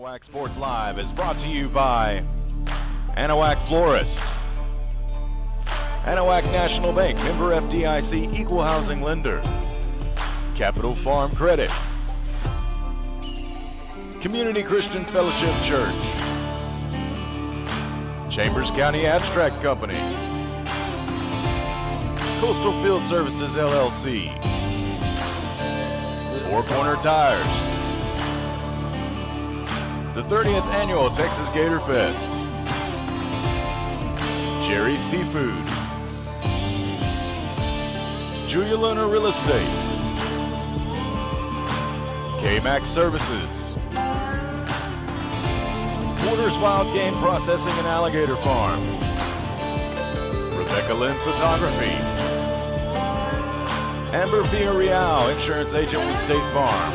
Anahuac Sports Live is brought to you by Anahuac Florists, Anahuac National Bank, member FDIC, equal housing lender, Capital Farm Credit, Community Christian Fellowship Church, Chambers County Abstract Company, Coastal Field Services LLC, Four Corner Tires, the 30th Annual Texas Gator Fest, Jerry's Seafood, Julia Luna Real Estate, K-Max Services, Porter's Wild Game Processing and Alligator Farm, Rebecca Lynn Photography, Amber Villarreal, Insurance Agent with State Farm,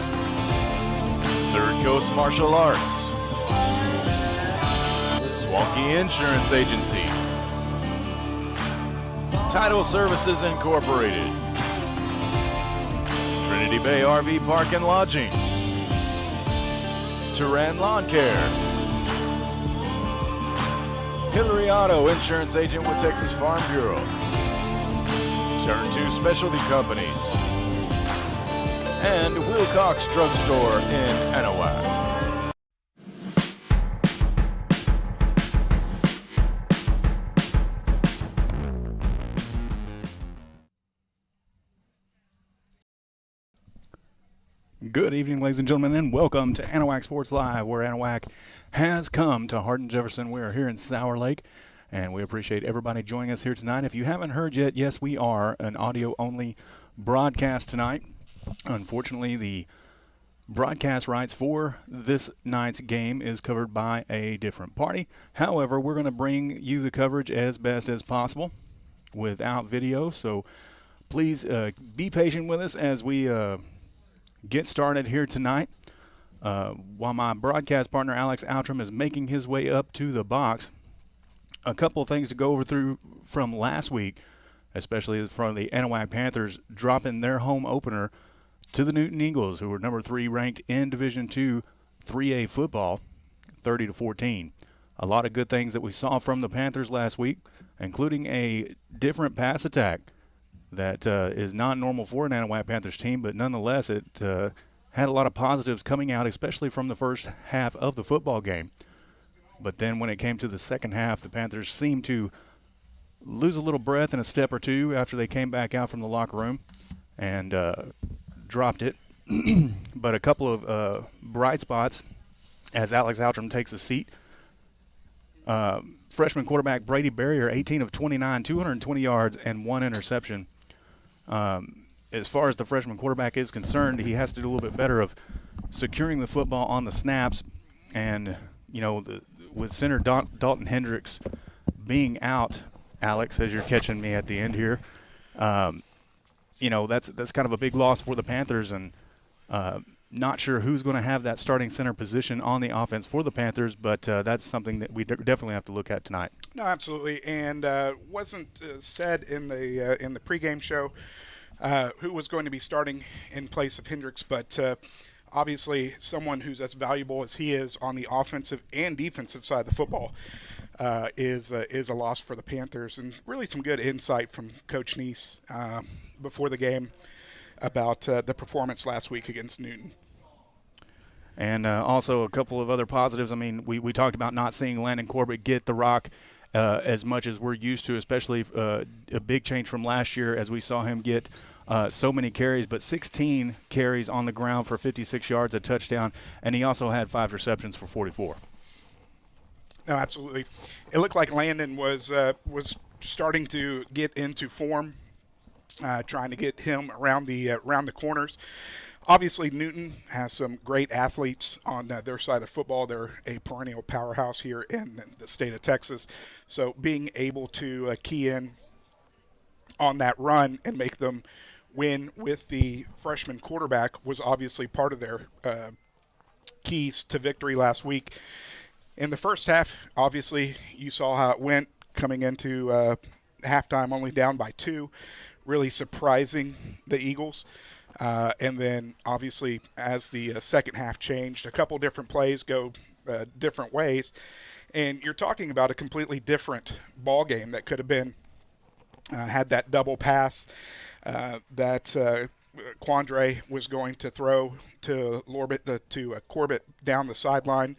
Third Coast Martial Arts, Swanky Insurance Agency, Title Services Incorporated, Trinity Bay RV Park and Lodging, Turan Lawn Care, Hillary Auto, Insurance Agent with Texas Farm Bureau, Turn 2 Specialty Companies, and Wilcox Drug Store in Anahuac. Good evening, ladies and gentlemen, and welcome to Anahuac Sports Live, where Anahuac has come to Hardin-Jefferson. We are here in Sour Lake, and we appreciate everybody joining us here tonight. If you haven't heard yet, yes, we are an audio-only broadcast tonight. Unfortunately, the broadcast rights for this night's game is covered by a different party. However, we're going to bring you the coverage as best as possible without video, so please be patient with us as we get started here tonight. While my broadcast partner Alex Outram is making his way up to the box, a couple of things to go over through from last week, especially from the Anahuac Panthers dropping their home opener to the Newton Eagles, who were number 3 ranked in Division II 3A football, 30-14. A lot of good things that we saw from the Panthers last week, including a different pass attack that is not normal for an Anahuac Panthers team, but nonetheless it had a lot of positives coming out, especially from the first half of the football game. But then when it came to the second half, the Panthers seemed to lose a little breath in a step or two after they came back out from the locker room and dropped it. But a couple of bright spots as Alex Outram takes a seat. Freshman quarterback Brady Barrier, 18 of 29, 220 yards and 1 interception. As far as the freshman quarterback is concerned, he has to do a little bit better of securing the football on the snaps. And, you know, with center Dalton Hendricks being out, Alex, as you're catching me at the end here, you know, that's kind of a big loss for the Panthers, and not sure who's going to have that starting center position on the offense for the Panthers, but that's something that we definitely have to look at tonight. No, absolutely, and wasn't said in the pregame show who was going to be starting in place of Hendricks, but obviously someone who's as valuable as he is on the offensive and defensive side of the football is a loss for the Panthers, and really some good insight from Coach Neese before the game about the performance last week against Newton. And also a couple of other positives. I mean, we talked about not seeing Landon Corbett get the rock as much as we're used to, especially a big change from last year as we saw him get so many carries, but 16 carries on the ground for 56 yards, a touchdown, and he also had 5 receptions for 44. No, absolutely. It looked like Landon was starting to get into form, trying to get him around the corners. Obviously, Newton has some great athletes on their side of football. They're a perennial powerhouse here in the state of Texas. So being able to key in on that run and make them win with the freshman quarterback was obviously part of their keys to victory last week. In the first half, obviously, you saw how it went coming into halftime, only down by 2, really surprising the Eagles. And then, obviously, as the second half changed, a couple different plays go different ways. And you're talking about a completely different ball game that could have been had that double pass that Quandre was going to throw to Corbett down the sideline.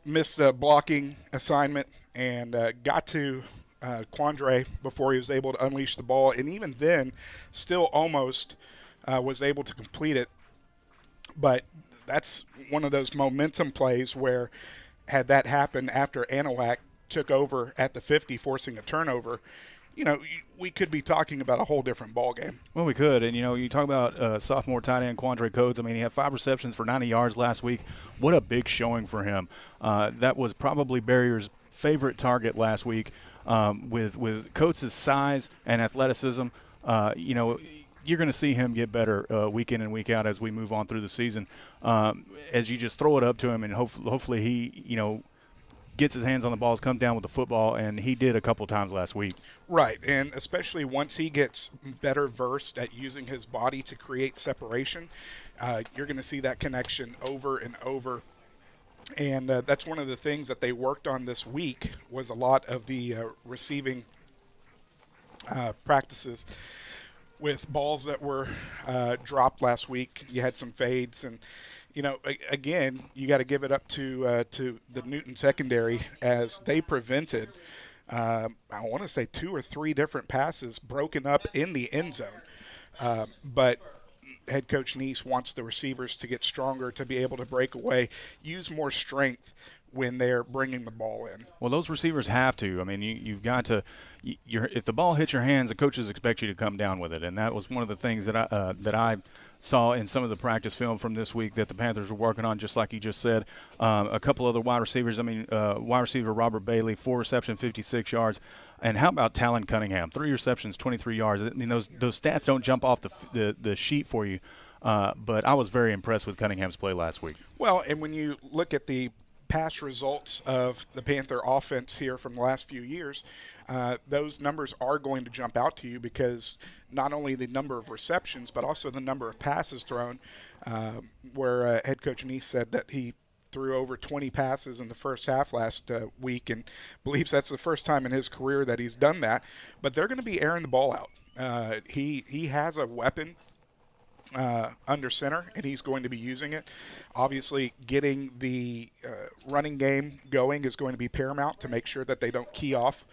Missed a blocking assignment and got to Quandre before he was able to unleash the ball. And even then, still almost was able to complete it. But that's one of those momentum plays where had that happened after Anahuac took over at the 50, forcing a turnover, we could be talking about a whole different ball game. Well, we could. And, you talk about sophomore tight end Quandre Coates. I mean, he had 5 receptions for 90 yards last week. What a big showing for him. That was probably Barrier's favorite target last week. With Coates' size and athleticism, you're going to see him get better week in and week out as we move on through the season. As you just throw it up to him, and hopefully he, gets his hands on the balls, comes down with the football, and he did a couple times last week. Right, and especially once he gets better versed at using his body to create separation, you're going to see that connection over and over. And that's one of the things that they worked on this week was a lot of the receiving practices with balls that were dropped last week. You had some fades, and again, you got to give it up to the Newton secondary as they prevented, I want to say 2 or 3 different passes broken up in the end zone. But head coach Neese wants the receivers to get stronger, to be able to break away, use more strength when they're bringing the ball in. Well, those receivers have to. I mean, you've got to. If the ball hits your hands, the coaches expect you to come down with it, and that was one of the things that I saw in some of the practice film from this week that the Panthers were working on, just like you just said. A couple other wide receivers. I mean, wide receiver Robert Bailey, 4 receptions, 56 yards. And how about Talon Cunningham? 3 receptions, 23 yards. I mean, those stats don't jump off the sheet for you, but I was very impressed with Cunningham's play last week. Well, and when you look at the past results of the Panther offense here from the last few years, those numbers are going to jump out to you because not only the number of receptions but also the number of passes thrown, where head coach Neese said that he threw over 20 passes in the first half last week and believes that's the first time in his career that he's done that. But they're going to be airing the ball out. He has a weapon under center, and he's going to be using it. Obviously, getting the running game going is going to be paramount to make sure that they don't key off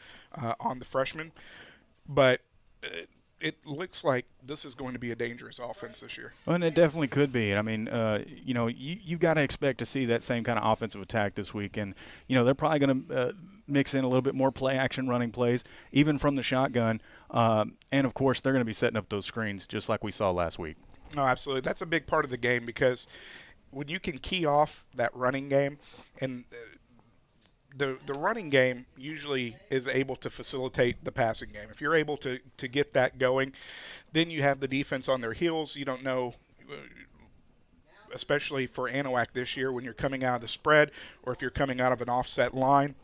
on the freshman. But it looks like this is going to be a dangerous offense this year. Well, and it definitely could be. I mean, you've got to expect to see that same kind of offensive attack this week. And, they're probably going to mix in a little bit more play-action running plays, even from the shotgun. And, of course, they're going to be setting up those screens just like we saw last week. No, absolutely. That's a big part of the game because when you can key off that running game, and the running game usually is able to facilitate the passing game. If you're able to get that going, then you have the defense on their heels. You don't know, especially for Anahuac this year, when you're coming out of the spread or if you're coming out of an offset line,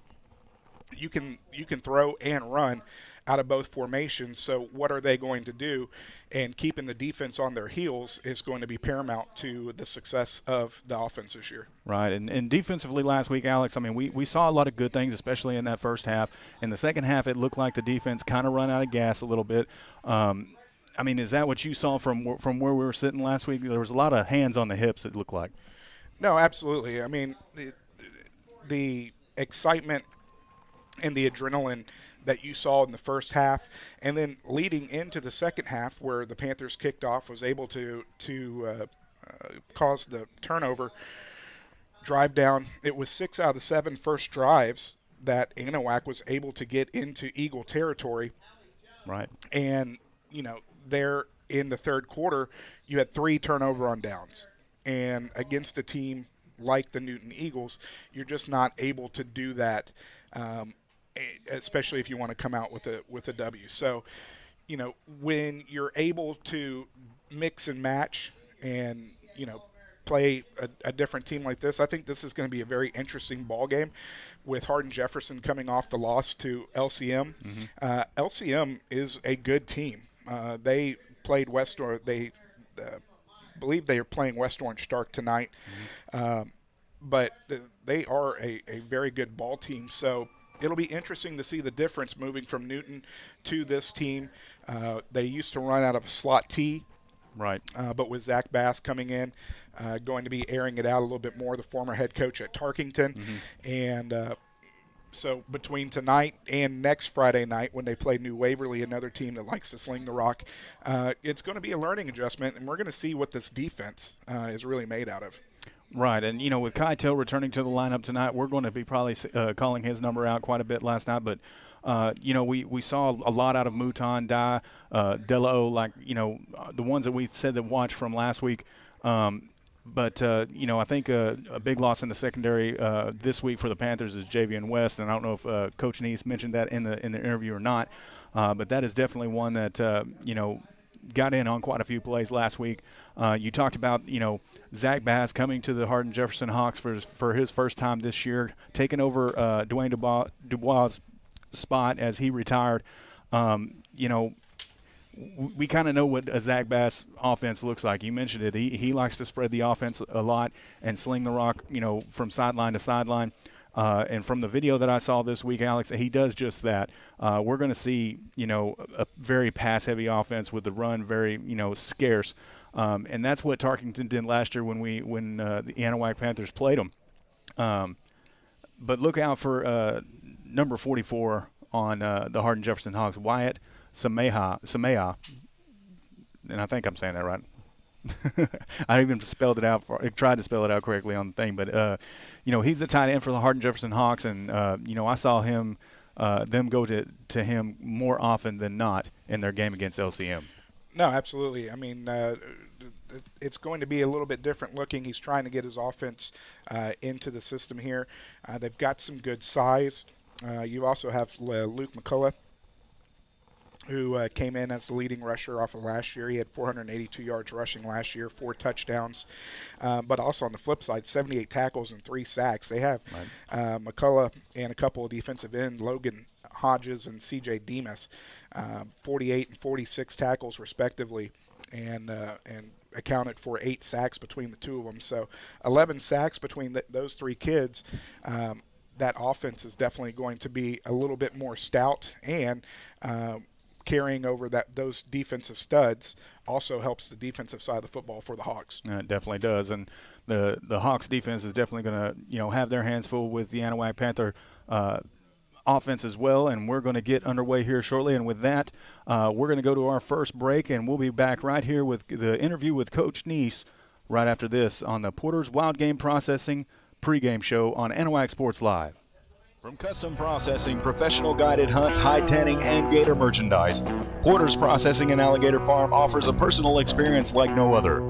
you can throw and run out of both formations. So what are they going to do? And keeping the defense on their heels is going to be paramount to the success of the offense this year. Right, and defensively last week, Alex, I mean, we saw a lot of good things, especially in that first half. In the second half, it looked like the defense kind of run out of gas a little bit. I mean, is that what you saw from where we were sitting last week? There was a lot of hands on the hips, it looked like. No, absolutely. I mean, the excitement and the adrenaline that you saw in the first half, and then leading into the second half where the Panthers kicked off, was able to cause the turnover, drive down. It was 6 out of the 7 first drives that Anahuac was able to get into Eagle territory. Right. And, there in the third quarter, you had 3 turnover on downs. And against a team like the Newton Eagles, you're just not able to do that, especially if you want to come out with a W. So, when you're able to mix and match and, play a different team like this, I think this is going to be a very interesting ball game with Hardin-Jefferson coming off the loss to LCM. Mm-hmm. LCM is a good team. They played West Orange. They believe they are playing West Orange Stark tonight. Mm-hmm. but they are a very good ball team. So it'll be interesting to see the difference moving from Newton to this team. They used to run out of slot T. Right. But with Zach Bass coming in, going to be airing it out a little bit more, the former head coach at Tarkington. And so between tonight and next Friday night when they play New Waverly, another team that likes to sling the rock, it's going to be a learning adjustment, and we're going to see what this defense is really made out of. Right, and, with Keitel returning to the lineup tonight, we're going to be probably calling his number out quite a bit last night, but we saw a lot out of Mouton, Dye, Delo, the ones that we said that watched from last week. But I think a big loss in the secondary this week for the Panthers is Javian West, and I don't know if Coach Neese mentioned that in the interview or not, but that is definitely one that, got in on quite a few plays last week. You talked about, Zach Bass coming to the Hardin-Jefferson Hawks for his first time this year, taking over Dwayne Dubois' spot as he retired. We kind of know what a Zach Bass offense looks like. You mentioned it. He likes to spread the offense a lot and sling the rock, from sideline to sideline. And from the video that I saw this week, Alex, he does just that. We're going to see, a very pass-heavy offense with the run very, scarce. And that's what Tarkington did last year when the Anahuac Panthers played them. But look out for number 44 on the Hardin-Jefferson Hawks, Wyatt Sameha. And I think I'm saying that right. I even tried to spell it out correctly on the thing, but he's the tight end for the Hardin-Jefferson Hawks, and I saw them go to him more often than not in their game against LCM. No, absolutely. I mean, it's going to be a little bit different looking. He's trying to get his offense into the system here. They've got some good size. You also have Luke McCullough, who came in as the leading rusher off of last year. He had 482 yards rushing last year, 4 touchdowns. But also on the flip side, 78 tackles and 3 sacks. They have McCullough and a couple of defensive end, Logan Hodges and C.J. Demas, 48 and 46 tackles respectively, and accounted for 8 sacks between the two of them. So 11 sacks between those 3 kids. That offense is definitely going to be a little bit more stout, and carrying over those defensive studs also helps the defensive side of the football for the Hawks. It definitely does, and the Hawks defense is definitely going to have their hands full with the Anahuac Panther offense as well, and we're going to get underway here shortly. And with that, we're going to go to our first break, and we'll be back right here with the interview with Coach Neese right after this on the Porter's Wild Game Processing pregame show on Anahuac Sports Live. From custom processing, professional guided hunts, hide tanning, and gator merchandise, Porter's Processing and Alligator Farm offers a personal experience like no other.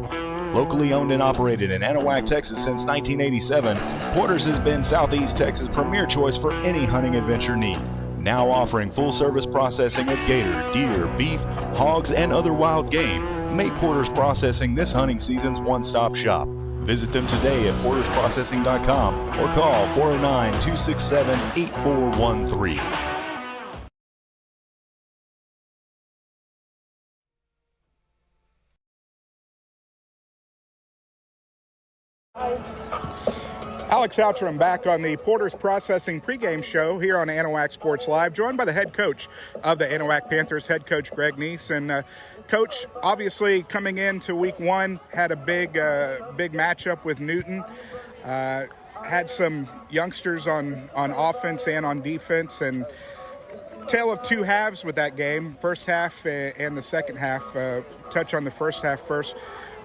Locally owned and operated in Anahuac, Texas since 1987, Porter's has been Southeast Texas' premier choice for any hunting adventure need. Now offering full-service processing of gator, deer, beef, hogs, and other wild game. Make Porter's Processing this hunting season's one-stop shop. Visit them today at portersprocessing.com or call 409-267-8413. Alex Outram back on the Porter's Processing pregame show here on Anahuac Sports Live, joined by the head coach of the Anahuac Panthers, head coach Greg Neese. And Coach, obviously coming into week 1, had a big matchup with Newton. Had some youngsters on offense and on defense, and tale of 2 halves with that game, first half and the second half. Touch on the first half first.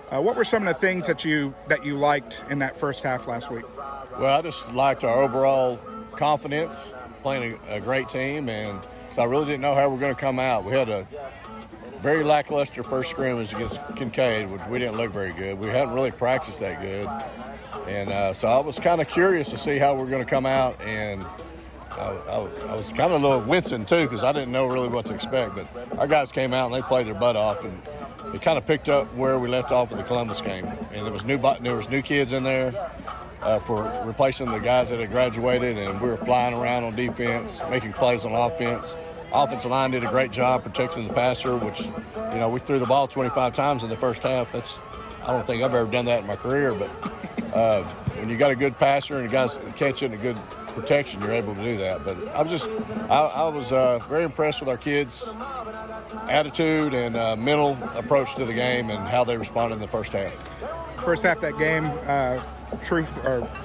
What were some of the things that you liked in that first half last week? Well, I just liked our overall confidence, playing a great team, and so I really didn't know how we were going to come out. We had a very lackluster first scrimmage against Kincaid, which we didn't look very good. We hadn't really practiced that good, and so I was kind of curious to see how we're going to come out, and I was kind of a little wincing too because I didn't know really what to expect. But our guys came out and they played their butt off, and it kind of picked up where we left off with the Columbus game. And there was new kids in there for replacing the guys that had graduated, and we were flying around on defense, making plays on offense. Offensive line did a great job protecting the passer, which, we threw the ball 25 times in the first half. I don't think I've ever done that in my career, but when you got a good passer and guys catch it and a good protection, you're able to do that. But I was very impressed with our kids' attitude and mental approach to the game and how they responded in the first half. First half of that game,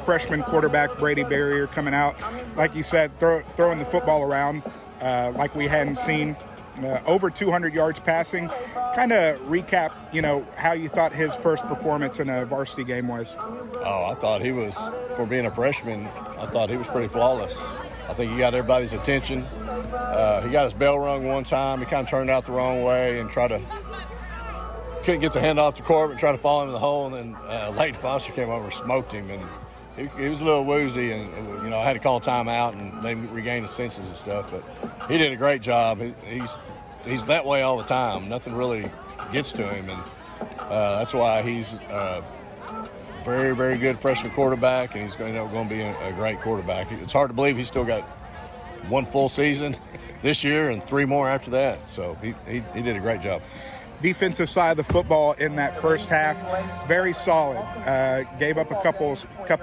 freshman quarterback Brady Barrier coming out, like you said, throwing the football around like we hadn't seen. Over 200 yards passing. Kind of recap, how you thought his first performance in a varsity game was. Oh, I thought he was, for being a freshman, I thought he was pretty flawless. I think he got everybody's attention. He got his bell rung one time. He kind of turned out the wrong way and couldn't get the hand off the Corbett, tried to fall into the hole, and then Leighton Foster came over and smoked him. And he was a little woozy, and I had to call timeout, and they regained his senses and stuff. But he did a great job. He's that way all the time. Nothing really gets to him, and that's why he's a very, very good freshman quarterback, and he's going to be a great quarterback. It's hard to believe he's still got one full season this year and 3 more after that. So he did a great job. Defensive side of the football in that first half, very solid. Gave up a couple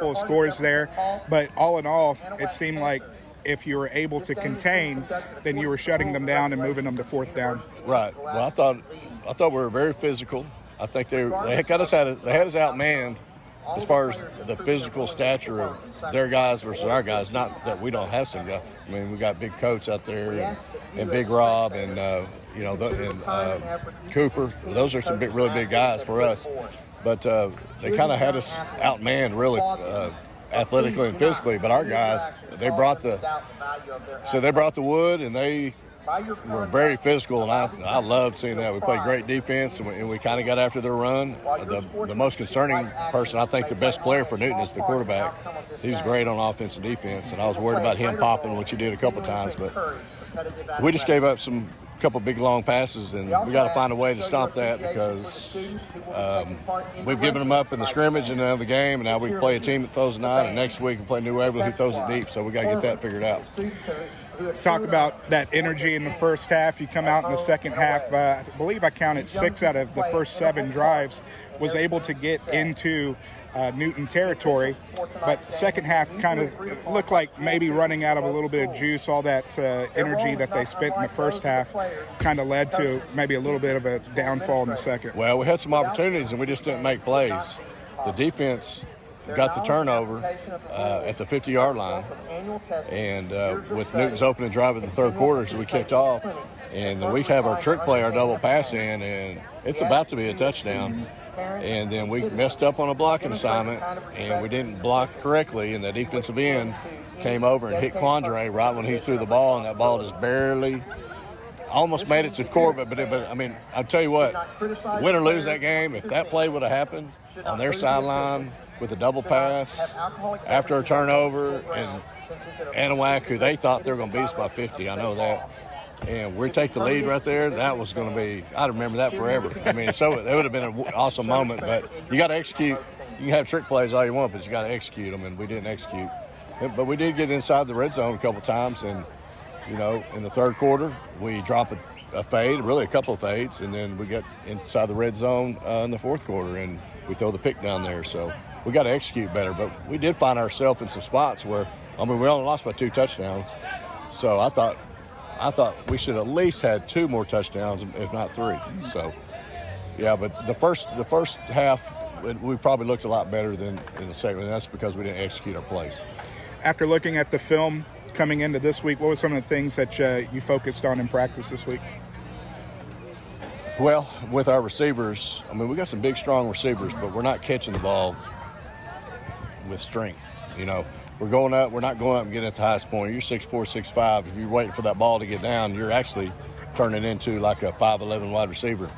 of scores there, but all in all, it seemed like if you were able to contain, then you were shutting them down and moving them to fourth down. Right. Well, I thought we were very physical. I think they had us outmanned as far as the physical stature of their guys versus our guys. Not that we don't have some guys. I mean, we got Big Coates out there and Big Rob and Cooper. Those are some really big guys for us. But they kind of had us outmanned really athletically and physically. But our guys, they brought the wood, and they were very physical, and I loved seeing that. We played great defense, and we kind of got after their run. The most concerning person, I think the best player for Newton is the quarterback. He was great on offense and defense, and I was worried about him popping, which he did a couple times. But we just gave up a couple big long passes, and we got to find a way to stop that because we've given them up in the scrimmage and the game, and now we play a team that throws it 9, and next week we play New Waverly who throws it deep, so we got to get that figured out. Let's talk about that energy in the first half. You come out in the second half, I believe I counted 6 out of the first 7 drives, was able to get into Newton territory, but second half kind of looked like maybe running out of a little bit of juice. All that energy that they spent in the first half kind of led to maybe a little bit of a downfall in the second. Well, we had some opportunities and we just didn't make plays. The defense got the turnover at the 50-yard line, and with Newton's opening drive in the third quarter, so we kicked off, and then we have our trick play, our double pass in, and it's about to be a touchdown. And then we messed up on a blocking assignment, and we didn't block correctly, and the defensive end came over and hit Quandre right when he threw the ball, and that ball just barely almost made it to Corbett. But I mean, I'll tell you what, win or lose that game, if that play would have happened on their sideline with a double pass after a turnover, and Anahuac, who they thought they were going to beat us by 50, I know that, and we take the lead right there, that was going to be, I'd remember that forever. I mean, so it would have been an awesome moment, but you got to execute. You can have trick plays all you want, but you got to execute them, and we didn't execute. But we did get inside the red zone a couple times, and, in the third quarter, we drop a fade, really a couple of fades, and then we get inside the red zone in the fourth quarter, and we throw the pick down there. So we got to execute better, but we did find ourselves in some spots where, we only lost by 2 touchdowns. So I thought we should at least had 2 more touchdowns, if not 3. So, yeah, but the first half, we probably looked a lot better than in the second, and that's because we didn't execute our plays. After looking at the film coming into this week, what were some of the things that you focused on in practice this week? Well, with our receivers, we got some big, strong receivers, but we're not catching the ball with strength. We're going up. We're not going up and getting at the highest point. You're 6'4", 6'5". If you're waiting for that ball to get down, you're actually turning into like a 5'11" wide receiver.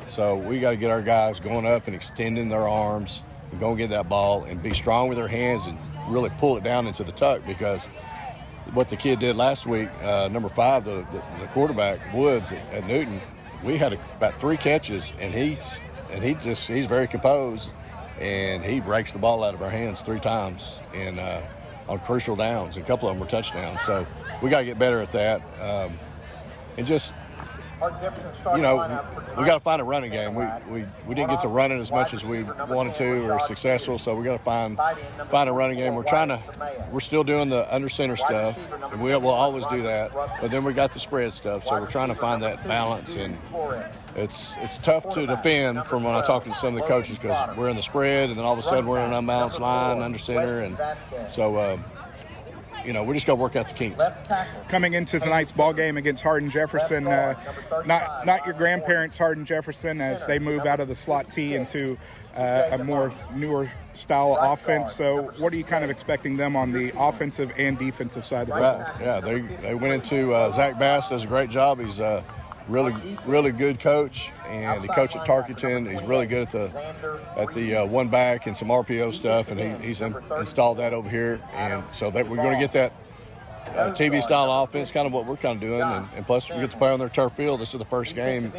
So we got to get our guys going up and extending their arms and go get that ball and be strong with their hands and really pull it down into the tuck, because what the kid did last week, number 5, the quarterback, Woods at Newton, we had about 3 catches, and he's very composed, and he breaks the ball out of our hands 3 times and on crucial downs. A couple of them were touchdowns. So we got to get better at that. And just you know, we got to find a running game. We didn't get to run it as much as we wanted to or successful, so we got to find a running game. We're still doing the under center stuff, and we'll always do that. But then we got the spread stuff, so we're trying to find that balance. And it's tough to defend from when I talk to some of the coaches because we're in the spread, and then all of a sudden we're in an unbalanced line under center, and so. You know, we're just going to work out the kinks. Coming into tonight's ball game against Hardin-Jefferson, not your grandparents' Hardin-Jefferson as they move out of the slot T into a more newer style offense. So what are you kind of expecting them on the offensive and defensive side of the ball? Yeah, they went into Zach Bass does a great job. He's a really good coach, and he coached at Tarkington. He's really good at the one back and some RPO stuff, and he's installed that over here. And so that we're going to get that TV style offense, kind of what we're kind of doing, and plus we get to play on their turf field. This is the first game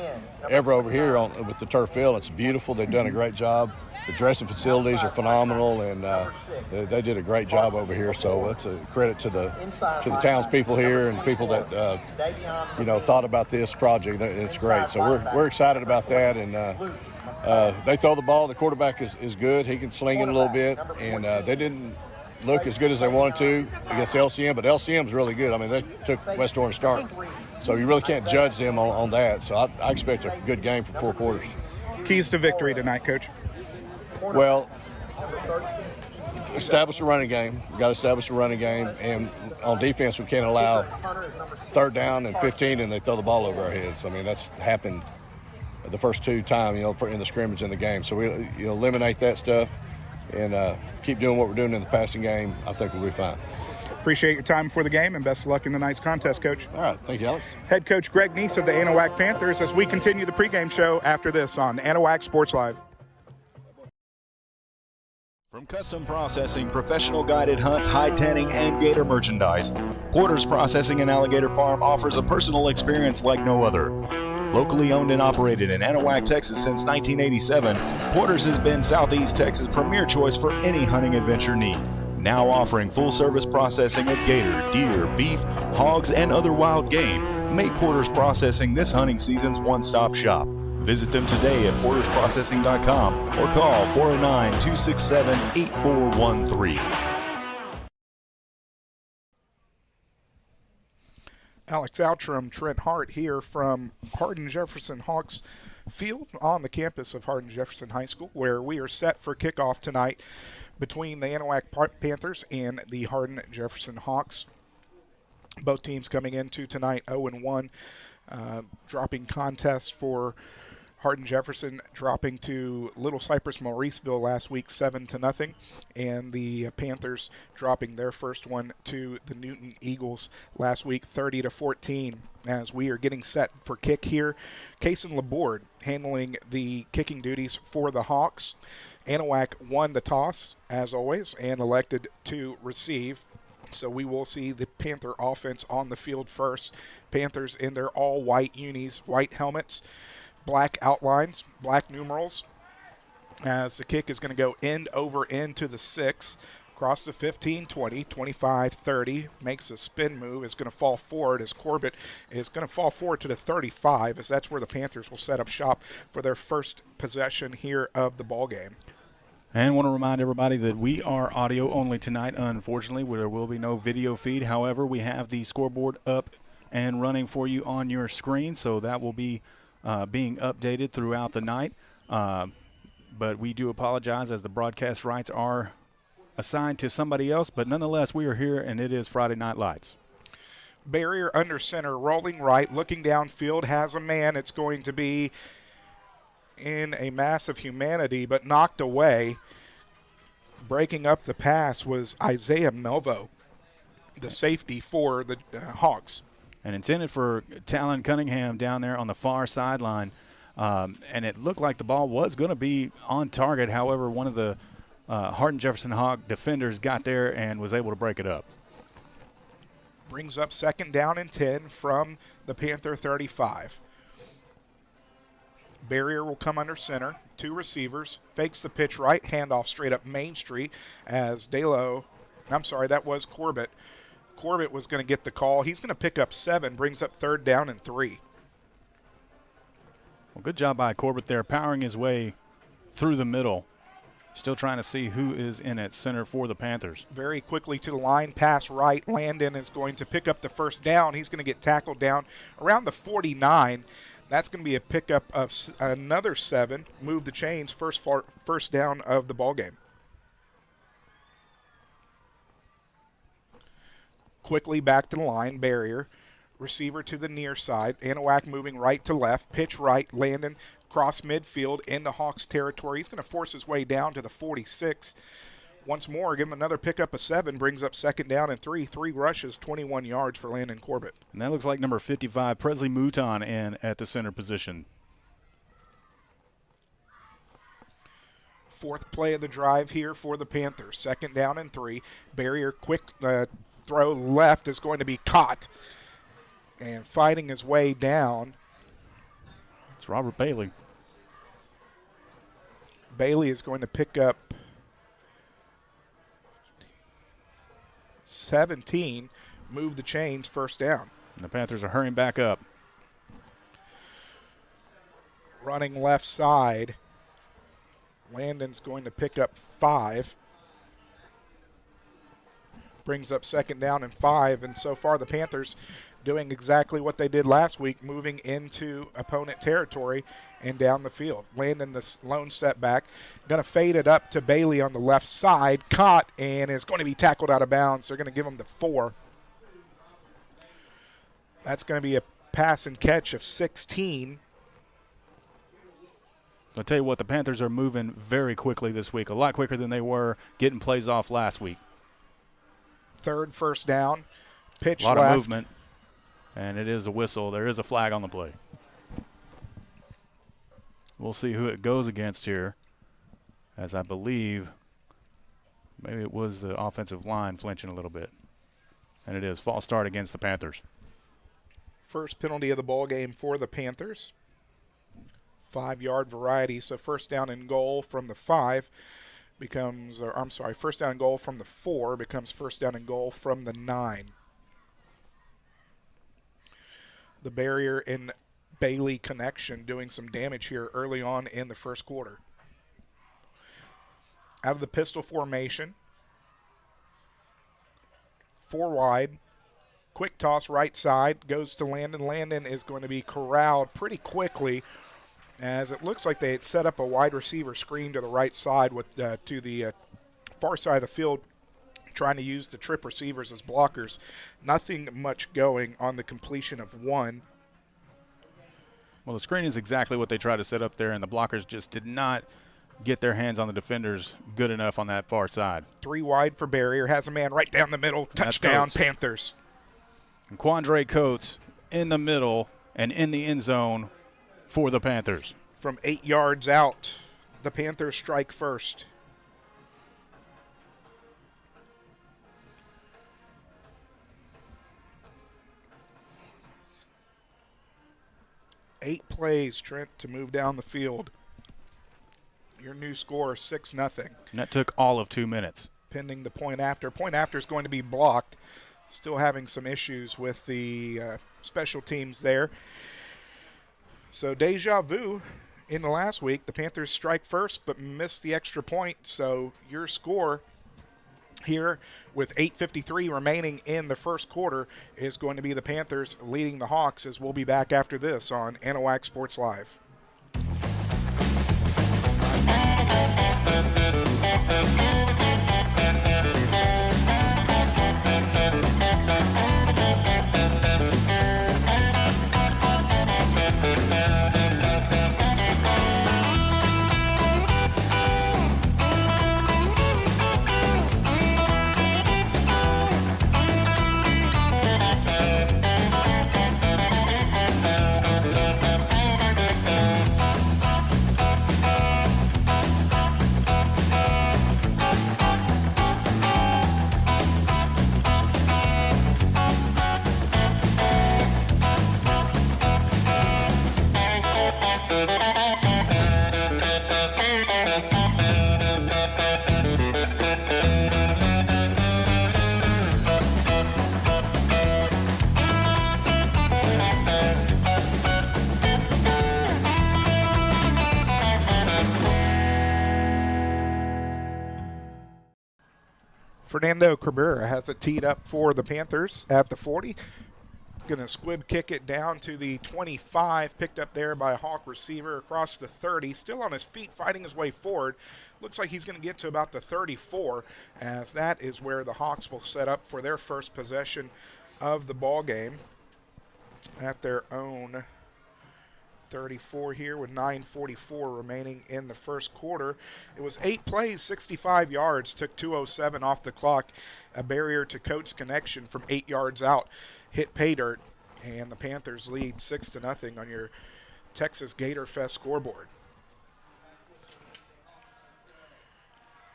ever over here with the turf field. It's beautiful. They've done a great job. The dressing facilities are phenomenal, and they did a great job over here. So that's a credit to the townspeople here and people that thought about this project. It's great. So we're excited about that, and they throw the ball. The quarterback is good. He can sling it a little bit, and they didn't look as good as they wanted to against LCM, but LCM's really good. I mean, they took West Orange start, so you really can't judge them on that. So I expect a good game for 4 quarters. Keys to victory tonight, Coach? Well, establish a running game. We've got to establish a running game. And on defense, we can't allow 3rd down and 15 and they throw the ball over our heads. I mean, that's happened the first 2 times, in the scrimmage in the game. So we eliminate that stuff and keep doing what we're doing in the passing game. I think we'll be fine. Appreciate your time for the game, and best of luck in tonight's contest, Coach. All right. Thank you, Alex. Head Coach Greg Neese of the Anahuac Panthers as we continue the pregame show after this on Anahuac Sports Live. From custom processing, professional guided hunts, hide tanning, and gator merchandise, Porter's Processing and Alligator Farm offers a personal experience like no other. Locally owned and operated in Anahuac, Texas since 1987, Porter's has been Southeast Texas' premier choice for any hunting adventure need. Now offering full-service processing of gator, deer, beef, hogs, and other wild game. Make Porter's Processing this hunting season's one-stop shop. Visit them today at portersprocessing.com or call 409-267-8413. Alex Outram, Trent Hart here from Hardin-Jefferson Hawks Field on the campus of Hardin-Jefferson High School, where we are set for kickoff tonight between the Anahuac Panthers and the Hardin-Jefferson Hawks. Both teams coming into tonight 0-1, dropping contests for Hardin-Jefferson dropping to Little Cypress Mauriceville last week 7-0, and the Panthers dropping their first one to the Newton Eagles last week 30-14. As we are getting set for kick here, Kason Laborde handling the kicking duties for the Hawks. Anahuac won the toss, as always, and elected to receive. So we will see the Panther offense on the field first. Panthers in their all-white unis, white helmets, black outlines, black numerals, as the kick is going to go end over end to the 6, across the 15, 20, 25, 30, makes a spin move, is going to fall forward as Corbett is going to fall forward to the 35, as that's where the Panthers will set up shop for their first possession here of the ball game. And want to remind everybody that we are audio only tonight, unfortunately. There will be no video feed. However, we have the scoreboard up and running for you on your screen, so that will be being updated throughout the night. But we do apologize as the broadcast rights are assigned to somebody else. But nonetheless, we are here, and it is Friday Night Lights. Barrier under center, rolling right, looking downfield, has a man. It's going to be in a mass of humanity, but knocked away. Breaking up the pass was Isaiah Melvo, the safety for the Hawks. And intended for Talon Cunningham down there on the far sideline. And it looked like the ball was going to be on target. However, one of the Hardin-Jefferson Hawk defenders got there and was able to break it up. Brings up 2nd down and 10 from the Panther 35. Barrier will come under center. 2 receivers. Fakes the pitch right. Handoff straight up Main Street as that was Corbett. Corbett was going to get the call. He's going to pick up 7, brings up 3rd down and 3. Well, good job by Corbett there, powering his way through the middle. Still trying to see who is in at center for the Panthers. Very quickly to the line, pass right. Landon is going to pick up the first down. He's going to get tackled down around the 49. That's going to be a pickup of another 7. Move the chains, first down of the ball game. Quickly back to the line, barrier. Receiver to the near side. Anahuac moving right to left. Pitch right. Landon cross midfield into Hawks territory. He's going to force his way down to the 46. Once more, give him another pickup of 7. Brings up second down and 3. 3 rushes, 21 yards for Landon Corbett. And that looks like number 55, Presley Mouton, in at the center position. 4th play of the drive here for the Panthers. Second down and 3. Barrier quick throw left is going to be caught. And fighting his way down. It's Robert Bailey. Bailey is going to pick up 17, move the chains, first down. And the Panthers are hurrying back up. Running left side. Landon's going to pick up 5. Brings up second down and 5, and so far the Panthers doing exactly what they did last week, moving into opponent territory and down the field. Landon, the lone setback, going to fade it up to Bailey on the left side, caught, and is going to be tackled out of bounds. They're going to give him the 4. That's going to be a pass and catch of 16. I'll tell you what, the Panthers are moving very quickly this week, a lot quicker than they were getting plays off last week. 3rd first down, pitch left. A lot left. of movement, and it is a whistle. There is a flag on the play. We'll see who it goes against here, as I believe maybe it was the offensive line flinching a little bit. And it is false start against the Panthers. First penalty of the ball game for the Panthers. 5-yard variety, so first down and goal from the 5 becomes, or I'm sorry, first down and goal from the 4 becomes first down and goal from the 9. The barrier and Bailey connection doing some damage here early on in the first quarter. Out of the pistol formation. 4 wide. Quick toss right side. Goes to Landon. Landon is going to be corralled pretty quickly, as it looks like they had set up a wide receiver screen to the right side with to the far side of the field, trying to use the trip receivers as blockers. Nothing much going on the completion of 1. Well, the screen is exactly what they tried to set up there, and the blockers just did not get their hands on the defenders good enough on that far side. 3 wide for barrier. Has a man right down the middle. Touchdown, Panthers. And Quandre Coates in the middle and in the end zone for the Panthers. From 8 yards out, the Panthers strike first. Eight plays, Trent, to move down the field. Your new score, 6-0. And that took all of 2 minutes. Pending the point after. Point after is going to be blocked. Still having some issues with the special teams there. So deja vu in the last week. The Panthers strike first but miss the extra point. So your score here with 8:53 remaining in the first quarter is going to be the Panthers leading the Hawks, as we'll be back after this on Anahuac Sports Live. Fernando Cabrera has it teed up for the Panthers at the 40. Going to squib kick it down to the 25, picked up there by a Hawk receiver across the 30. Still on his feet, fighting his way forward. Looks like he's going to get to about the 34, as that is where the Hawks will set up for their first possession of the ball game at their own 34 here with 9:44 remaining in the first quarter. It was 8 plays, 65 yards, took 2:07 off the clock. A barrier to Coates' connection from 8 yards out hit pay dirt, and the Panthers lead 6-0 on your Texas Gator Fest scoreboard.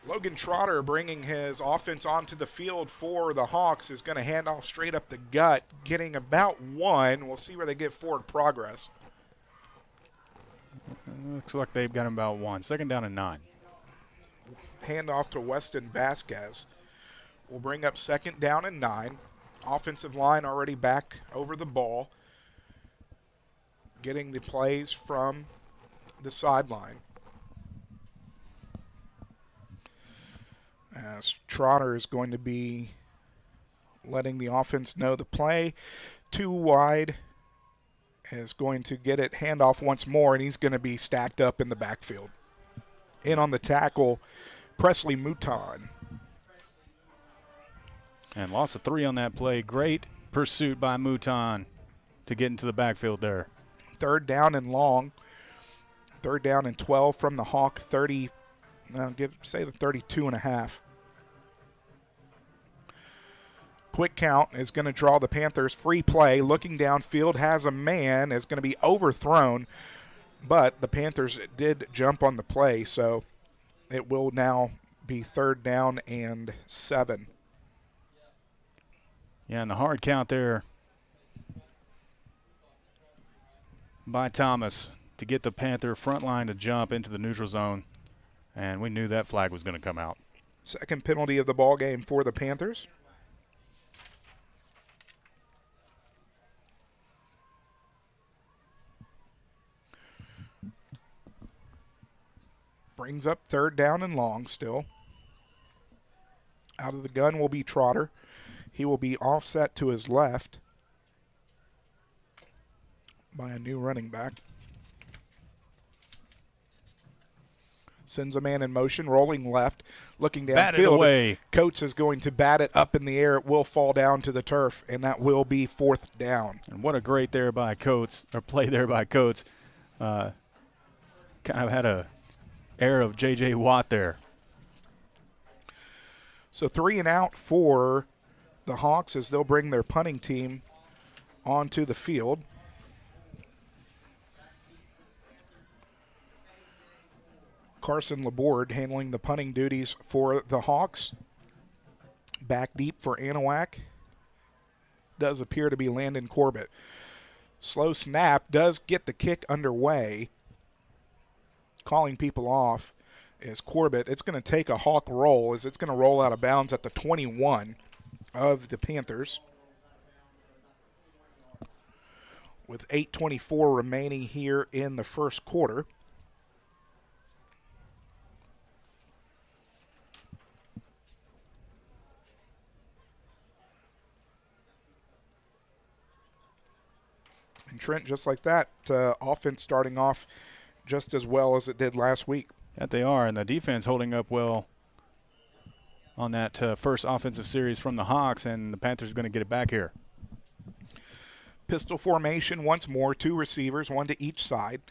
Logan Trotter, bringing his offense onto the field for the Hawks, is going to hand off straight up the gut, getting about 1. We'll see where they get forward progress. Looks like they've got him about 1. 2nd down and 9. Hand off to Weston Vasquez. We'll bring up 2nd down and 9. Offensive line already back over the ball, getting the plays from the sideline. As Trotter is going to be letting the offense know the play. 2 wide is going to get it handoff once more, and he's going to be stacked up in the backfield. In on the tackle, Presley Mouton. And loss of 3 on that play. Great pursuit by Mouton to get into the backfield there. 3rd down and long. 3rd down and 12 from the Hawk 30. Say the 32.5. Quick count is going to draw the Panthers free play. Looking downfield, has a man, is going to be overthrown, but the Panthers did jump on the play, so it will now be 3rd down and 7. Yeah, and the hard count there by Thomas to get the Panther front line to jump into the neutral zone, and we knew that flag was going to come out. Second penalty of the ball game for the Panthers. Brings up 3rd down and long still. Out of the gun will be Trotter. He will be offset to his left by a new running back. Sends a man in motion, rolling left, looking downfield. Bat it away. Coates is going to bat it up in the air. It will fall down to the turf, and that will be 4th down. And what a great there by Coates, or play there by Coates. Kind of had a air of J.J. Watt there. So 3 and out for the Hawks as they'll bring their punting team onto the field. Carson Laborde handling the punting duties for the Hawks. Back deep for Anahuac. Does appear to be Landon Corbett. Slow snap does get the kick underway. Calling people off is Corbett. It's going to take a Hawk roll as it's going to roll out of bounds at the 21 of the Panthers. With 8:24 remaining here in the first quarter. And Trent, just like that, offense starting off just as well as it did last week. That they are, and the defense holding up well on that first offensive series from the Hawks, and the Panthers are going to get it back here. Pistol formation once more, 2 receivers, 1 to each side.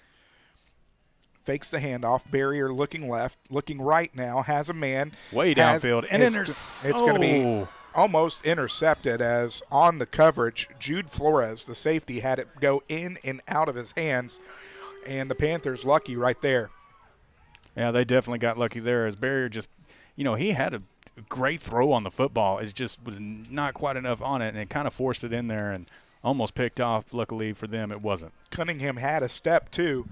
Fakes the handoff. Barrier looking left, looking right now, has a man. Way downfield, and it's going to be almost intercepted as on the coverage, Jude Flores, the safety, had it go in and out of his hands, and the Panthers lucky right there. Yeah, they definitely got lucky there as Barrier just, he had a great throw on the football. It just was not quite enough on it, and it kind of forced it in there and almost picked off. Luckily for them, it wasn't. Cunningham had a step, too.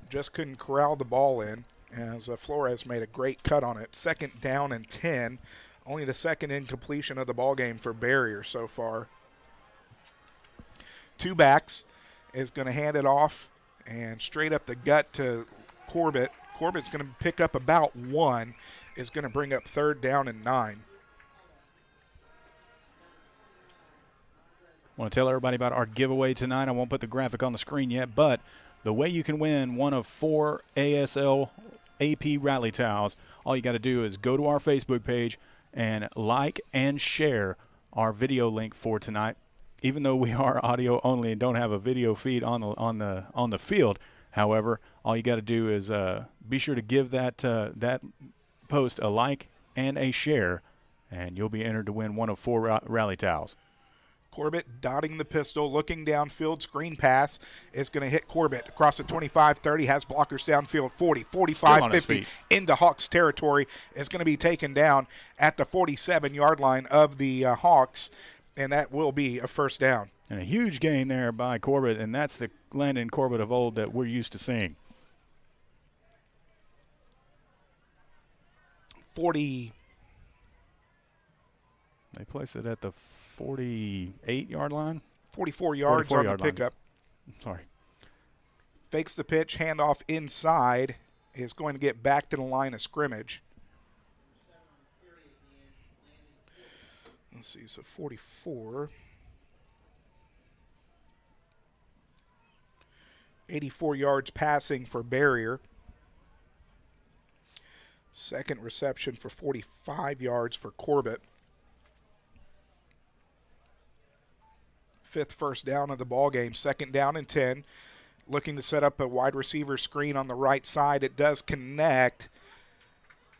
Just couldn't corral the ball in as Flores made a great cut on it. 2nd down and 10. Only the 2nd incompletion of the ball game for Barrier so far. 2 backs is going to hand it off and straight up the gut to Corbett. Corbett's going to pick up about 1, is going to bring up 3rd down and 9. want to tell everybody about our giveaway tonight. I won't put the graphic on the screen yet, but the way you can win one of 4 ASL AP Rally Towels, all you got to do is go to our Facebook page and like and share our video link for tonight. Even though we are audio only and don't have a video feed on the field, however, all you got to do is be sure to give that post a like and a share, and you'll be entered to win one of 4 rally towels. Corbett dotting the pistol, looking downfield, screen pass is going to hit Corbett across the 25-30, has blockers downfield 40, 45, 50 into Hawks territory, is going to be taken down at the 47-yard line of the Hawks, and that will be a first down. And a huge gain there by Corbett, and that's the Landon Corbett of old that we're used to seeing. 40. They place it at the 48-yard line? 44 yards on the pickup. Sorry. Fakes the pitch, handoff inside, is going to get back to the line of scrimmage. Let's see, so 44. 84 yards passing for Barrier. Second reception for 45 yards for Corbett. 5th first down of the ball game. 2nd down and 10. Looking to set up a wide receiver screen on the right side. It does connect.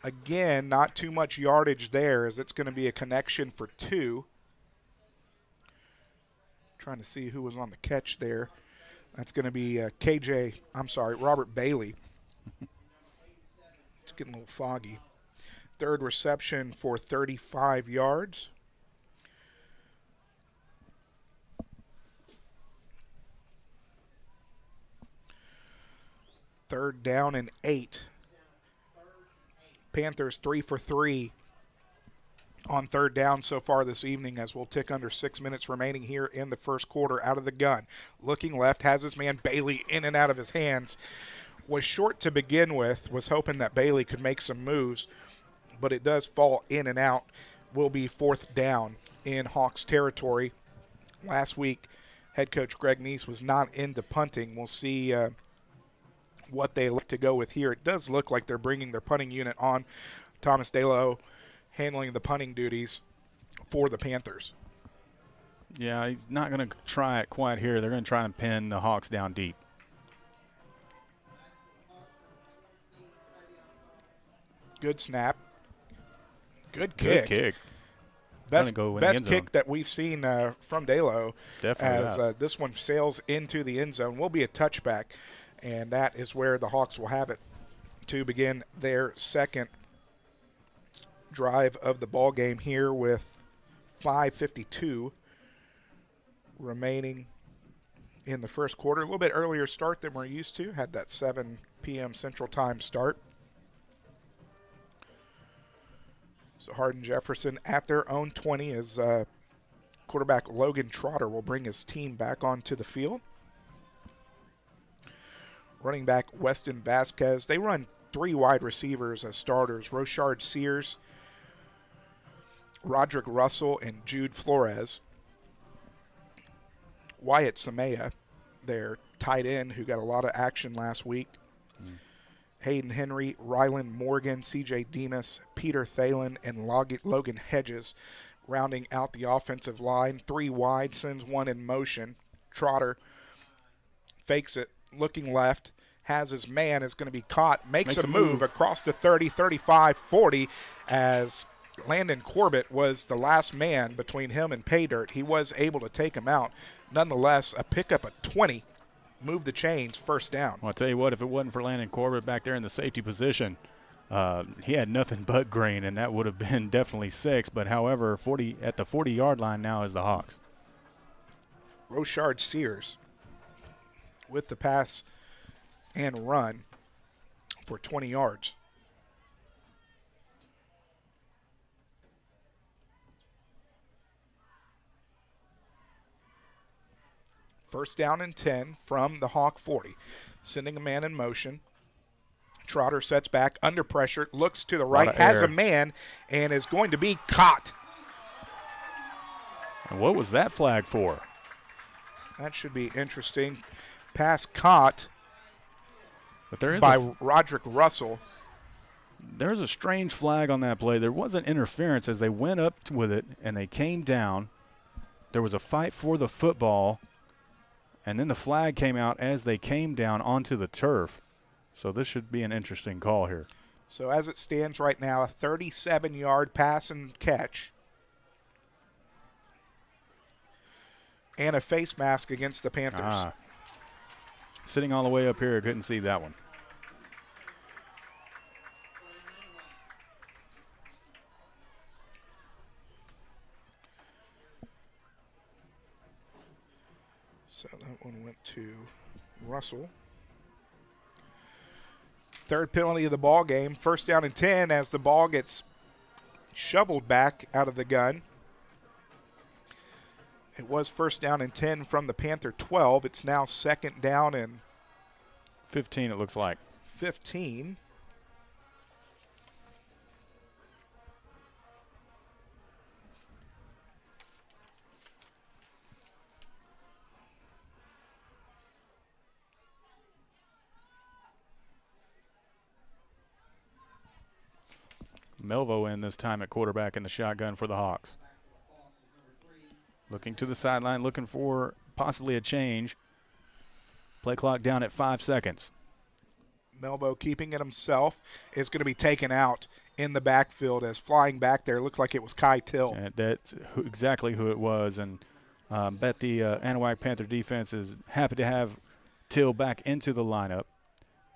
Again, not too much yardage there, as it's going to be a connection for 2. Trying to see who was on the catch there. That's going to be Robert Bailey. It's getting a little foggy. 3rd reception for 35 yards. Third down and 8. Panthers 3 for 3 on 3rd down so far this evening, as we'll tick under 6 minutes remaining here in the first quarter. Out of the gun, looking left, has his man Bailey in and out of his hands. Was short to begin with, was hoping that Bailey could make some moves, but it does fall in and out. Will be 4th down in Hawks territory. Last week, head coach Greg Neese was not into punting. We'll see what they look to go with here. It does look like they're bringing their punting unit on. Thomas Delo handling the punting duties for the Panthers. Yeah, he's not going to try it quite here. They're going to try and pin the Hawks down deep. Good snap. Good kick. Good kick. Best kick that we've seen from Delo. Definitely. As this one sails into the end zone. Will be a touchback. And that is where the Hawks will have it to begin their second drive of the ball game here, with 5:52 remaining in the first quarter. A little bit earlier start than we're used to. Had that 7 p.m. Central Time start. So Hardin-Jefferson at their own 20 as quarterback Logan Trotter will bring his team back onto the field. Running back Weston Vasquez. They run 3 wide receivers as starters. Rochard Sears, Roderick Russell, and Jude Flores. Wyatt Samea, their tight end, who got a lot of action last week. Hayden Henry, Rylan Morgan, C.J. Demas, Peter Thalen, and Logan Hedges rounding out the offensive line. 3 wide, sends 1 in motion. Trotter fakes it, looking left, has his man, is going to be caught, makes a move across the 30, 35, 40, as Landon Corbett was the last man between him and Pay Dirt. He was able to take him out. Nonetheless, a pickup at 20, move the chains, first down. Well, I'll tell you what, if it wasn't for Landon Corbett back there in the safety position, he had nothing but green, and that would have been definitely 6. But, however, at the 40-yard line now is the Hawks. Rochard Sears with the pass and run for 20 yards. First down and 10 from the Hawk 40. Sending a man in motion. Trotter sets back under pressure, looks to the right, has a man, and is going to be caught. And what was that flag for? That should be interesting. Pass caught But there is by Roderick Russell. There's a strange flag on that play. There wasn't interference as they went up with it and they came down. There was a fight for the football, and then the flag came out as they came down onto the turf. So this should be an interesting call here. So as it stands right now, a 37-yard pass and catch. And a face mask against the Panthers. Sitting all the way up here, I couldn't see that one. So that one went to Russell. Third penalty of the ball game. First down and 10 as the ball gets shoveled back out of the gun. It was first down and 10 from the Panther 12. It's now second down and 15, it looks like. 15. Melvo in this time at quarterback in the shotgun for the Hawks. Looking to the sideline, looking for possibly a change. Play clock down at 5 seconds. Melvo keeping it himself is going to be taken out in the backfield as flying back there. Looks like it was Kai Till. And that's exactly who it was. And bet the Anahuac Panther defense is happy to have Till back into the lineup.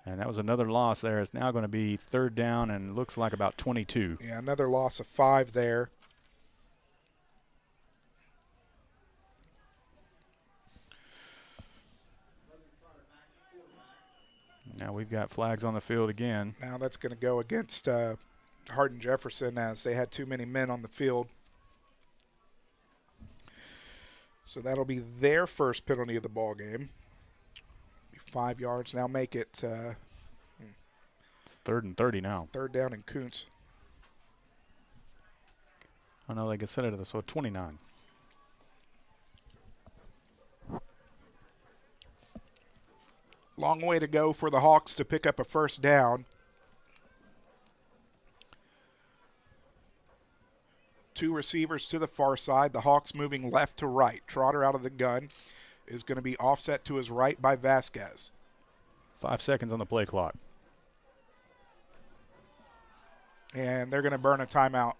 And that was another loss there. It's now going to be third down and looks like about 22. Yeah, another loss of 5 there. Now we've got flags on the field again. Now that's going to go against Hardin-Jefferson as they had too many men on the field. So that'll be their first penalty of the ball game. 5 yards. Now make it It's 3rd and 30 now. third down and Kuntz. Oh, no, they can set it at the 29. Long way to go for the Hawks to pick up a first down. 2 receivers to the far side. The Hawks moving left to right. Trotter out of the gun is going to be offset to his right by Vasquez. 5 seconds on the play clock. And they're going to burn a timeout.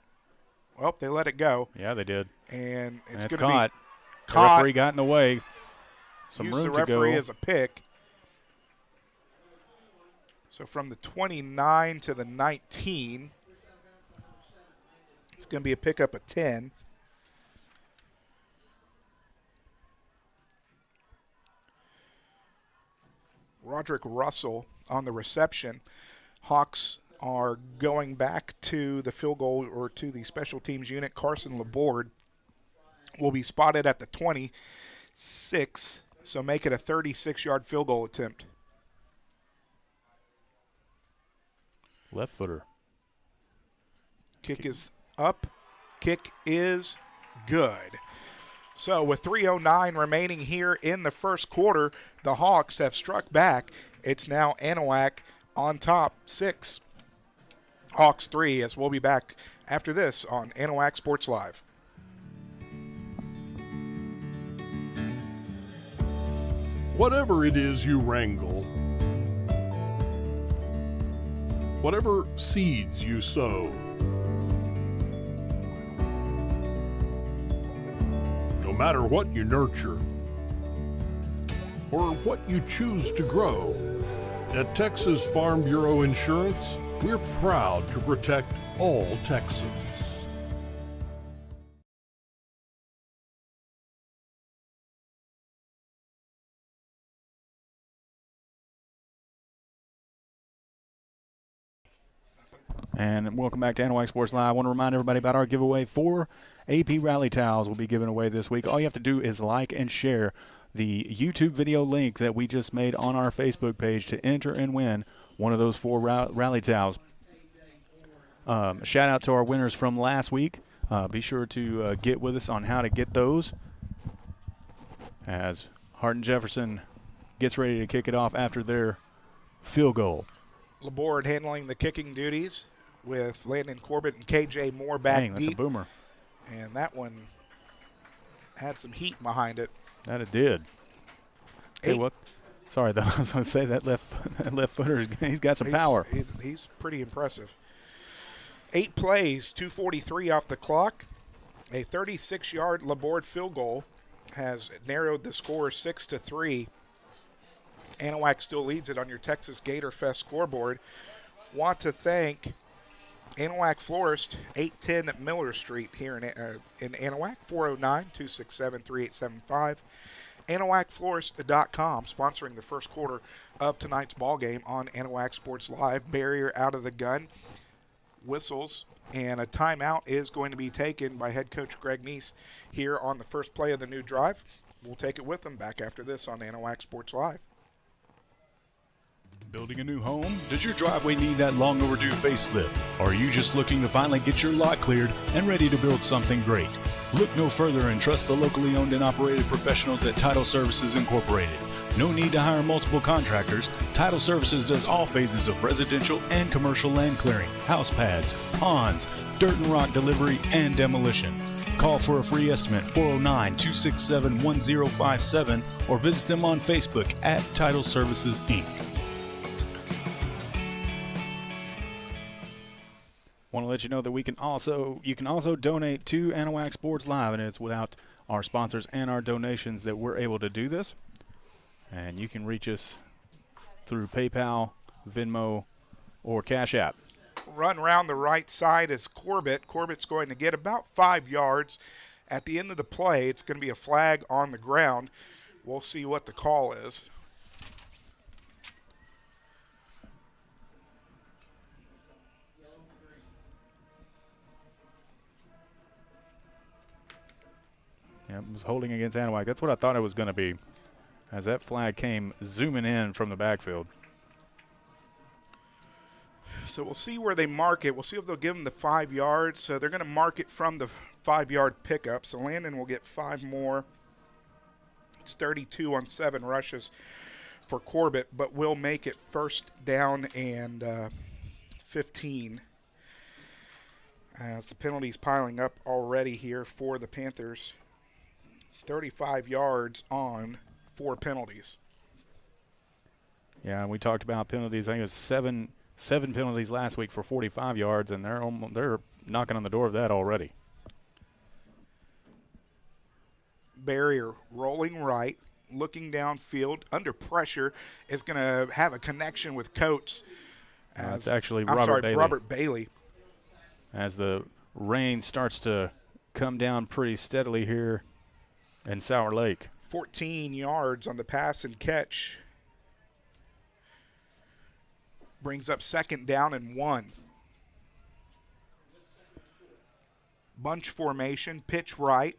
Well, they let it go. Yeah, they did. And it's It's going caught. to be The caught. referee got in the way. Some Use room the to go. referee as a pick. So from the 29 to the 19, it's going to be a pickup of 10. Roderick Russell on the reception. Hawks are going back to the field goal or to the special teams unit. Carson Laborde will be spotted at the 26, so make it a 36-yard field goal attempt. Left footer. Kick is up. Kick is good. So with 3:09 remaining here in the first quarter, the Hawks have struck back. It's now Anahuac on top, 6. Hawks 3, as we'll be back after this on Anahuac Sports Live. Whatever it is you wrangle, whatever seeds you sow, no matter what you nurture or what you choose to grow, at Texas Farm Bureau Insurance, we're proud to protect all Texans. And welcome back to Anahuac Sports Live. I want to remind everybody about our giveaway. 4 AP Rally Towels will be given away this week. All you have to do is like and share the YouTube video link that we just made on our Facebook page to enter and win one of those 4 Rally Towels. Shout out to our winners from last week. Be sure to get with us on how to get those, as Hardin-Jefferson gets ready to kick it off after their field goal. Laborde handling the kicking duties with Landon Corbett and KJ Moore back Dang, that's deep. a boomer. And that one had some heat behind it. That it did. Tell you what, sorry, though, I was going to say that left footer, he's got some power. He's pretty impressive. 8 plays, 2:43 off the clock. A 36-yard Laborde field goal has narrowed the score 6-3. Anahuac still leads it on your Texas Gator Fest scoreboard. Want to thank Anahuac Florist, 810 Miller Street here in Anahuac, 409-267-3875. AnahuacFlorist.com, sponsoring the first quarter of tonight's ball game on Anahuac Sports Live. Barrier out of the gun, whistles, and a timeout is going to be taken by head coach Greg Neese here on the first play of the new drive. We'll take it with them back after this on Anahuac Sports Live. Building a new home? Does your driveway need that long overdue facelift? Or are you just looking to finally get your lot cleared and ready to build something great? Look no further and trust the locally owned and operated professionals at Title Services Incorporated. No need to hire multiple contractors. Title Services does all phases of residential and commercial land clearing, house pads, ponds, dirt and rock delivery, and demolition. Call for a free estimate, 409-267-1057, or visit them on Facebook at Title Services, Inc. Want to let you know that you can also donate to Anahuac Sports Live, and it's without our sponsors and our donations that we're able to do this. And you can reach us through PayPal, Venmo, or CashApp. Run around the right side is Corbett. Corbett's going to get about 5 yards. At the end of the play, it's going to be a flag on the ground. We'll see what the call is. Yeah, it was holding against Anahuac. That's what I thought it was going to be, as that flag came zooming in from the backfield. So we'll see where they mark it. We'll see if they'll give them the 5 yards. So they're going to mark it from the 5-yard pickup. So Landon will get 5 more. It's 32 on 7 rushes for Corbett, but will make it first down and 15. As the penalties piling up already here for the Panthers. 35 yards on 4 penalties. Yeah, and we talked about penalties. I think it was seven penalties last week for 45 yards, and they're knocking on the door of that already. Barrier rolling right, looking downfield, under pressure, is going to have a connection with Coates. It's actually Robert Bailey. As the rain starts to come down pretty steadily here in Sour Lake. 14 yards on the pass and catch. Brings up second down and 1. Bunch formation, pitch right.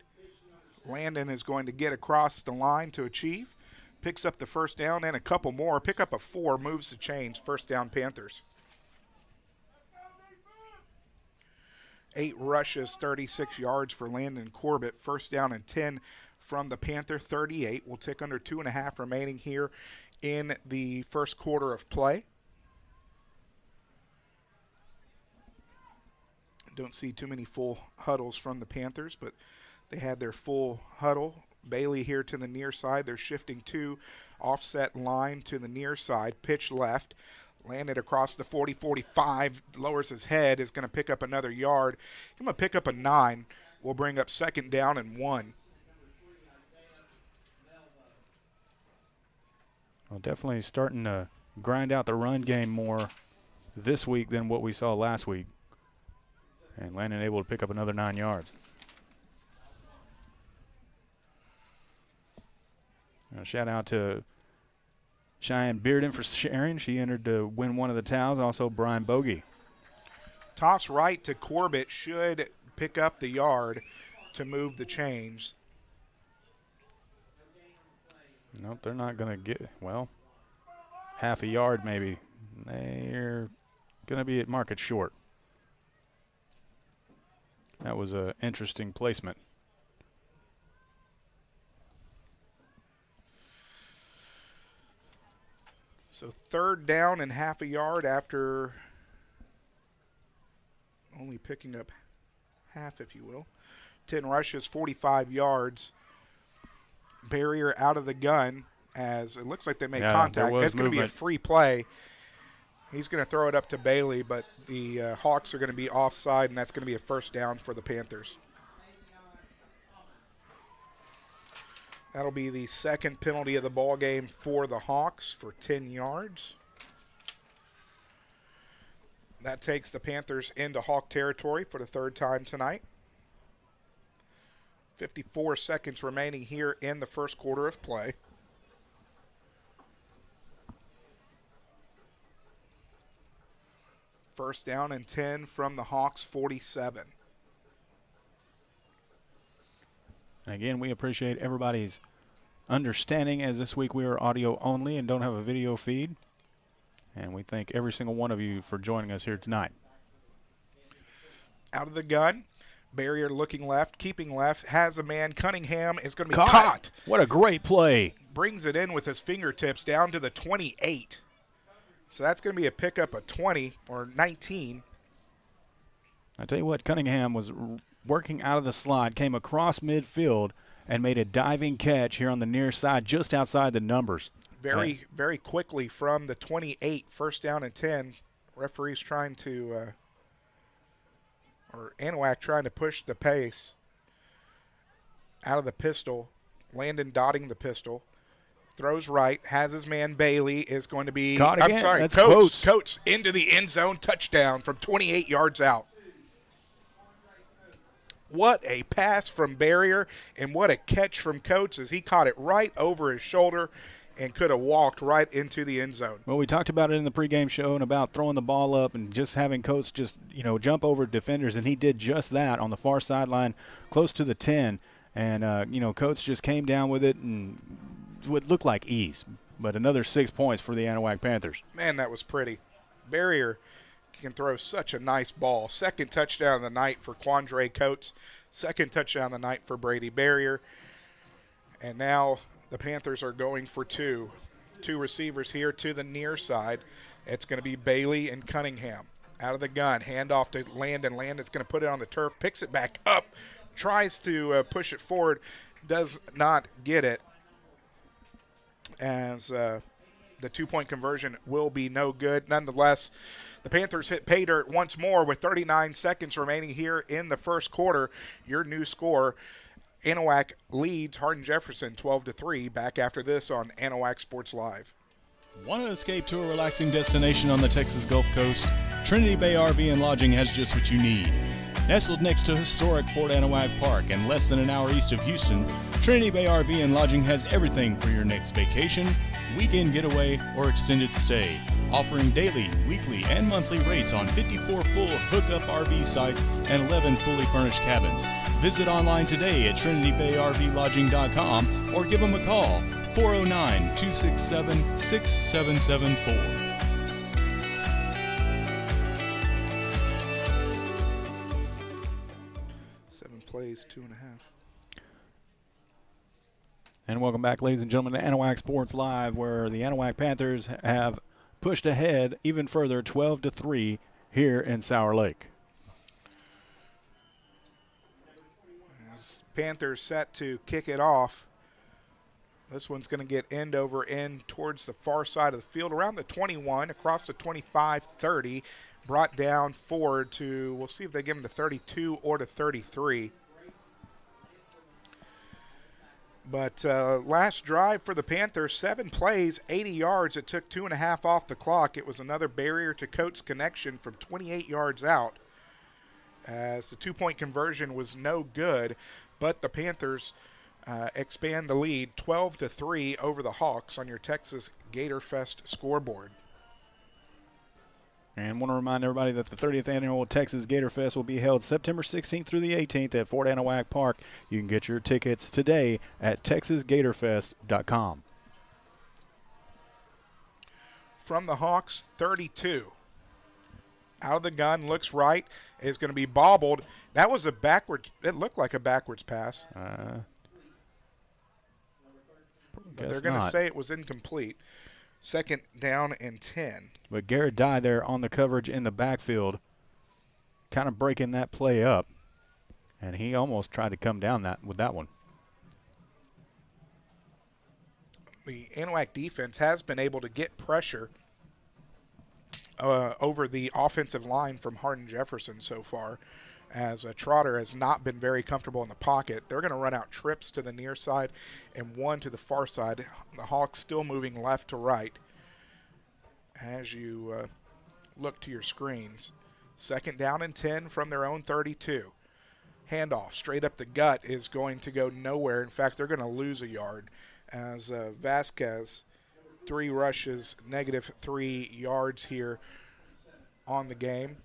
Landon is going to get across the line to achieve. Picks up the first down and a couple more. Pick up a 4, moves the chains. First down Panthers. 8 rushes, 36 yards for Landon Corbett. First down and 10 from the Panther, 38. We'll tick under 2.5 remaining here in the first quarter of play. Don't see too many full huddles from the Panthers, but they had their full huddle. Bailey here to the near side. They're shifting to offset line to the near side. Pitch left. Landed across the 40-45. Lowers his head. Is going to pick up another yard. I'm going to pick up a 9. We'll bring up second down and 1. Well, definitely starting to grind out the run game more this week than what we saw last week. And Landon able to pick up another 9 yards. Shout out to Cheyenne Bearden for sharing. She entered to win one of the towels. Also Brian Bogey. Toss right to Corbett should pick up the yard to move the chains. Nope, they're not going to get, well, half a yard maybe. They're going to be at market short. That was an interesting placement. So 3rd down and half a yard after only picking up half, if you will. 10 rushes, 45 yards. Barrier out of the gun as it looks like they made contact. That's going to be a free play. He's going to throw it up to Bailey, but the Hawks are going to be offside, and that's going to be a 1st down for the Panthers. That'll be the 2nd penalty of the ball game for the Hawks for 10 yards. That takes the Panthers into Hawk territory for the 3rd time tonight. 54 seconds remaining here in the first quarter of play. First down and 10 from the Hawks 47. And again, we appreciate everybody's understanding as this week we are audio only and don't have a video feed. And we thank every single one of you for joining us here tonight. Out of the gun. Barrier looking left, keeping left, has a man. Cunningham is going to be caught. What a great play. Brings it in with his fingertips down to the 28. So that's going to be a pickup of 20 or 19. I tell you what, Cunningham was working out of the slot, came across midfield, and made a diving catch here on the near side, just outside the numbers. Very quickly from the 28, 1st down and 10. Referee's trying to, or Anahuac trying to push the pace out of the pistol. Landon dotting the pistol. Throws right, has his man Bailey, is going to be, caught again. I'm sorry, That's Coates into the end zone, touchdown from 28 yards out. What a pass from Barrier, and what a catch from Coates as he caught it right over his shoulder and could have walked right into the end zone. Well, we talked about it in the pregame show and about throwing the ball up and just having Coates just, jump over defenders, and he did just that on the far sideline close to the 10. And, Coates just came down with it and would look like ease. But another 6 points for the Anahuac Panthers. Man, that was pretty. Barrier can throw such a nice ball. 2nd touchdown of the night for Quandre Coates. 2nd touchdown of the night for Brady Barrier. And now the Panthers are going for 2. 2 receivers here to the near side. It's going to be Bailey and Cunningham. Out of the gun, handoff to Landon. Landon's going to put it on the turf, picks it back up, tries to push it forward, does not get it, as the 2-point conversion will be no good. Nonetheless, the Panthers hit pay dirt once more with 39 seconds remaining here in the first quarter. Your new score, Anahuac leads Hardin-Jefferson 12-3. Back after this on Anahuac Sports Live. Want to escape to a relaxing destination on the Texas Gulf Coast? Trinity Bay RV and Lodging has just what you need. Nestled next to historic Fort Anahuac Park and less than an hour east of Houston, Trinity Bay RV and Lodging has everything for your next vacation, weekend getaway, or extended stay, offering daily, weekly, and monthly rates on 54 full hookup RV sites and 11 fully furnished cabins. Visit online today at TrinityBayRVLodging.com or give them a call, 409-267-6774. 7 plays, 2.5. And welcome back, ladies and gentlemen, to Anahuac Sports Live, where the Anahuac Panthers have pushed ahead even further, 12-3 here in Sour Lake. As Panthers set to kick it off, this one's going to get end over end towards the far side of the field, around the 21, across the 25, 30, brought down forward to, we'll see if they give them to 32 or to 33. But last drive for the Panthers, 7 plays, 80 yards. It took 2.5 off the clock. It was another Barrier to Coates connection from 28 yards out, as the 2-point conversion was no good. But the Panthers expand the lead 12-3 over the Hawks on your Texas Gator Fest scoreboard. And want to remind everybody that the 30th Annual Texas Gator Fest will be held September 16th through the 18th at Fort Anahuac Park. You can get your tickets today at TexasGatorFest.com. From the Hawks, 32. Out of the gun, looks right, is going to be bobbled. That was a backwards, it looked like a backwards pass. But they're going to say it was incomplete. 2nd down and 10. But Garrett Dye there on the coverage in the backfield, kind of breaking that play up. And he almost tried to come down with that one. The Anahuac defense has been able to get pressure over the offensive line from Hardin-Jefferson so far, as Trotter has not been very comfortable in the pocket. They're going to run out trips to the near side and one to the far side. The Hawks still moving left to right as you look to your screens. 2nd down and 10 from their own 32. Handoff straight up the gut is going to go nowhere. In fact, they're going to lose a yard as Vasquez, 3 rushes, -3 yards here on the game.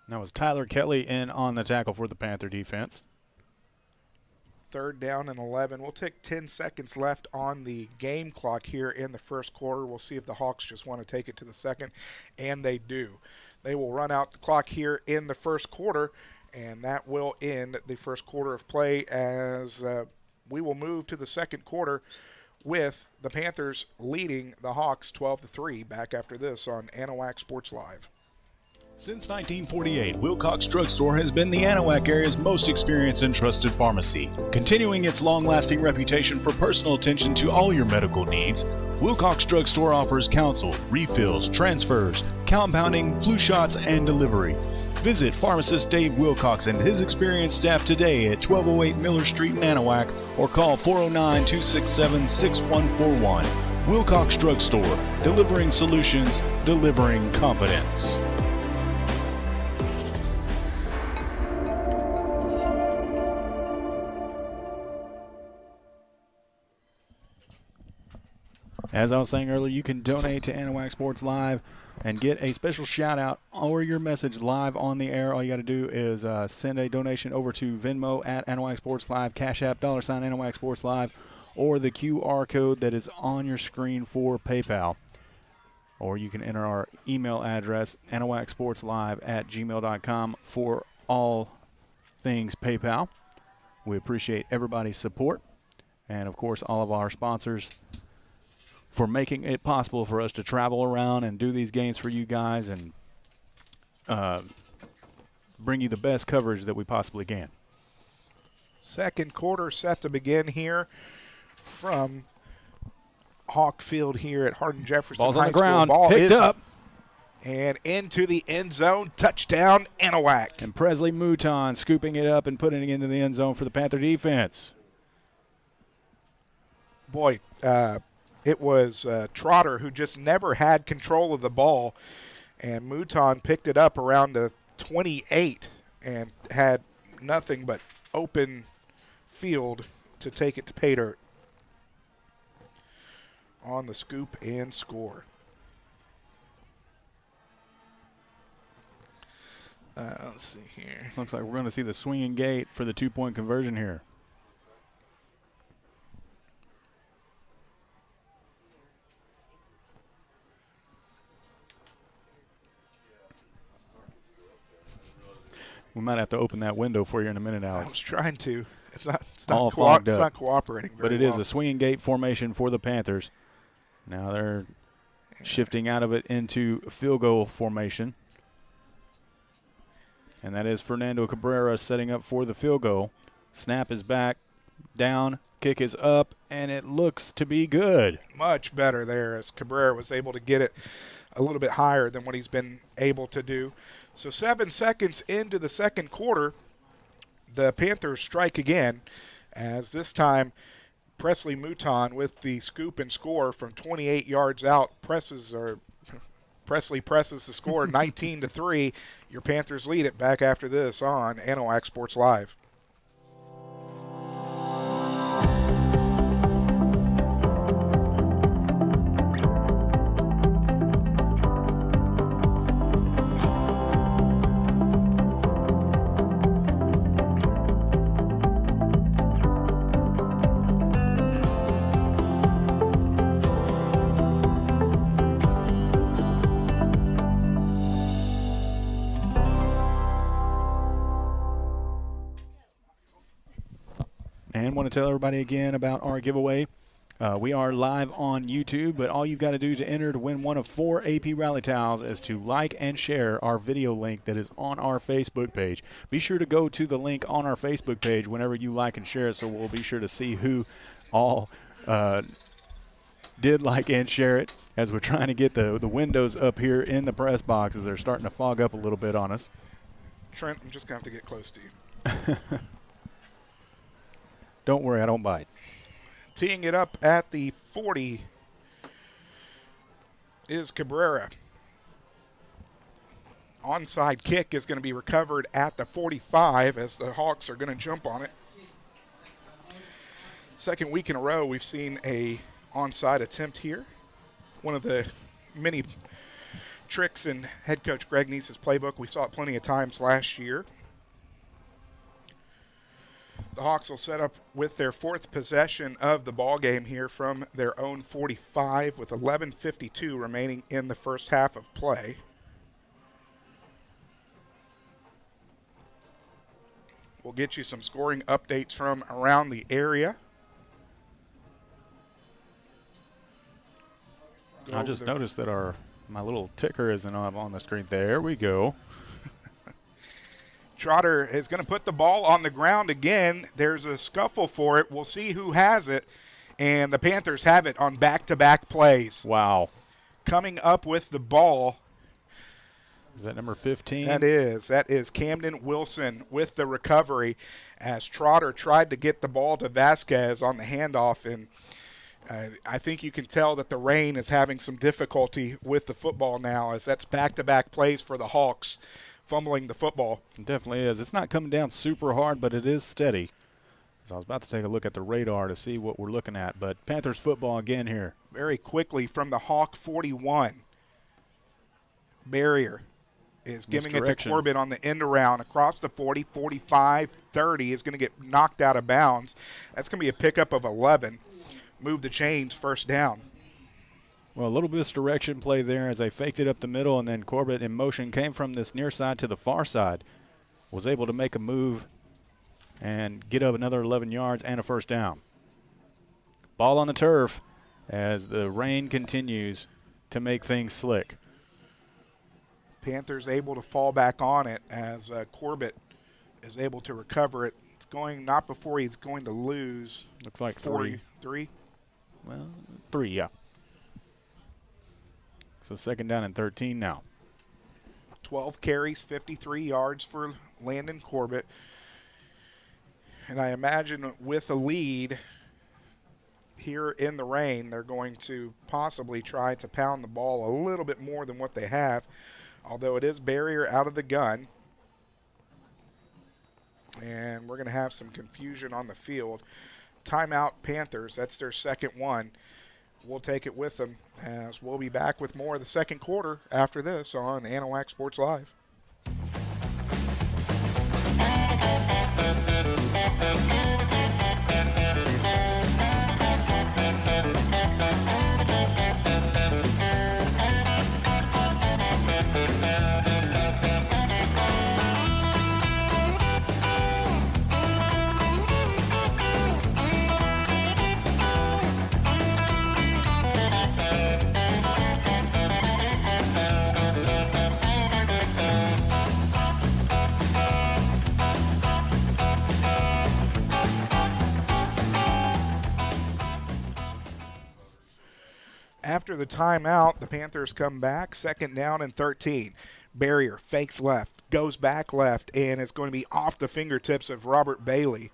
That was Tyler Kelly in on the tackle for the Panther defense. 3rd down and 11. We'll take 10 seconds left on the game clock here in the first quarter. We'll see if the Hawks just want to take it to the second, and they do. They will run out the clock here in the first quarter, and that will end the first quarter of play as we will move to the second quarter with the Panthers leading the Hawks 12-3. Back after this on Anahuac Sports Live. Since 1948, Wilcox Drug Store has been the Anahuac area's most experienced and trusted pharmacy. Continuing its long-lasting reputation for personal attention to all your medical needs, Wilcox Drug Store offers counsel, refills, transfers, compounding, flu shots, and delivery. Visit pharmacist Dave Wilcox and his experienced staff today at 1208 Miller Street in Anahuac or call 409-267-6141. Wilcox Drug Store, delivering solutions, delivering confidence. As I was saying earlier, you can donate to Anahuac Sports Live and get a special shout out or your message live on the air. All you got to do is send a donation over to Venmo at AnahuacSportsLive, CashApp, $ AnahuacSportsLive, or the QR code that is on your screen for PayPal. Or you can enter our email address, AnahuacSportsLive@gmail.com, for all things PayPal. We appreciate everybody's support and, of course, all of our sponsors for making it possible for us to travel around and do these games for you guys and bring you the best coverage that we possibly can. Second quarter set to begin here from Hawk Field here at Hardin-Jefferson Ball's High on the School. ground, Ball picked is up. And into the end zone. Touchdown, Anahuac. And Presley Mouton scooping it up and putting it into the end zone for the Panther defense. Boy, it was Trotter who just never had control of the ball, and Mouton picked it up around the 28 and had nothing but open field to take it to pay dirt on the scoop and score. Let's see here. Looks like we're going to see the swinging gate for the 2-point conversion here. We might have to open that window for you in a minute, Alex. I was trying to. It's not cooperating very But it is well. a swinging gate formation for the Panthers. Now they're shifting out of it into field goal formation. And that is Fernando Cabrera setting up for the field goal. Snap is back, down, kick is up, and it looks to be good. Much better there as Cabrera was able to get it a little bit higher than what he's been able to do. So 7 seconds into the second quarter, the Panthers strike again, as this time Presley Mouton with the scoop and score from 28 yards out Presley presses the score 19-3. Your Panthers lead it. Back after this on Anahuac Sports Live. And want to tell everybody again about our giveaway. We are live on YouTube, but all you've got to do to enter to win one of 4 AP Rally Towels is to like and share our video link that is on our Facebook page. Be sure to go to the link on our Facebook page whenever you like and share it, so we'll be sure to see who all did like and share it, as we're trying to get the windows up here in the press boxes. They're starting to fog up a little bit on us. Trent, I'm just going to have to get close to you. Don't worry, I don't bite. Teeing it up at the 40 is Cabrera. Onside kick is going to be recovered at the 45 as the Hawks are going to jump on it. Second week in a row we've seen a onside attempt here. One of the many tricks in head coach Greg Neese's playbook. We saw it plenty of times last year. The Hawks will set up with their 4th possession of the ball game here from their own 45 with 11:52 remaining in the first half of play. We'll get you some scoring updates from around the area. I just noticed that my little ticker isn't up on the screen. There we go. Trotter is going to put the ball on the ground again. There's a scuffle for it. We'll see who has it. And the Panthers have it on back-to-back plays. Wow. Coming up with the ball. Is that number 15? That is Camden Wilson with the recovery as Trotter tried to get the ball to Vasquez on the handoff, and I think you can tell that the rain is having some difficulty with the football now, as that's back-to-back plays for the Hawks fumbling the football. It definitely is. It's not coming down super hard, but it is steady. So I was about to take a look at the radar to see what we're looking at, but Panthers football again here. Very quickly from the Hawk 41. Barrier is giving it to Corbett on the end around across the 40, 45, 30 is going to get knocked out of bounds. That's going to be a pickup of 11. Move the chains, first down. Well, a little misdirection play there as they faked it up the middle, and then Corbett in motion came from this near side to the far side. Was able to make a move and get up another 11 yards and a first down. Ball on the turf as the rain continues to make things slick. Panthers able to fall back on it as Corbett is able to recover it. It's going not before he's going to lose. Looks like 3. Well, 3, yeah. So second down and 13 now. 12 carries, 53 yards for Landon Corbett. And I imagine with a lead here in the rain, they're going to possibly try to pound the ball a little bit more than what they have, although it is Barrier out of the gun. And we're going to have some confusion on the field. Timeout Panthers, that's their second one. We'll take it with them as we'll be back with more of the second quarter after this on Anahuac Sports Live. After the timeout, the Panthers come back, second down and 13. Barrier fakes left, goes back left, and it's going to be off the fingertips of Robert Bailey.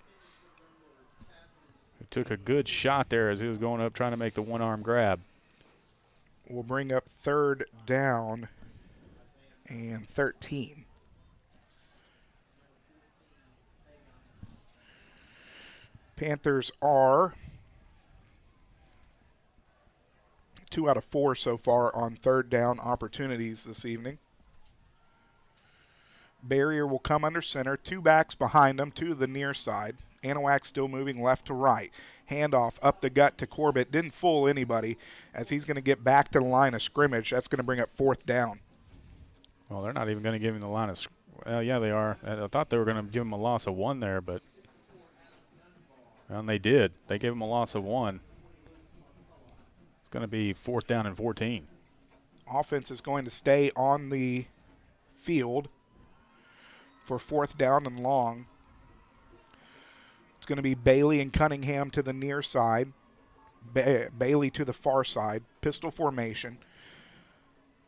He took a good shot there as he was going up trying to make the one-arm grab. We'll bring up third down and 13. Panthers are 2 out of 4 so far on third down opportunities this evening. Barrier will come under center. 2 backs behind him to the near side. Anahuac still moving left to right. Handoff up the gut to Corbett. Didn't fool anybody as he's going to get back to the line of scrimmage. That's going to bring up fourth down. Well, they're not even going to give him the line of well, yeah, they are. I thought they were going to give him a loss of 1 there, but and they did. They gave him a loss of 1. It's going to be 4th down and 14. Offense is going to stay on the field for 4th down and long. It's going to be Bailey and Cunningham to the near side. Bailey to the far side. Pistol formation.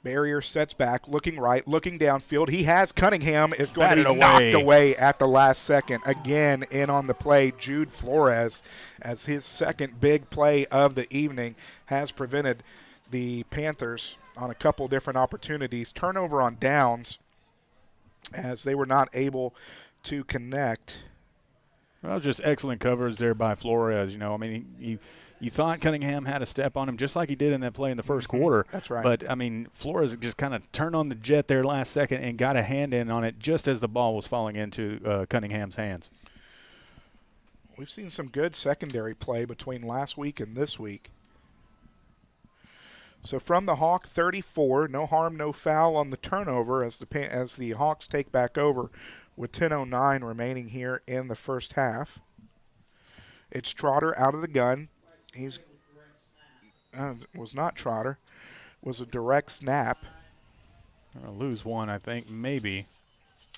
Barrier sets back, looking right, looking downfield. He has Cunningham is going to be knocked away at the last second. Again, in on the play, Jude Flores, as his second big play of the evening, has prevented the Panthers on a couple different opportunities. Turnover on downs, as they were not able to connect. Well, just excellent coverage there by Flores. You know, I mean, you thought Cunningham had a step on him just like he did in that play in the first quarter. That's right. But, I mean, Flores just kind of turned on the jet there last second and got a hand in on it just as the ball was falling into Cunningham's hands. We've seen some good secondary play between last week and this week. So from the Hawk 34, no harm, no foul on the turnover as the Hawks take back over with 10:09 remaining here in the first half. It's Trotter out of the gun. He's was not Trotter. Was a direct snap. Lose one, I think, maybe.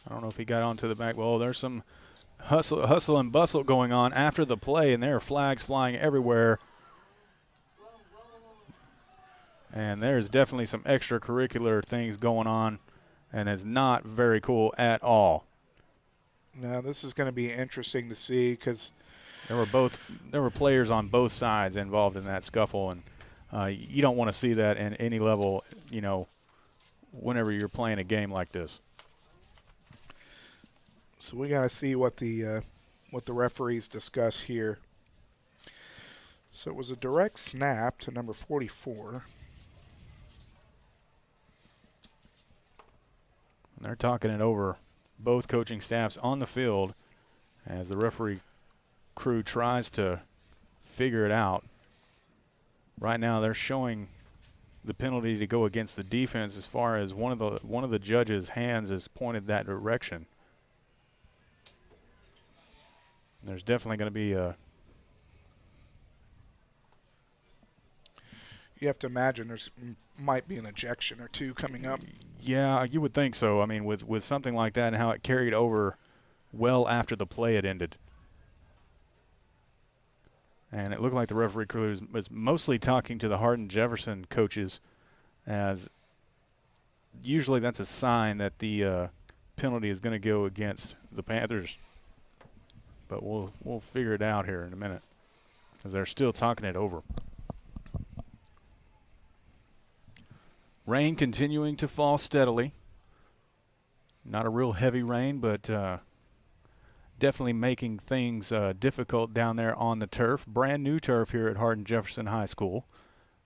I don't know if he got onto the back. Well, there's some hustle and bustle going on after the play, and there are flags flying everywhere. And there's definitely some extracurricular things going on, and it's not very cool at all. Now, this is going to be interesting to see because there were players on both sides involved in that scuffle, and you don't want to see that in any level, you know, whenever you're playing a game like this. So we got to see what the referees discuss here. So it was a direct snap to number 44. And they're talking it over, both coaching staffs on the field, as the referee crew tries to figure it out. Right now they're showing the penalty to go against the defense as far as one of the judges' hands is pointed that direction. There's definitely going to be a... You have to imagine there's might be an ejection or two coming up. Yeah, you would think so. I mean, with something like that and how it carried over well after the play had ended. And it looked like the referee crew was mostly talking to the Hardin-Jefferson coaches, as usually that's a sign that the penalty is going to go against the Panthers. But we'll figure it out here in a minute, as they're still talking it over. Rain continuing to fall steadily. Not a real heavy rain, but definitely making things difficult down there on the turf. Brand new turf here at Hardin-Jefferson High School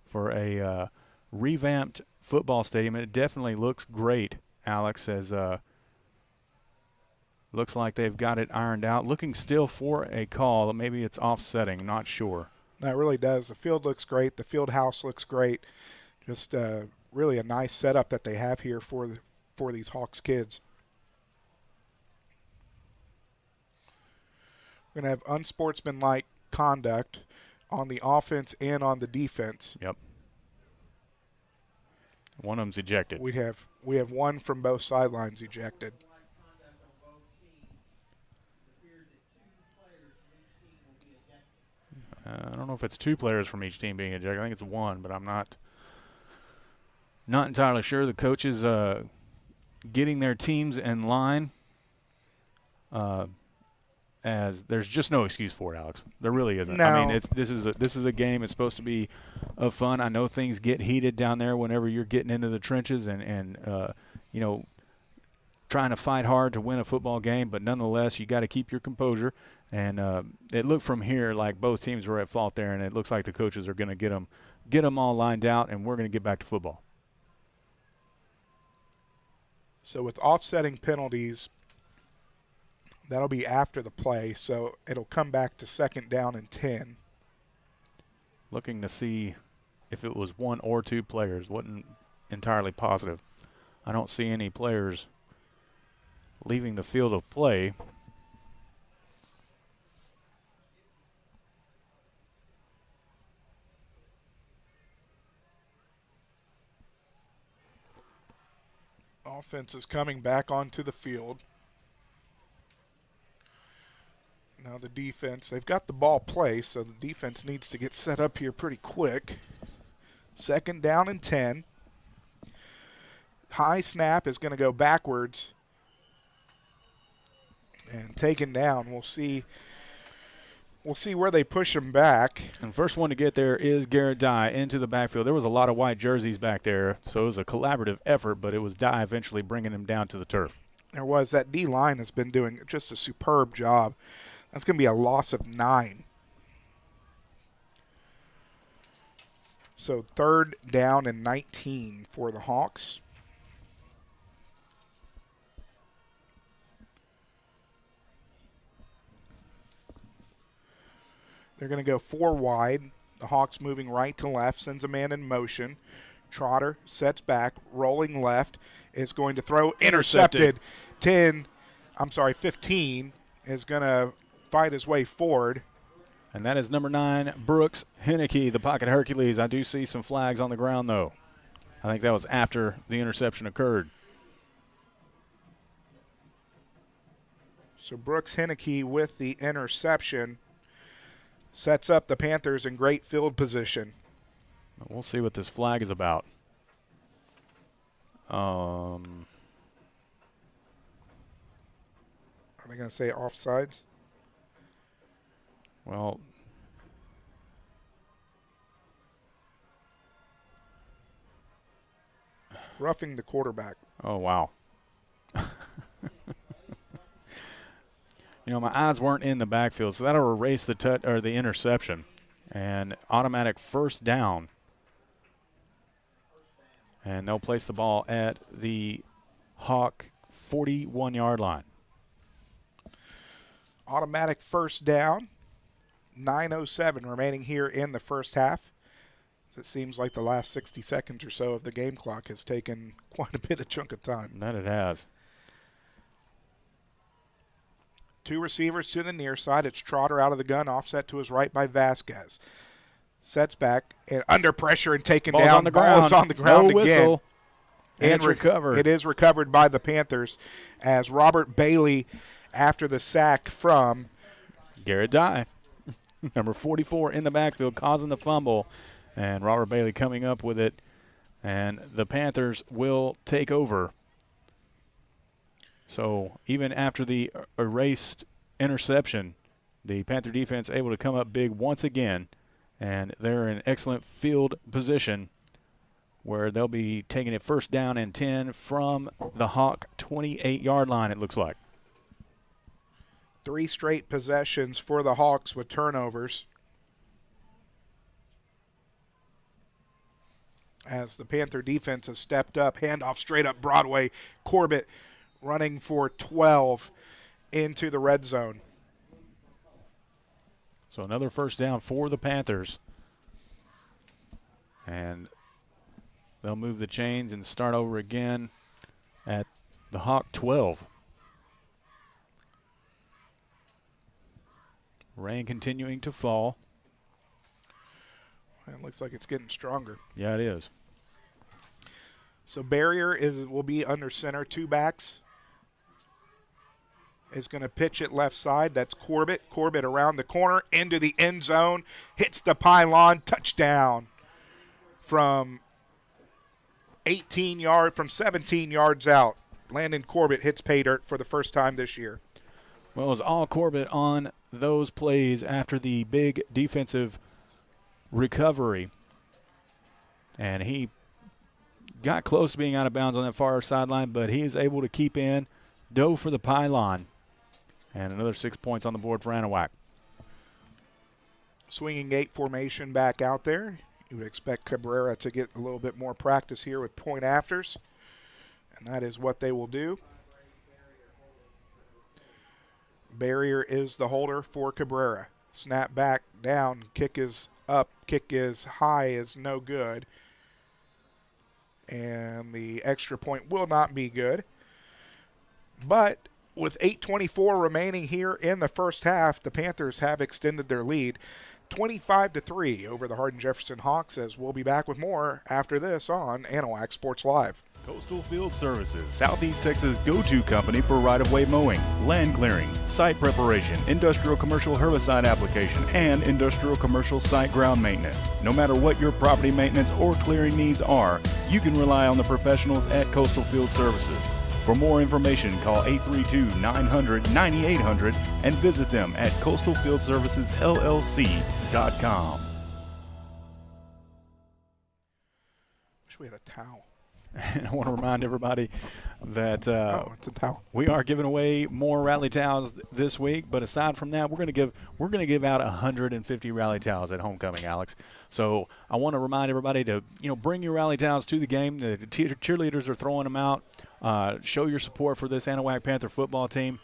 for a revamped football stadium. And it definitely looks great, Alex, as looks like they've got it ironed out. Looking still for a call. Maybe it's offsetting, not sure. That really does. The field looks great. The field house looks great. Just really a nice setup that they have here for these Hawks kids. We're going to have unsportsmanlike conduct on the offense and on the defense. Yep. One of them's ejected. We have one from both sidelines ejected. I don't know if it's 2 players from each team being ejected. I think it's 1, but I'm not entirely sure. The coaches getting their teams in line, as there's just no excuse for it, Alex. There really isn't. No. I mean, this is a game. It's supposed to be of fun. I know things get heated down there whenever you're getting into the trenches and you know, trying to fight hard to win a football game, but nonetheless, you got to keep your composure. And it looked from here like both teams were at fault there, and it looks like the coaches are going to get them all lined out, and we're going to get back to football. So with offsetting penalties, that'll be after the play, so it'll come back to 2nd down and 10. Looking to see if it was 1 or 2 players. Wasn't entirely positive. I don't see any players leaving the field of play. Offense is coming back onto the field. Now the defense, they've got the ball placed, so the defense needs to get set up here pretty quick. 2nd down and 10. High snap is going to go backwards and taken down. We'll see where they push him back. And first one to get there is Garrett Dye into the backfield. There was a lot of white jerseys back there, so it was a collaborative effort, but it was Dye eventually bringing him down to the turf. There was. That D-line has been doing just a superb job. That's going to be a loss of 9. So 3rd down and 19 for the Hawks. They're going to go 4 wide. The Hawks moving right to left, sends a man in motion. Trotter sets back, rolling left, is going to throw, intercepted. 15 is going to fight his way forward. And that is number 9, Brooks Henneke, the pocket Hercules. I do see some flags on the ground, though. I think that was after the interception occurred. So Brooks Henneke with the interception sets up the Panthers in great field position. We'll see what this flag is about. Are they going to say offsides? Well, roughing the quarterback. oh, wow. My eyes weren't in the backfield, so that'll erase the interception. And automatic first down. And they'll place the ball at the Hawk 41-yard line. Automatic first down. 9:07 remaining here in the first half. It seems like the last 60 seconds or so of the game clock has taken quite a bit of chunk of time. That it has. 2 receivers to the near side. It's Trotter out of the gun, offset to his right by Vasquez. Sets back and under pressure and taken Ball's down. On the ground. Ball's on the ground no again. Whistle. And it's recovered. It is recovered by the Panthers as Robert Bailey, after the sack from Garrett Dye, number 44 in the backfield, causing the fumble. And Robert Bailey coming up with it. And the Panthers will take over. So even after the erased interception, the Panther defense able to come up big once again. And they're in excellent field position where they'll be taking it first down and 10 from the Hawk 28-yard line, it looks like. 3 straight possessions for the Hawks with turnovers. As the Panther defense has stepped up, handoff straight up Broadway. Corbett running for 12 into the red zone. So another first down for the Panthers. And they'll move the chains and start over again at the Hawk 12. Rain continuing to fall. It looks like it's getting stronger. Yeah, it is. So Barrier will be under center. 2 backs. Is going to pitch it left side. That's Corbett. Corbett around the corner into the end zone. Hits the pylon. Touchdown from 17 yards out. Landon Corbett hits pay dirt for the first time this year. Well, it was all Corbett on those plays after the big defensive recovery. And he got close to being out of bounds on that far sideline, but he is able to keep in, dove for the pylon. And another 6 points on the board for Anahuac. Swinging 8 formation back out there. You would expect Cabrera to get a little bit more practice here with point afters. And that is what they will do. Barrier is the holder for Cabrera. Snap back, down, kick is up, kick is high, is no good. And the extra point will not be good. But with 8:24 remaining here in the first half, the Panthers have extended their lead 25-3 over the Hardin-Jefferson Hawks, as we'll be back with more after this on Anahuac Sports Live. Coastal Field Services, Southeast Texas' go-to company for right-of-way mowing, land clearing, site preparation, industrial commercial herbicide application, and industrial commercial site ground maintenance. No matter what your property maintenance or clearing needs are, you can rely on the professionals at Coastal Field Services. For more information, call 832-900-9800 and visit them at coastalfieldservicesllc.com. Wish we had a towel. And I want to remind everybody that It's a towel. we are giving away more rally towels this week. But aside from that, we're going to give out 150 rally towels at homecoming, Alex. So I want to remind everybody to bring your rally towels to the game. The cheerleaders are throwing them out. Show your support for this Anahuac Panther football team,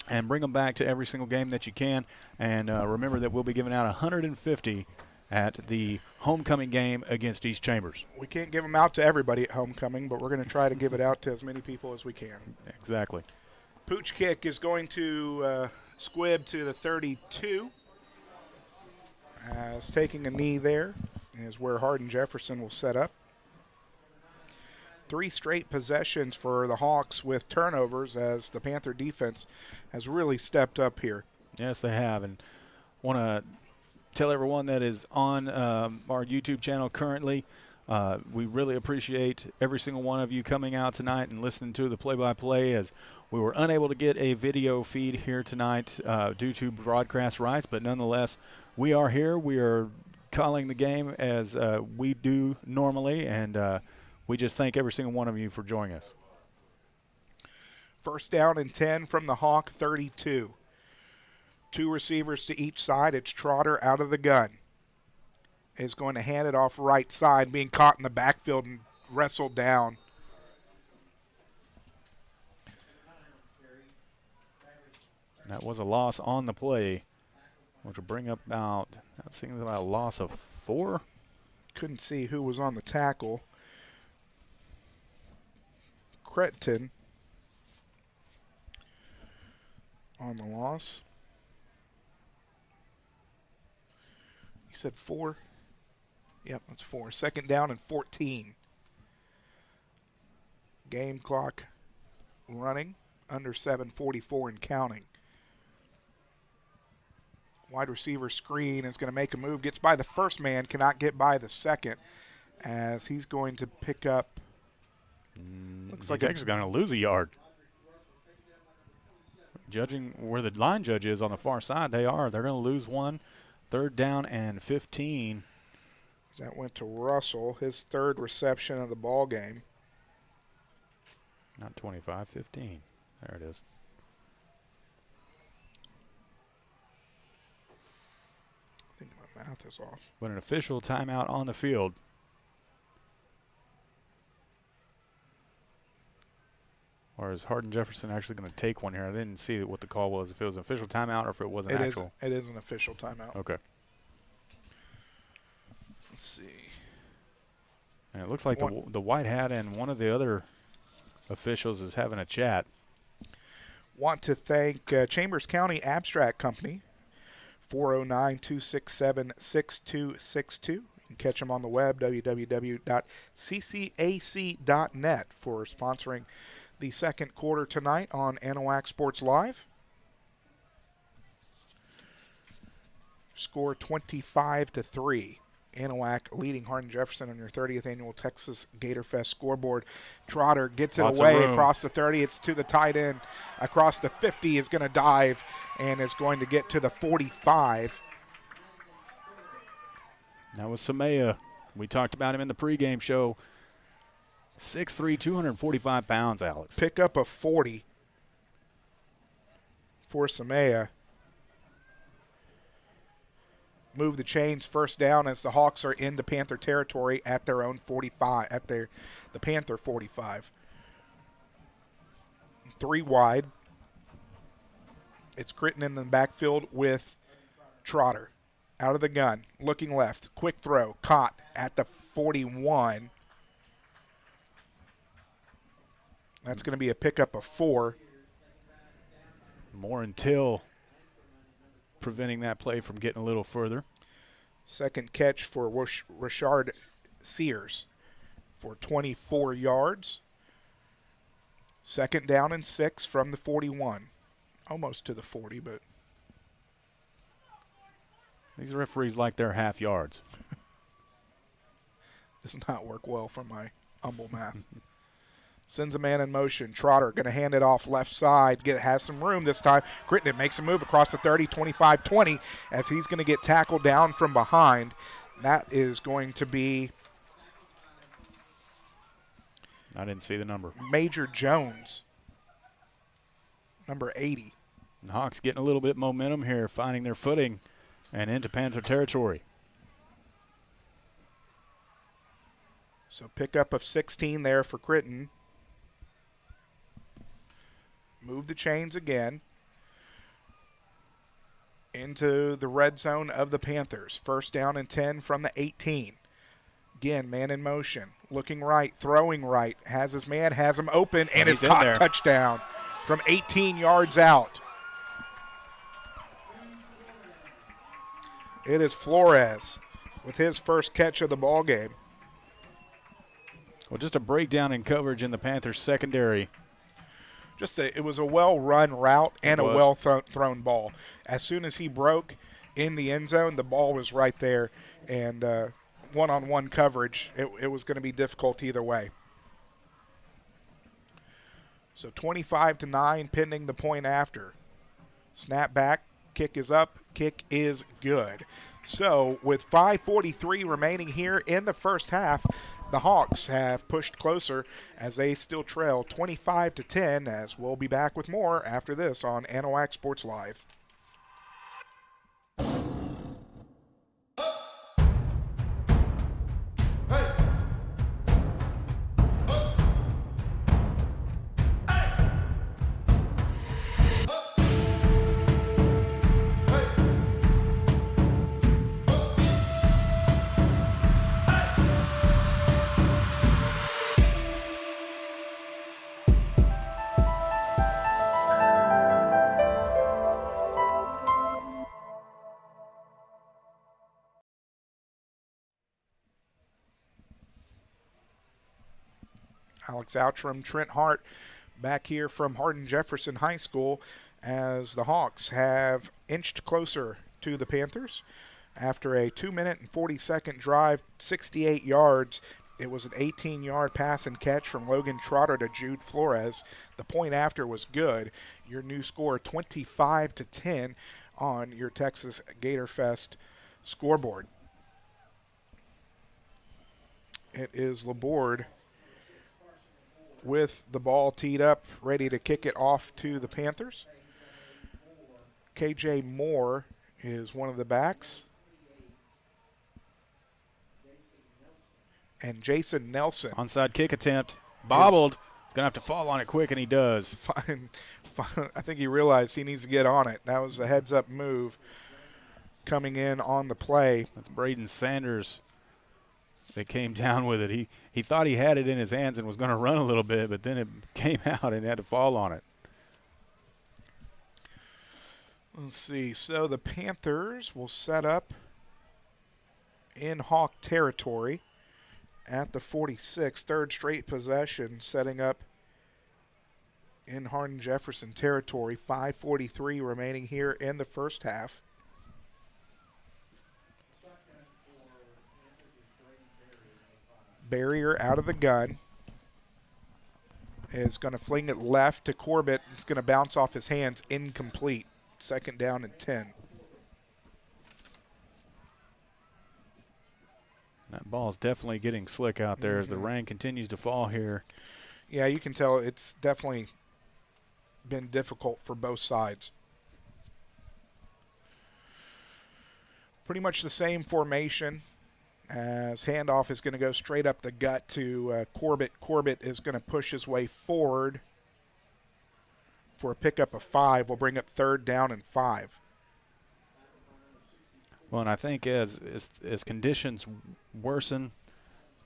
and bring them back to every single game that you can. And remember that we'll be giving out 150 at the homecoming game against East Chambers. We can't give them out to everybody at homecoming, but we're going to try to give it out to as many people as we can. Exactly. Pooch kick is going to squib to the 32. As taking a knee there is where Hardin-Jefferson will set up. 3 straight possessions for the Hawks with turnovers as the Panther defense has really stepped up here. Yes, they have. And want to tell everyone that is on our YouTube channel currently, we really appreciate every single one of you coming out tonight and listening to the play-by-play, as we were unable to get a video feed here tonight due to broadcast rights, but nonetheless, we are here. We are calling the game as we do normally, and we just thank every single one of you for joining us. First down and 10 from the Hawk 32. 2 receivers to each side. It's Trotter out of the gun. Is going to hand it off right side, being caught in the backfield and wrestled down. That was a loss on the play, which will bring up about, that seems about a loss of 4. Couldn't see who was on the tackle. Cretton on the loss. You said 4? Yep, that's 4. Second down and 14. Game clock running. Under 7:44 and counting. Wide receiver screen is going to make a move. Gets by the first man, cannot get by the second, as he's going to pick up. Looks like he's actually going to lose a yard. Judging where the line judge is on the far side, they are. They're going to lose 1. Third down and 15. That went to Russell, his 3rd reception of the ball game. Not 25, 15. There it is. I think my math is off. But an official timeout on the field. Or is Hardin-Jefferson actually going to take one here? I didn't see what the call was, if it was an official timeout or if it was an actual. It is an official timeout. Okay. Let's see. And it looks like the white hat and one of the other officials is having a chat. Want to thank Chambers County Abstract Company, 409-267-6262. You can catch them on the web, www.ccac.net, for sponsoring the second quarter tonight on Anahuac Sports Live. Score 25-3. Anahuac leading Hardin-Jefferson on your 30th annual Texas Gator Fest scoreboard. Trotter gets it away across the 30. It's to the tight end. Across the 50 is going to dive and is going to get to the 45. That was Samaya. We talked about him in the pregame show. 6'3", 245 pounds, Alex. Pick up a 40 for Samaya. Move the chains, first down, as the Hawks are into Panther territory at their own 45, at the Panther 45. 3 wide. It's Critton in the backfield with Trotter. Out of the gun, looking left, quick throw, caught at the 41. That's going to be a pickup of 4. More until preventing that play from getting a little further. Second catch for Rashard Sears for 24 yards. 2nd down and 6 from the 41. Almost to the 40, but These referees like their half yards. does not work well for my humble math. Sends a man in motion. Trotter going to hand it off left side. Has some room this time. Crittenden makes a move across the 30, 25, 20 as he's going to get tackled down from behind. That is going to be I didn't see the number. Major Jones, number 80. And Hawks getting a little bit momentum here, finding their footing and into Panther territory. So pickup of 16 there for Crittenden. Move the chains again into the red zone of the Panthers. 1st down and 10 from the 18. Again, man in motion. Looking right, throwing right. Has his man, has him open, and it's caught. Touchdown from 18 yards out. It is Flores with his first catch of the ball game. Well, just a breakdown in coverage in the Panthers secondary. It was a well-run route and a well-thrown ball. As soon as he broke in the end zone, the ball was right there, and one-on-one coverage, it was going to be difficult either way. So 25-9 pending the point after. Snap back, kick is up, kick is good. So with 5:43 remaining here in the first half, the Hawks have pushed closer as they still trail 25-10, as we'll be back with more after this on Anahuac Sports Live. Alex Outram, Trent Hart back here from Hardin-Jefferson High School as the Hawks have inched closer to the Panthers. After a 2-minute and 40-second drive, 68 yards, it was an 18-yard pass and catch from Logan Trotter to Jude Flores. The point after was good. Your new score 25-10 on your Texas Gator Fest scoreboard. It is Laborde with the ball teed up, ready to kick it off to the Panthers. KJ Moore is one of the backs. And Jason Nelson. Onside kick attempt. Bobbled. He's going to have to fall on it quick, and he does. I think he realized he needs to get on it. That was a heads-up move coming in on the play. That's Braden Sanders that came down with it. He thought he had it in his hands and was going to run a little bit, but then it came out and had to fall on it. Let's see. So the Panthers will set up in Hawk territory at the 46, third straight possession, setting up in Hardin-Jefferson territory. 5:43 remaining here in the first half. Barrier out of the gun is going to fling it left to Corbett. It's going to bounce off his hands, incomplete. 2nd down and 10. That ball's definitely getting slick out there as the rain continues to fall here. Yeah, you can tell it's definitely been difficult for both sides. Pretty much the same formation as handoff is going to go straight up the gut to Corbett. Corbett is going to push his way forward for a pickup of 5. We'll bring up 3rd down and 5. Well, and I think as conditions worsen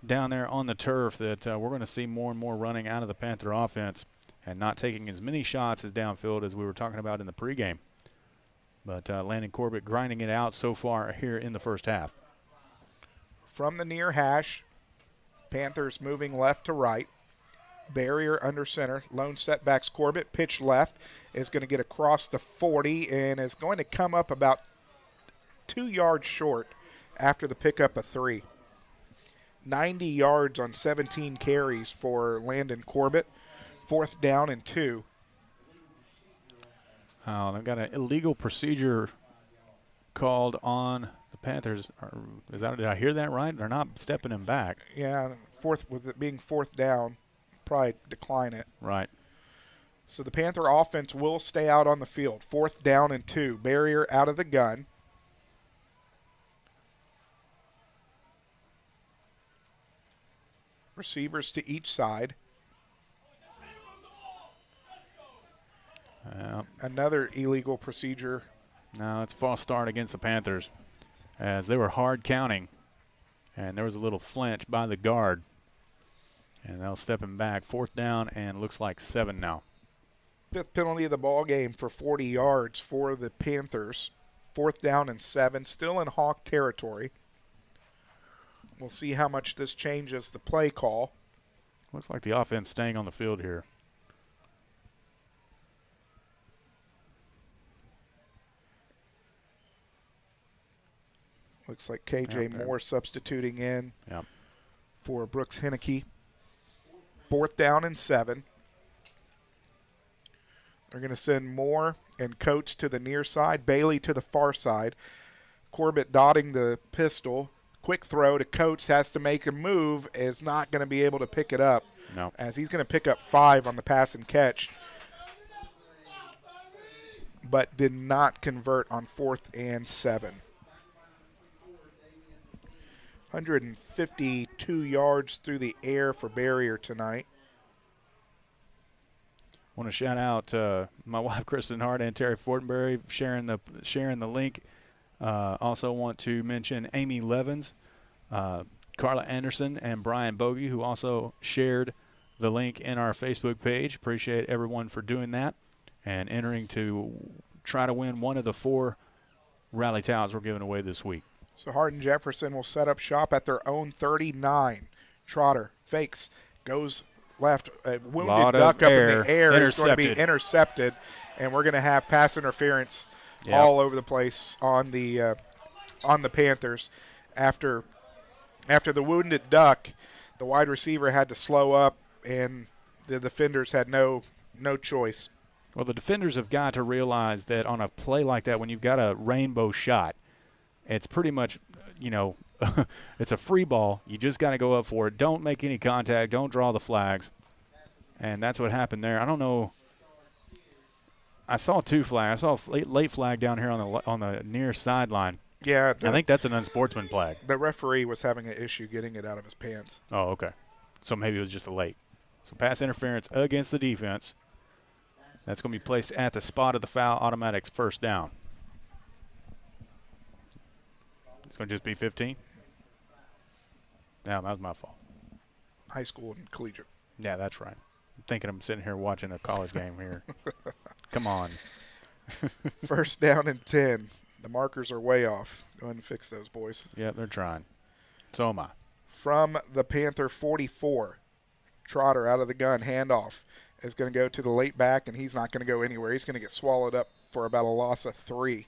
down there on the turf that we're going to see more and more running out of the Panther offense and not taking as many shots as downfield as we were talking about in the pregame. But Landon Corbett grinding it out so far here in the first half. From the near hash, Panthers moving left to right. Barrier under center. Lone setbacks Corbett. Pitch left is going to get across the 40 and is going to come up about 2 yards short after the pickup of 3. 90 yards on 17 carries for Landon Corbett. 4th down and 2. Oh, they've got an illegal procedure called on the Panthers. Did I hear that right? They're not stepping him back. Yeah, with it being 4th down, probably decline it. Right. So the Panther offense will stay out on the field. 4th down and 2. Barrier out of the gun. Receivers to each side. Another illegal procedure. No, it's a false start against the Panthers as they were hard counting, and there was a little flinch by the guard, and they'll step him back. 4th down and looks like 7 now. 5th penalty of the ball game for 40 yards for the Panthers. 4th down and 7, still in Hawk territory. We'll see how much this changes the play call. Looks like the offense staying on the field here. Looks like K.J. Moore substituting in for Brooks Henneke. 4th down and 7. They're going to send Moore and Coates to the near side, Bailey to the far side. Corbett dotting the pistol. Quick throw to Coates, has to make a move, is not going to be able to pick it up. No. As he's going to pick up 5 on the pass and catch, but did not convert on 4th and 7. 152 yards through the air for Barrier tonight. Want to shout out my wife Kristen Hart and Terry Fortenberry sharing the link. Also want to mention Amy Levins, Carla Anderson, and Brian Bogey, who also shared the link in our Facebook page. Appreciate everyone for doing that and entering to try to win one of the 4 rally towels we're giving away this week. So Hardin-Jefferson will set up shop at their own 39. Trotter fakes, goes left, a wounded duck up in the air is going to be intercepted, and we're going to have pass interference all over the place on the Panthers. After the wounded duck, the wide receiver had to slow up, and the defenders had no choice. Well, the defenders have got to realize that on a play like that, when you've got a rainbow shot, it's pretty much, it's a free ball. You just got to go up for it. Don't make any contact. Don't draw the flags. And that's what happened there. I don't know. I saw 2 flags. I saw a late flag down here on the near sideline. Yeah. I think that's an unsportsman flag. The referee was having an issue getting it out of his pants. Oh, okay. So maybe it was just a late. So pass interference against the defense. That's going to be placed at the spot of the foul. Automatic 1st down. It's going to just be 15? Yeah, that was my fault. High school and collegiate. Yeah, that's right. I'm thinking I'm sitting here watching a college game here. Come on. 1st down and 10. The markers are way off. Go ahead and fix those, boys. Yeah, they're trying. So am I. From the Panther 44, Trotter out of the gun, handoff is going to go to the late back, and he's not going to go anywhere. He's going to get swallowed up for about a loss of 3.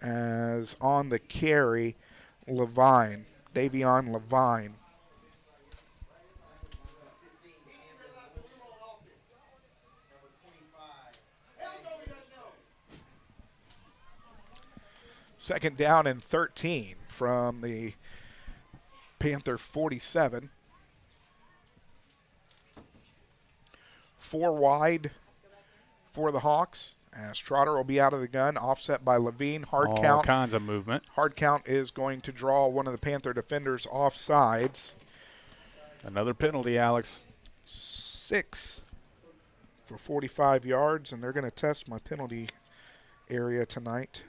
As on the carry, Davion Levine. Second down and 13 from the Panther 47. 4 wide for the Hawks, as Trotter will be out of the gun, offset by Levine. All kinds of movement. Hard count is going to draw one of the Panther defenders off sides. Another penalty, Alex. 6 for 45 yards, and they're going to test my penalty area tonight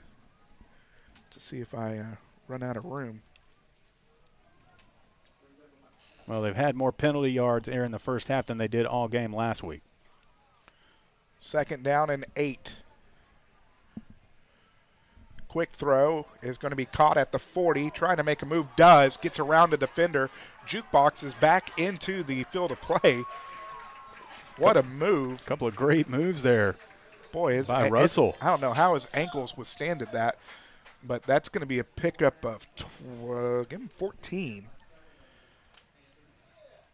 to see if I run out of room. Well, they've had more penalty yards there in the first half than they did all game last week. Second down and 8. quick throw is going to be caught at the 40, trying to make a move, gets around a defender. Jukebox is back into the field of play. What a move. A couple of great moves there. Boy, by Russell. I don't know how his ankles withstanded that, but that's going to be a pickup of give him 14.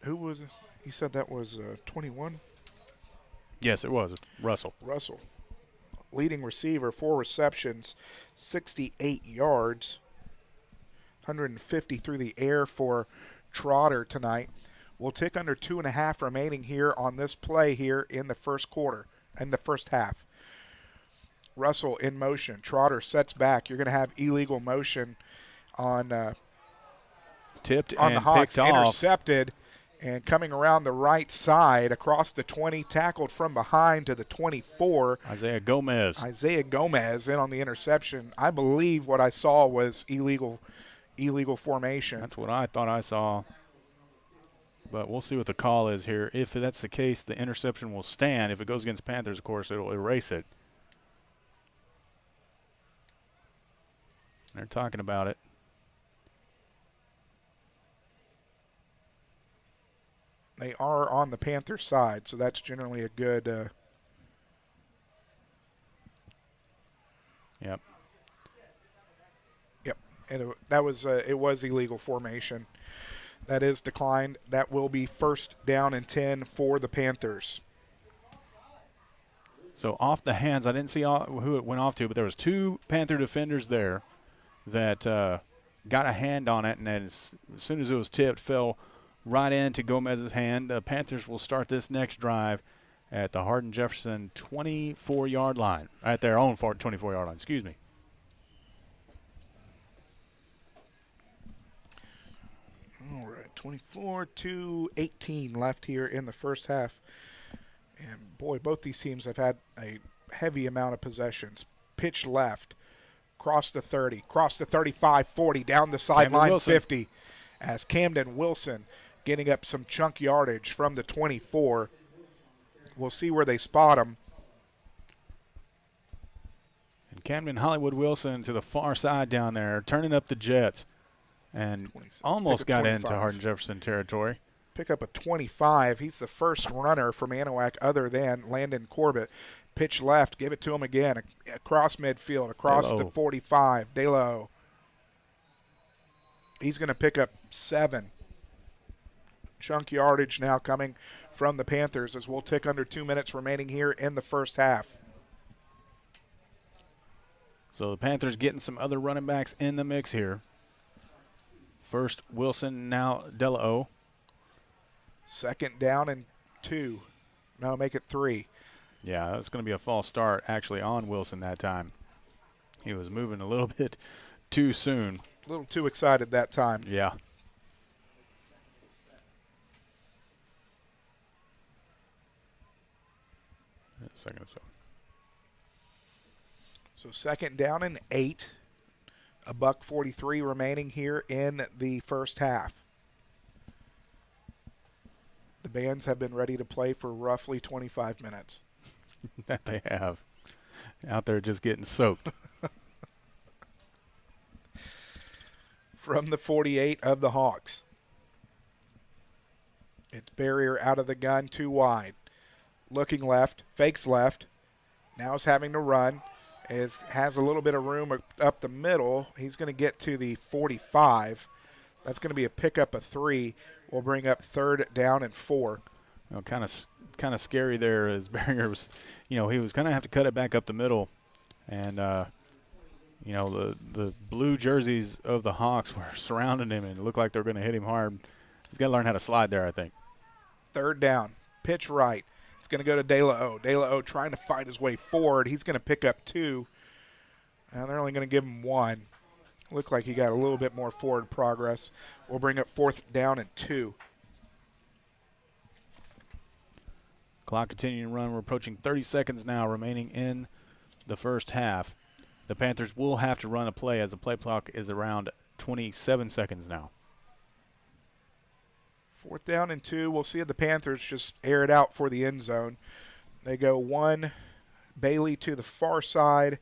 Who was it? You said that was 21? Yes, it was. Russell. Leading receiver, 4 receptions, 68 yards, 150 through the air for Trotter tonight. We'll tick under 2.5 remaining here on this play here in the first quarter, in the first half. Russell in motion. Trotter sets back. You're going to have illegal motion on tipped on and the Hawks. picked off. Intercepted and coming around the right side across the 20, tackled from behind to the 24. Isaiah Gomez in on the interception. I believe what I saw was illegal formation. That's what I thought I saw. But we'll see what the call is here. If that's the case, the interception will stand. If it goes against Panthers, of course, it'll erase it. They're talking about it. They are on the Panther side, so that's generally a good. Yep. And it was illegal formation. That is declined. That will be first down and 10 for the Panthers. So off the hands, I didn't see who it went off to, but there was 2 Panther defenders there that got a hand on it, and then as soon as it was tipped, fell right into Gomez's hand. The Panthers will start this next drive at the Hardin-Jefferson 24-yard line, at their own 24-yard line. Excuse me. All right, 24-18 left here in the first half. And, boy, both these teams have had a heavy amount of possessions. Pitch left, cross the 30, cross the 35, 40, down the sideline 50. As Camden Wilson getting up some chunk yardage from the 24. We'll see where they spot him. And Camden Hollywood Wilson to the far side down there, turning up the Jets. And almost got into Hardin-Jefferson territory. Pick up a 25. He's the first runner from Anahuac other than Landon Corbett. Pitch left, give it to him again. Across midfield, across the 45. DeLo. He's going to pick up 7. Chunk yardage now coming from the Panthers as we'll tick under 2 minutes remaining here in the first half. So the Panthers getting some other running backs in the mix here. First Wilson, now DeLo. Second down and 2. No, make it 3. Yeah, that's going to be a false start actually on Wilson that time. He was moving a little bit too soon. A little too excited that time. Yeah. Second or so. So second down and 8. $1:43 remaining here in the first half. The bands have been ready to play for roughly 25 minutes. That they have. Out there just getting soaked. From the 48 of the Hawks. It's barrier out of the gun, too wide. Looking left, fakes left. Now is having to run. Has a little bit of room up the middle. He's going to get to the 45. That's going to be a pickup of 3. We'll bring up third down and 4. You know, kind of scary there as barrier was, he was going to have to cut it back up the middle. And, the blue jerseys of the Hawks were surrounding him and it looked like they were going to hit him hard. He's got to learn how to slide there, I think. Third down, pitch right. It's going to go to DeLo. DeLo trying to fight his way forward. He's going to pick up 2. And they're only going to give him 1. Looked like he got a little bit more forward progress. We'll bring up fourth down and 2. Clock continuing to run. We're approaching 30 seconds now remaining in the first half. The Panthers will have to run a play as the play clock is around 27 seconds now. Fourth down and 2. We'll see if the Panthers just air it out for the end zone. They go 1 Bailey to the far side.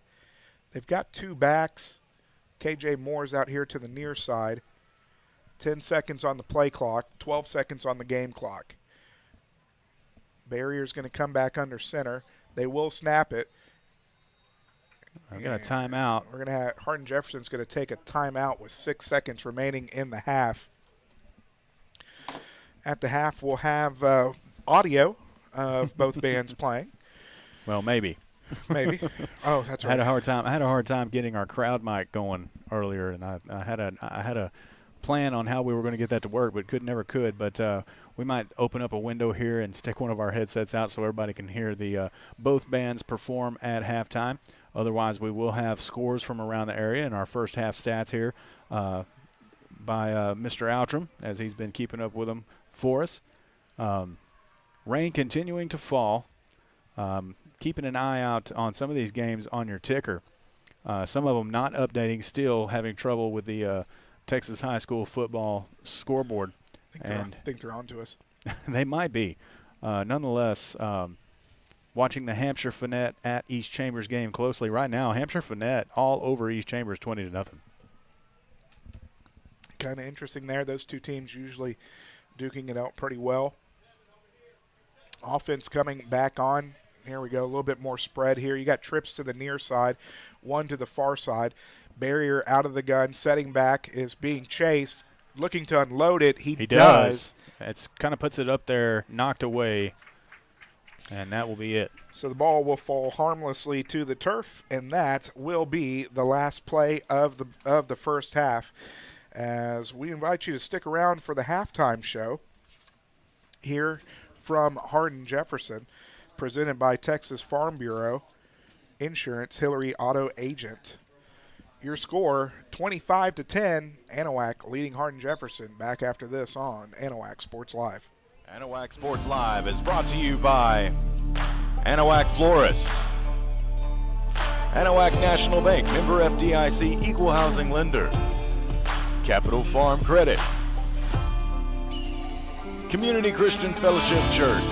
They've got 2 backs. KJ Moore's out here to the near side. 10 seconds on the play clock, 12 seconds on the game clock. Barrier's going to come back under center. They will snap it. We're going to timeout. We're going to have Hardin-Jefferson's going to take a timeout with 6 seconds remaining in the half. At the half, we'll have audio of both bands playing. Well, maybe. Maybe. Oh, that's right. I had a hard time getting our crowd mic going earlier, and I had a plan on how we were going to get that to work, but never could. But we might open up a window here and stick one of our headsets out so everybody can hear the both bands perform at halftime. Otherwise, we will have scores from around the area and our first half stats here by Mr. Outram, as he's been keeping up with them for us. Rain continuing to fall. Keeping an eye out on some of these games on your ticker. Some of them not updating, still having trouble with the Texas high school football scoreboard. I think they're on to us. They might be. Nonetheless, watching the Hampshire Fournette at East Chambers game closely right now, Hampshire Fournette all over East Chambers 20-0. Kind of interesting there. Those two teams usually duking it out pretty well. Offense coming back on. Here we go, a little bit more spread here. You got trips to the near side, one to the far side. Barrier out of the gun, setting back, is being chased, looking to unload it. He does. It kind of puts it up there, knocked away, and that will be it. So the ball will fall harmlessly to the turf, and that will be the last play of the first half. As we invite you to stick around for the halftime show here from Hardin-Jefferson, presented by Texas Farm Bureau Insurance, Hillary Auto Agent. Your score, 25-10, Anahuac leading Hardin-Jefferson. Back after this on Anahuac Sports Live. Anahuac Sports Live is brought to you by Anahuac Florist, Anahuac National Bank, member FDIC, equal housing lender, Capital Farm Credit, Community Christian Fellowship Church,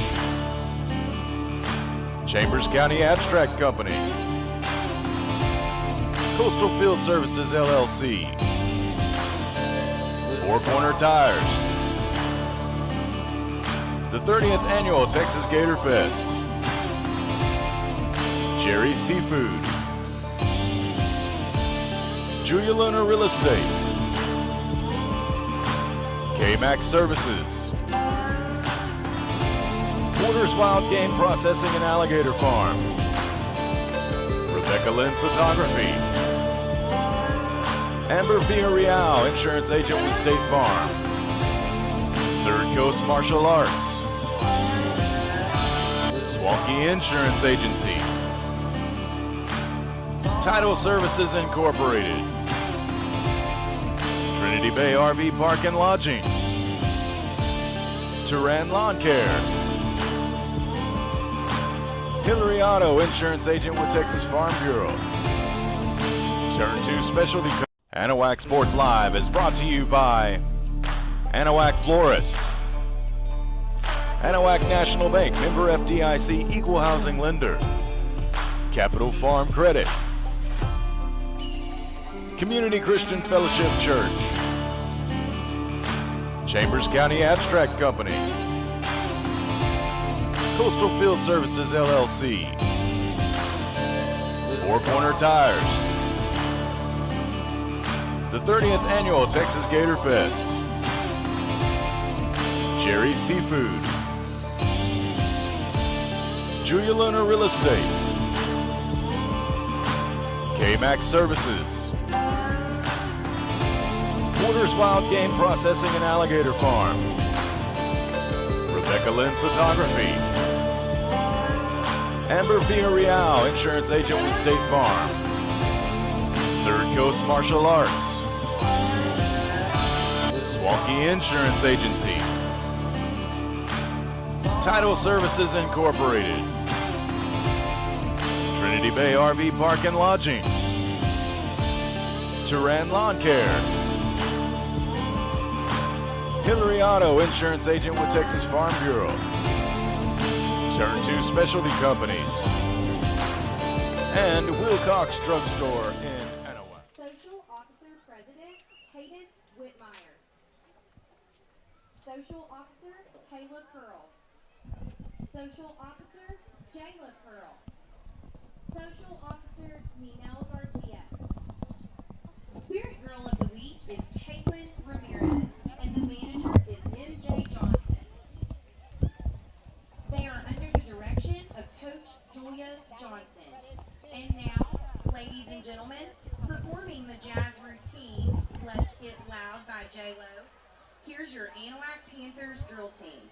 Chambers County Abstract Company, Coastal Field Services LLC, Four Corner Tires, the 30th Annual Texas Gator Fest, Jerry's Seafood, Julia Luna Real Estate, K-Max Services, Porter's Wild Game Processing and Alligator Farm, Rebecca Lynn Photography, Amber Villarreal, Insurance Agent with State Farm, Third Coast Martial Arts, Swanky Insurance Agency, Title Services Incorporated, Trinity Bay RV Park and Lodging, Turan Lawn Care, Hillary Auto, Insurance Agent with Texas Farm Bureau. Turn 2 Specialty. Anahuac Sports Live is brought to you by Anahuac Florist, Anahuac National Bank, member FDIC, equal housing lender, Capital Farm Credit, Community Christian Fellowship Church, Chambers County Abstract Company, Coastal Field Services LLC, Four Corner Tires, the 30th Annual Texas Gator Fest, Jerry's Seafood, Julia Luna Real Estate, K-Max Services, Porter's Wild Game Processing and Alligator Farm, Rebecca Lynn Photography, Amber Villarreal, Insurance Agent with State Farm, Third Coast Martial Arts, Swanky Insurance Agency, Title Services Incorporated, Trinity Bay RV Park and Lodging, Turan Lawn Care, Hillary Auto, Insurance Agent with Texas Farm Bureau. Turn 2 Specialty Companies, and Wilcox Drugstore in Anahuac. Social Officer President Cadence Whitmire. Social Officer Kayla Curl. Social Officer Jayla Curl. Social Officer Ninel Garcia. Spirit Girl of the Week is Caitlin Ramirez, and the manager is MJ Johnson. They are under the direction of Coach Julia Johnson. And now, ladies and gentlemen, performing the jazz routine, Let's Get Loud by J-Lo, here's your Anahuac Panthers drill team.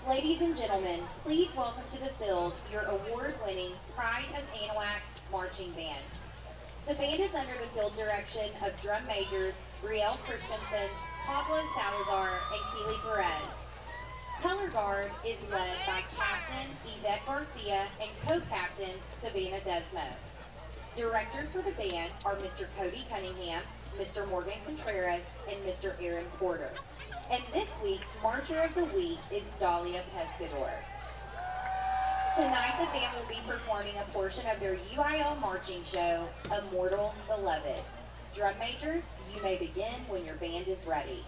Ladies and gentlemen, please welcome to the field your award-winning Pride of Anahuac marching band. The band is under the field direction of drum majors Brielle Christensen, Pablo Salazar, and Keely Perez. Color guard is led by Captain Yvette Garcia and co-captain Savannah Desmo. Directors for the band are Mr. Cody Cunningham, Mr. Morgan Contreras, and Mr. Aaron Porter. And this week's Marcher of the Week is Dahlia Pescador. Tonight the band will be performing a portion of their UIL marching show, Immortal Beloved. Drum majors, you may begin when your band is ready.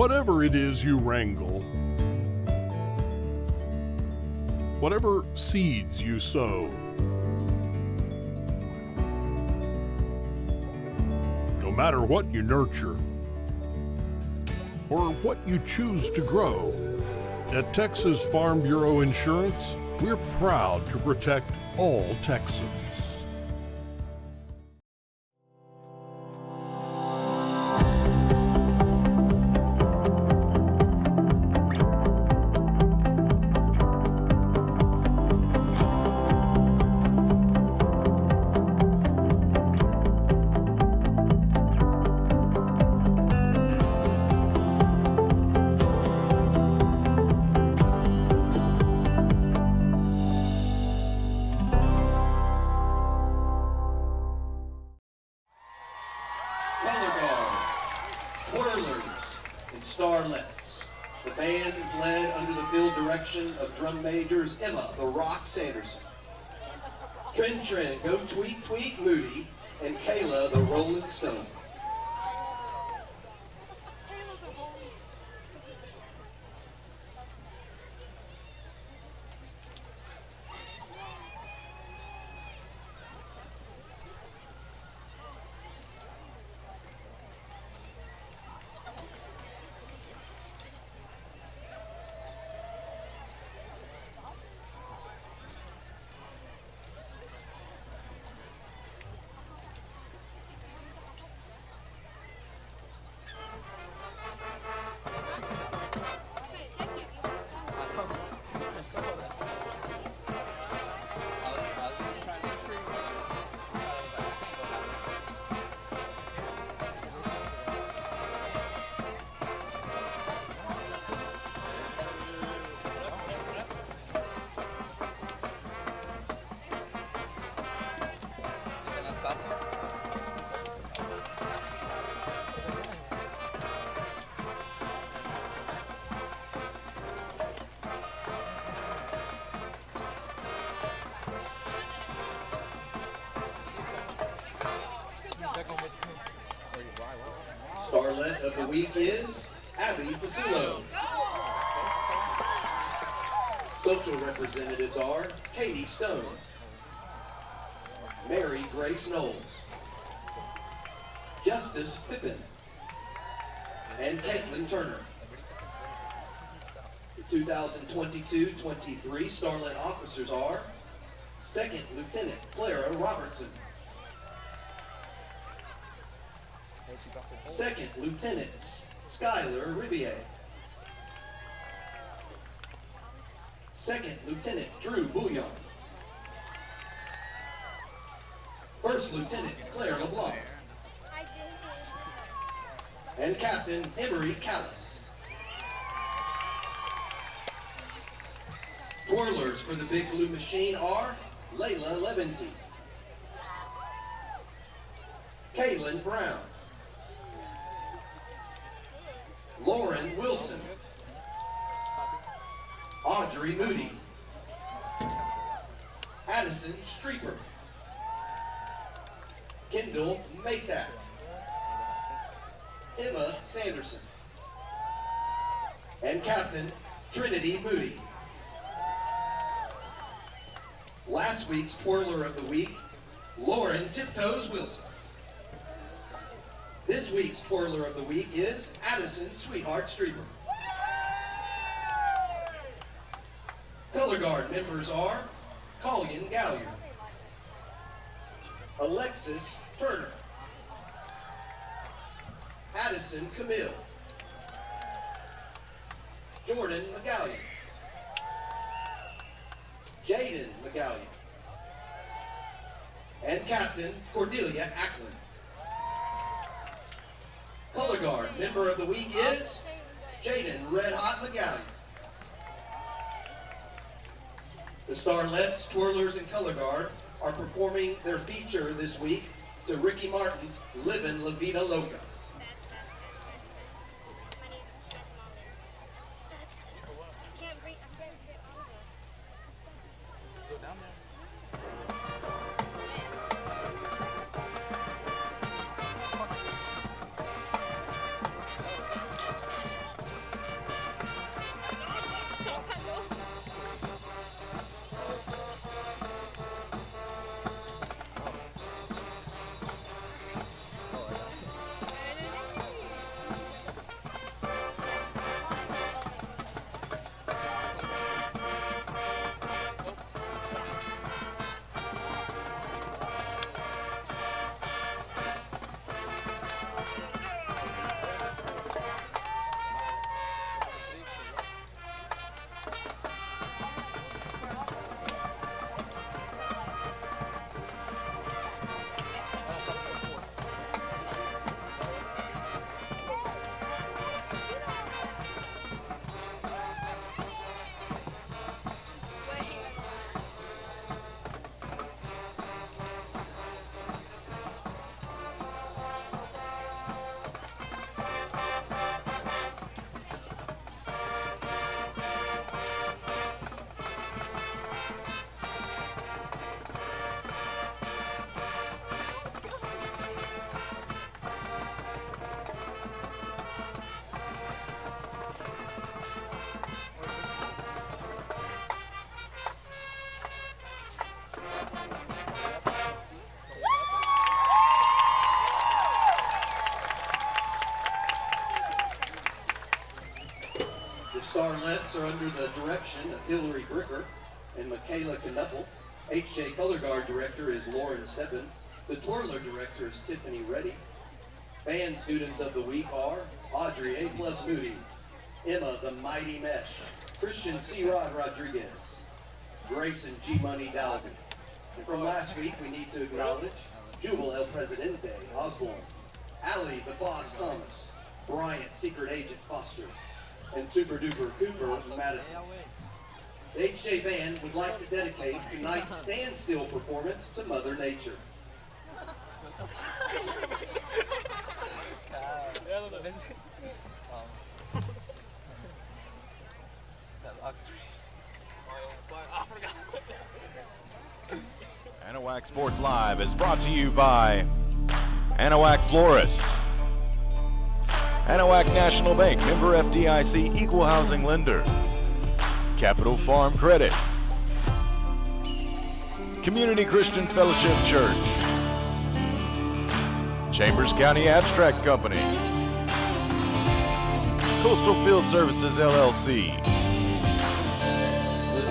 Whatever it is you wrangle, whatever seeds you sow, no matter what you nurture or what you choose to grow, At Texas Farm Bureau Insurance, we're proud to protect all Texans. Color guard, twirlers, and starlets. The band is led under the field direction of drum majors Emma the Rock Sanderson, Trin Go Tweet Tweet Moody, and Kayla the Rolling Stone. Starlet of the week is Abby Fasulo. Social representatives are Katie Stone, Mary Grace Knowles, Justice Pippin, and Caitlin Turner. The 2022-23 Starlet officers are Second Lieutenant Clara Robertson, Second Lieutenant Skylar Riviere, Second Lieutenant Drew Bouillon, First Lieutenant Claire LeBlanc, and Captain Emery Callis. Twirlers for the Big Blue Machine are Layla Leventy, Kaylin Brown, Lauren Wilson, Audrey Moody, Addison Streeper, Kendall Maytap, Emma Sanderson, and Captain Trinity Moody. Last week's Twirler of the Week, Lauren Tiptoes Wilson. This week's Twirler of the Week is Addison Sweetheart Streeper. Color Guard members are Collian Gallier, Alexis Turner, Addison Camille, Jordan McGallion, Jaden McGallion, and Captain Cordelia Ackland. Color Guard member of the week is Jaden Red Hot McGallion. The Starlets, Twirlers, and Color Guard are performing their feature this week to Ricky Martin's Livin' La Vida Loca. direction of Hillary Bricker and Michaela Knuppel. HJ Color Guard Director is Lauren Steppen. The Twirler Director is Tiffany Reddy. Band Students of the Week are Audrey A. Moody, Emma the Mighty Mesh, Christian C. Rod Rodriguez, Grayson G. Money Dalvin. And from last week, we need to acknowledge Jubal El Presidente Osborne, Allie the Boss Thomas, Bryant Secret Agent Foster, and Super Duper Cooper Madison. The HJ Band would like to dedicate tonight's standstill performance to Mother Nature. Anahuac Sports Live is brought to you by Anahuac Florists, Anahuac National Bank, member FDIC, equal housing lender, Capital Farm Credit, Community Christian Fellowship Church, Chambers County Abstract Company, Coastal Field Services LLC,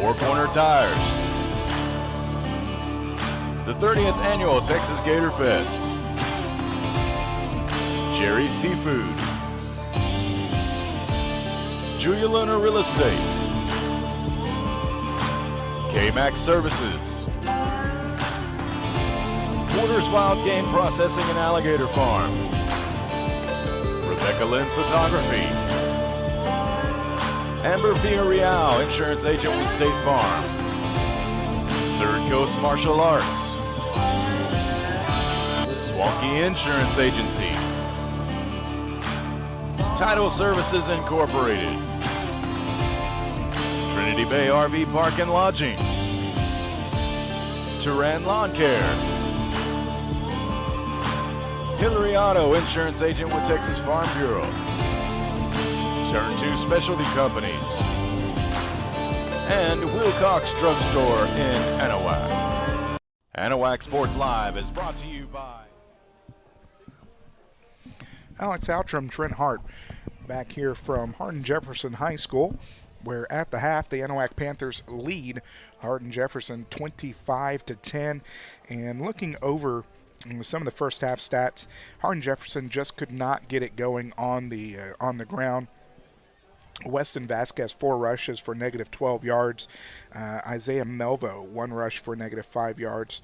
Four Corner Tires, the 30th Annual Texas Gator Fest, Jerry's Seafood, Julia Luna Real Estate, K-Max Services, Porter's Wild Game Processing and Alligator Farm, Rebecca Lynn Photography, Amber Villarreal, Insurance Agent with State Farm, Third Coast Martial Arts, Swanky Insurance Agency, Title Services Incorporated, Trinity Bay RV Park and Lodging, Turan Lawn Care, Hillary Auto, Insurance Agent with Texas Farm Bureau, Turn 2 Specialty Companies, and Wilcox Drugstore in Anahuac. Anahuac Sports Live is brought to you by Alex Outram, Trent Hart, back here from Hardin-Jefferson High School, where at the half the Anahuac Panthers lead Hardin-Jefferson 25-10. And looking over some of the first half stats, Hardin-Jefferson just could not get it going on the ground. Weston Vasquez, 4 rushes for negative 12 yards. Isaiah Melvo, 1 rush for negative 5 yards.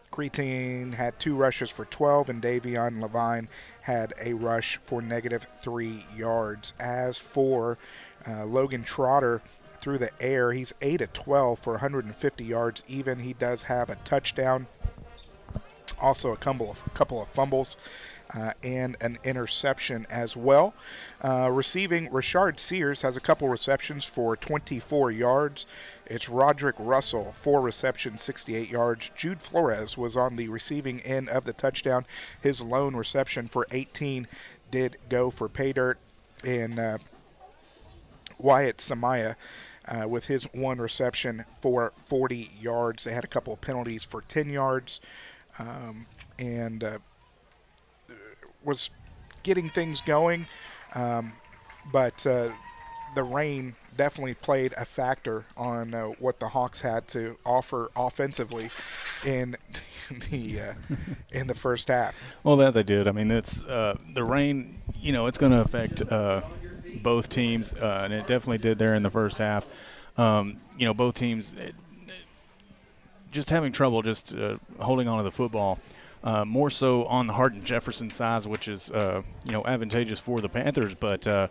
Cretin had 2 rushes for 12, and Davion Levine had a rush for negative 3 yards. As for Logan Trotter, through the air, he's 8-12 for 150 yards even. He does have a touchdown, also a couple of fumbles, and an interception as well. Receiving, Rashard Sears has a couple receptions for 24 yards. It's Roderick Russell, 4 receptions, 68 yards. Jude Flores was on the receiving end of the touchdown. His lone reception for 18 did go for pay dirt. And Wyatt Samaya with his 1 reception for 40 yards. They had a couple of penalties for 10 yards. And was getting things going, but the rain definitely played a factor on what the Hawks had to offer offensively in the first half. Well, that they did. I mean, it's the rain. It's going to affect both teams, and it definitely did there in the first half. Both teams just having trouble just holding on to the football. More so on the Hardin-Jefferson side, which is advantageous for the Panthers, but the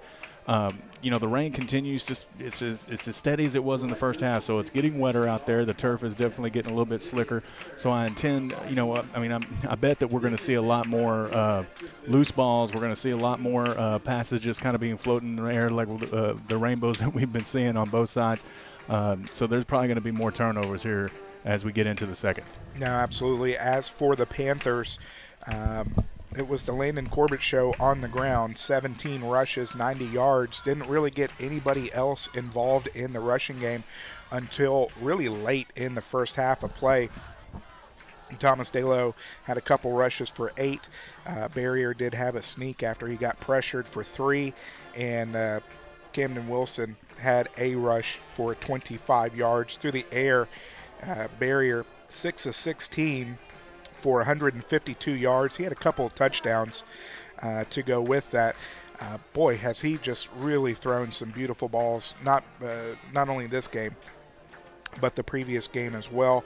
rain continues. It's as steady as it was in the first half, so it's getting wetter out there. The turf is definitely getting a little bit slicker. So I intend, I bet that we're going to see a lot more loose balls. We're going to see a lot more passes just kind of being floating in the air like the rainbows that we've been seeing on both sides. So there's probably going to be more turnovers here as we get into the second. No, absolutely. As for the Panthers, it was the Landon Corbett show on the ground. 17 rushes, 90 yards. Didn't really get anybody else involved in the rushing game until really late in the first half of play. Thomas Delo had a couple rushes for 8. Barrier did have a sneak after he got pressured for 3. And Camden Wilson had a rush for 25 yards through the air. Barrier 6 of 16 for 152 yards. He had a couple of touchdowns to go with that. Boy, has he just really thrown some beautiful balls, not only this game, but the previous game as well.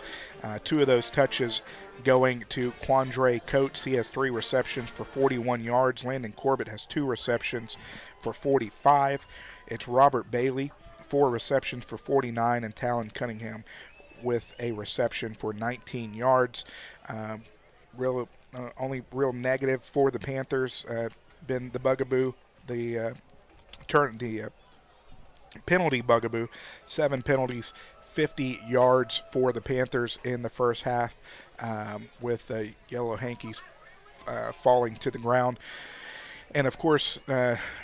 2 of those touches going to Quandre Coates. He has 3 receptions for 41 yards. Landon Corbett has 2 receptions for 45. It's Robert Bailey, 4 receptions for 49, and Talon Cunningham with a reception for 19 yards. Only real negative for the Panthers been the bugaboo, the penalty bugaboo. 7 penalties, 50 yards for the Panthers in the first half, with yellow hankies falling to the ground. And of course,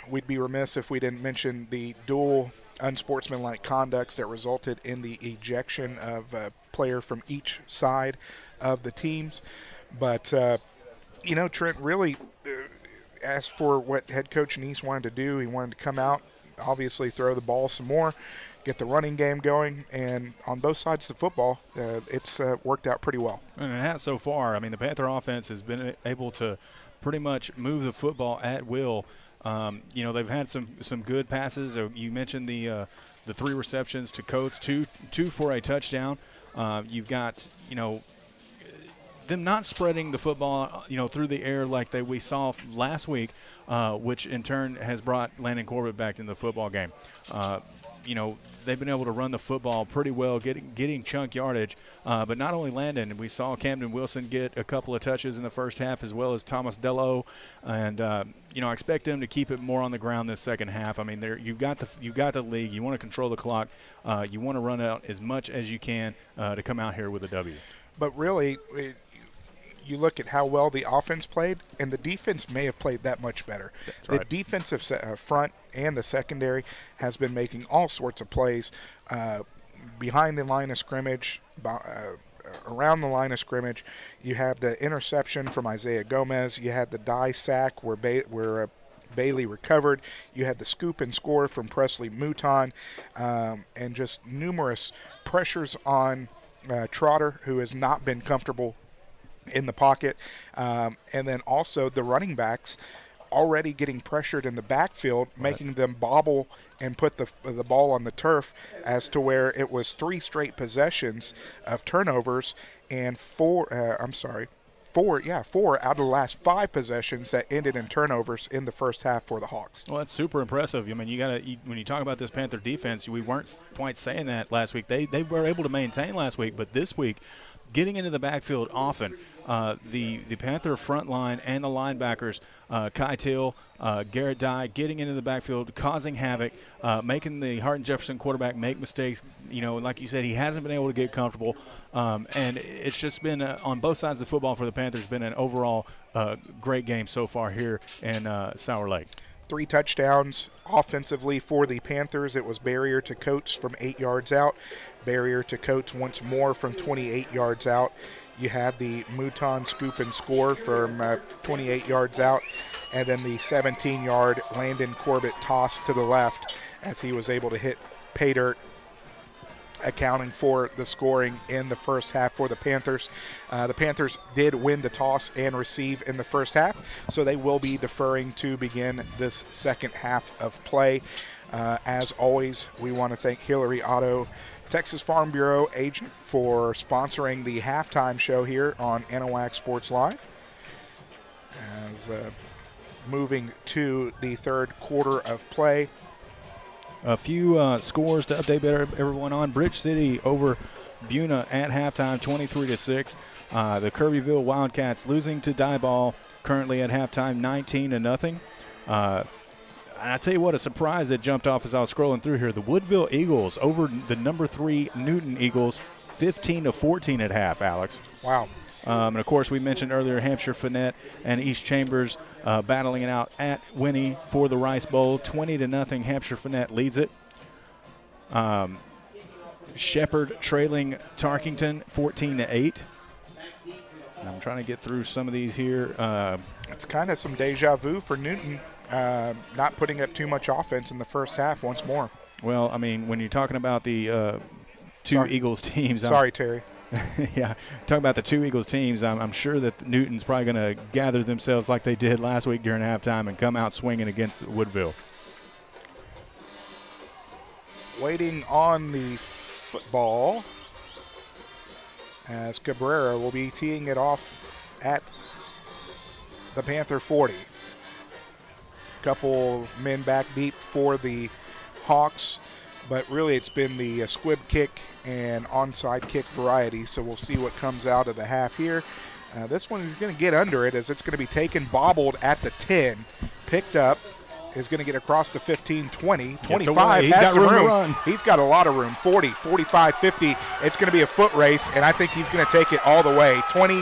we'd be remiss if we didn't mention the dual unsportsmanlike conducts that resulted in the ejection of a player from each side of the teams. But, Trent really, as for what head coach Neese wanted to do, he wanted to come out, obviously throw the ball some more, get the running game going, and on both sides of the football, it's worked out pretty well. And it has so far. I mean, the Panther offense has been able to pretty much move the football at will. They've had some good passes. You mentioned the 3 receptions to Coates, two for a touchdown. You've got, them not spreading the football, through the air like we saw last week, which in turn has brought Landon Corbett back into the football game. They've been able to run the football pretty well, getting chunk yardage. But not only Landon, we saw Camden Wilson get a couple of touches in the first half, as well as Thomas Dello. And I expect them to keep it more on the ground this second half. I mean, you've got the league. You want to control the clock. You want to run out as much as you can to come out here with a W. But really, you look at how well the offense played, and the defense may have played that much better. That's right. The defensive front and the secondary has been making all sorts of plays behind the line of scrimmage, around the line of scrimmage. You have the interception from Isaiah Gomez. You had the die sack where Bailey recovered. You had the scoop and score from Presley Mouton, and just numerous pressures on Trotter, who has not been comfortable in the pocket, and then also the running backs already getting pressured in the backfield, making them bobble and put the ball on the turf, as to where it was 3 straight possessions of turnovers and 4 out of the last 5 possessions that ended in turnovers in the first half for the Hawks. Well, that's super impressive. I mean, when you talk about this Panther defense, we weren't quite saying that last week. They were able to maintain last week, but this week, getting into the backfield often. The Panther front line and the linebackers, Kai Till, Garrett Dye, getting into the backfield, causing havoc, making the Hardin-Jefferson quarterback make mistakes. Like you said, he hasn't been able to get comfortable. And it's just been, on both sides of the football for the Panthers, been an overall great game so far here in Sour Lake. 3 touchdowns offensively for the Panthers. It was Barrier to Coates from 8 yards out. Barrier to Coates once more from 28 yards out. You had the Mouton scoop and score from 28 yards out. And then the 17-yard Landon Corbett toss to the left as he was able to hit pay dirt, accounting for the scoring in the first half for the Panthers. The Panthers did win the toss and receive in the first half, so they will be deferring to begin this second half of play. As always, we want to thank Hillary Auto, Texas Farm Bureau agent, for sponsoring the halftime show here on Anahuac Sports Live. As moving to the third quarter of play. A few scores to update everyone on. Bridge City over Buna at halftime, 23-6. The Kirbyville Wildcats losing to Diboll currently at halftime, 19-0. And I tell you what, a surprise that jumped off as I was scrolling through here. The Woodville Eagles over the number 3 Newton Eagles, 15-14 at half, Alex. Wow. And, of course, we mentioned earlier Hampshire Fournette and East Chambers battling it out at Winnie for the Rice Bowl. 20-0, Hampshire Fournette leads it. Shepherd trailing Tarkington 14-8. I'm trying to get through some of these here. It's kind of some deja vu for Newton. not putting up too much offense in the first half once more. Well, I mean, when you're talking about the two Eagles teams. Sorry, Terry. Yeah, talking about the two Eagles teams, I'm sure that Newton's probably going to gather themselves like they did last week during halftime and come out swinging against Woodville. Waiting on the football as Cabrera will be teeing it off at the Panther 40. Couple men back deep for the Hawks, but really it's been the squib kick and onside kick variety, so we'll see what comes out of the half here. This one is going to get under it as it's going to be taken, bobbled at the 10, picked up, is going to get across the 15, 20, 25, He's has got some room to run. He's got a lot of room, 40, 45, 50. It's going to be a foot race, and I think he's going to take it all the way. 20,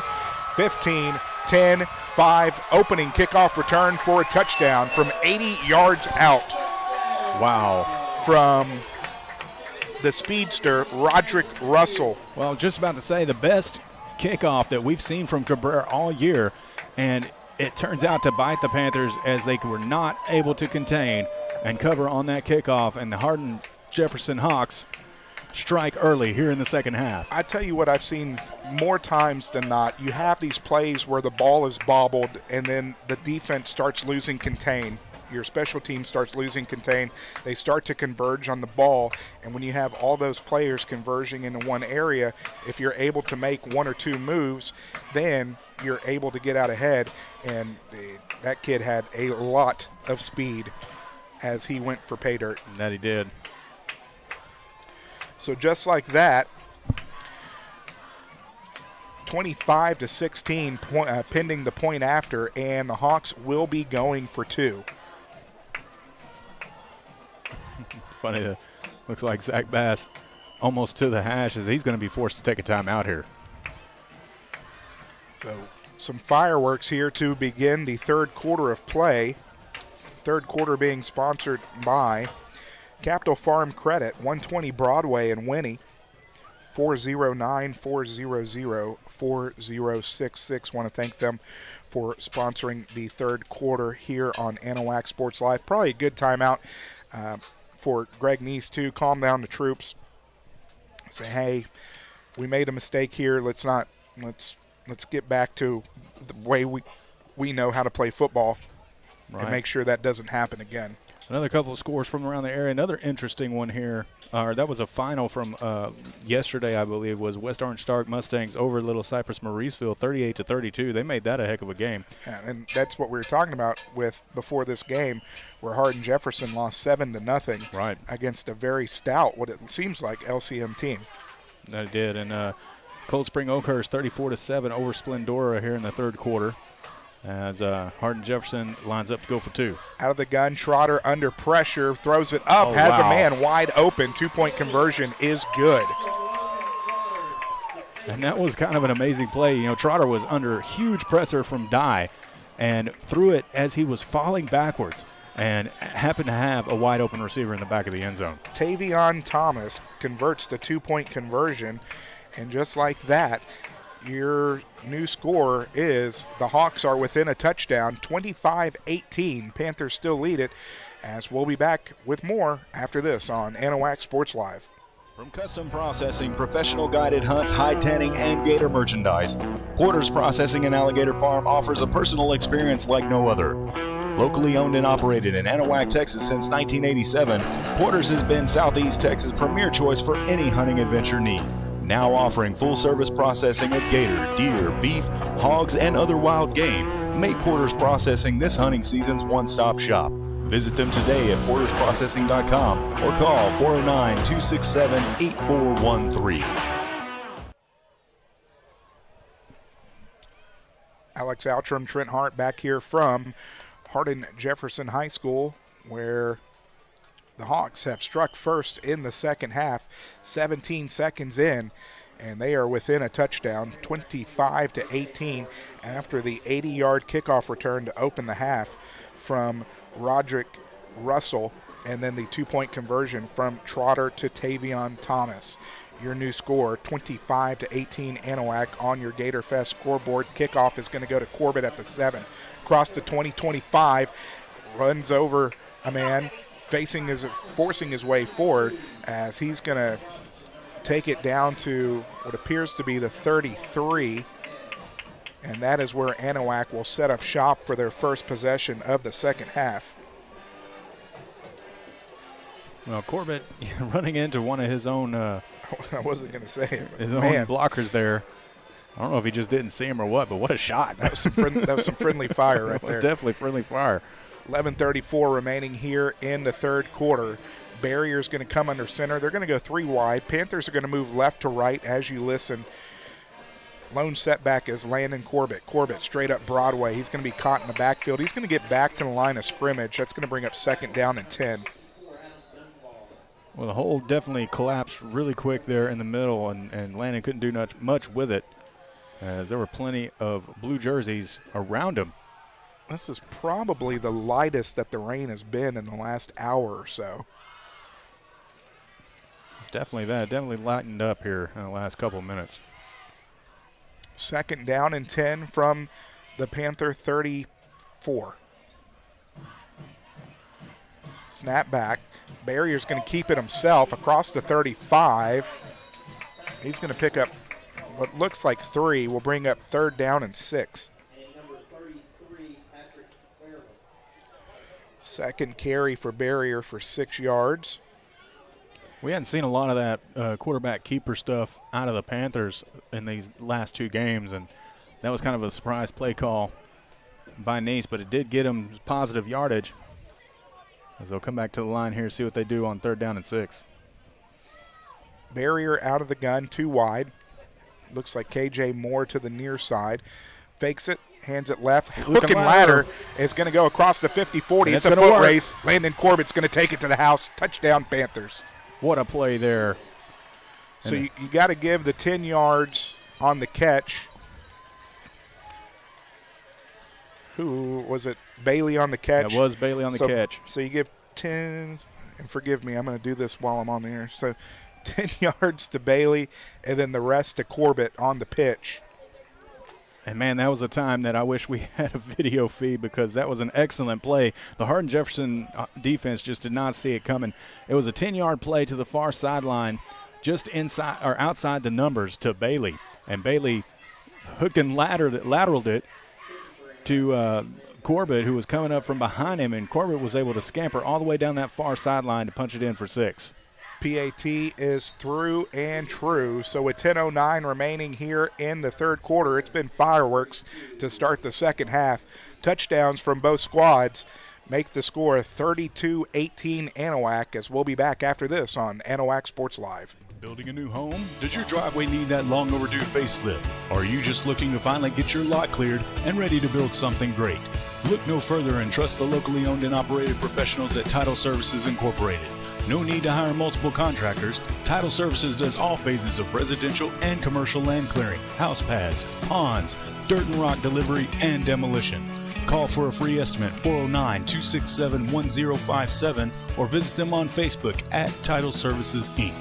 15, 10, 5, opening kickoff return for a touchdown from 80 yards out. Wow. From the speedster, Roderick Russell. Well, just about to say the best kickoff that we've seen from Cabrera all year, and it turns out to bite the Panthers as they were not able to contain and cover on that kickoff, and the Hardin-Jefferson Hawks strike early here in the second half. I tell you what, I've seen more times than not. You have these plays where the ball is bobbled and then the defense starts losing contain. Your special team starts losing contain. They start to converge on the ball, and when you have all those players converging into one area, if you're able to make one or two moves, then you're able to get out ahead, and that kid had a lot of speed as he went for pay dirt. That he did. So just like that, 25-16 pending the point after, and the Hawks will be going for two. Funny, that looks like Zach Bass almost to the hash as he's going to be forced to take a timeout here. So some fireworks here to begin the third quarter of play. Third quarter being sponsored by Capital Farm Credit, 120 Broadway in Winnie, 409-400-4066. Want to thank them for sponsoring the third quarter here on Anahuac Sports Live. Probably a good timeout for Greg Neese to calm down the troops. Say, hey, we made a mistake here. Let's get back to the way we know how to play football, right, and make sure that doesn't happen again. Another couple of scores from around the area. Another interesting one here. That was a final from yesterday, I believe, was West Orange Stark Mustangs over Little Cypress Mauriceville, 38-32. They made that a heck of a game. Yeah, and that's what we were talking about with before this game, where Hardin-Jefferson lost 7-0 right, against a very stout, what it seems like, LCM team. That it did. And Cold Spring Oakhurst 34-7 over Splendora here in the third quarter, as Hardin-Jefferson lines up to go for two. Out of the gun, Trotter under pressure, throws it up, has a man wide open. Two-point conversion is good. And that was kind of an amazing play. You know, Trotter was under huge pressure from Dye and threw it as he was falling backwards and happened to have a wide open receiver in the back of the end zone. Tavion Thomas converts the two-point conversion, and just like that, your new score is the Hawks are within a touchdown, 25-18. Panthers still lead it, as we'll be back with more after this on Anahuac Sports Live. From custom processing, professional guided hunts, hide tanning, and gator merchandise, Porter's Processing and Alligator Farm offers a personal experience like no other. Locally owned and operated in Anahuac, Texas since 1987, Porter's has been Southeast Texas' premier choice for any hunting adventure need. Now offering full-service processing of gator, deer, beef, hogs, and other wild game. Make Porter's Processing this hunting season's one-stop shop. Visit them today at portersprocessing.com or call 409-267-8413. Alex Outram, Trent Hart back here from Hardin-Jefferson High School, where the Hawks have struck first in the second half, 17 seconds in, and they are within a touchdown, 25-18, after the 80-yard kickoff return to open the half from Roderick Russell, and then the two-point conversion from Trotter to Tavion Thomas. Your new score, 25-18 Anahuac on your Gator Fest scoreboard. Kickoff is going to go to Corbett at the 7. Across the 20-25, runs over a man, forcing his way forward as he's going to take it down to what appears to be the 33, and that is where Anahuac will set up shop for their first possession of the second half. Well, Corbett running into one of his own I wasn't going to say it. His own blockers there. I don't know if he just didn't see him or what, but what a shot. That was some friendly fire right there. That was definitely friendly fire. 11:34 remaining here in the third quarter. Barrier's going to come under center. They're going to go 3 wide. Panthers are going to move left to right as you listen. Lone setback is Landon Corbett. Corbett straight up Broadway. He's going to be caught in the backfield. He's going to get back to the line of scrimmage. That's going to bring up 2nd down and 10. Well, the hole definitely collapsed really quick there in the middle, and Landon couldn't do much with it, as there were plenty of blue jerseys around him. This is probably the lightest that the rain has been in the last hour or so. It's definitely that. It definitely lightened up here in the last couple of minutes. 2nd down and 10 from the Panther 34. Snap back. Barrier's going to keep it himself across the 35. He's going to pick up what looks like 3. Will bring up 3rd down and 6. Second carry for Barrier for 6 yards. We hadn't seen a lot of that quarterback keeper stuff out of the Panthers in these last 2 games, and that was kind of a surprise play call by Nice, but it did get him positive yardage, as they'll come back to the line here, see what they do on 3rd down and 6. Barrier out of the gun, 2 wide. Looks like KJ Moore to the near side. Fakes it, hands it left. Hook and ladder is going to go across the 50-40. It's a foot race. Landon Corbett's going to take it to the house. Touchdown, Panthers. What a play there. So you got to give the 10 yards on the catch. Who was it? Bailey on the catch. That was Bailey on the catch. So you give 10, and forgive me, I'm going to do this while I'm on the air. So 10 yards to Bailey, and then the rest to Corbett on the pitch. And, man, that was a time that I wish we had a video feed, because that was an excellent play. The Hardin-Jefferson defense just did not see it coming. It was a 10-yard play to the far sideline, just inside or outside the numbers to Bailey. And Bailey hooked and lateraled it to Corbett, who was coming up from behind him, and Corbett was able to scamper all the way down that far sideline to punch it in for 6. PAT is through and true. So with 10:09 remaining here in the third quarter, it's been fireworks to start the second half. Touchdowns from both squads make the score 32-18 Anahuac, as we'll be back after this on Anahuac Sports Live. Building a new home? Does your driveway need that long overdue facelift? Or are you just looking to finally get your lot cleared and ready to build something great? Look no further and trust the locally owned and operated professionals at Title Services Incorporated. No need to hire multiple contractors. Title Services does all phases of residential and commercial land clearing, house pads, ponds, dirt and rock delivery, and demolition. Call for a free estimate, 409-267-1057, or visit them on Facebook at Title Services, Inc.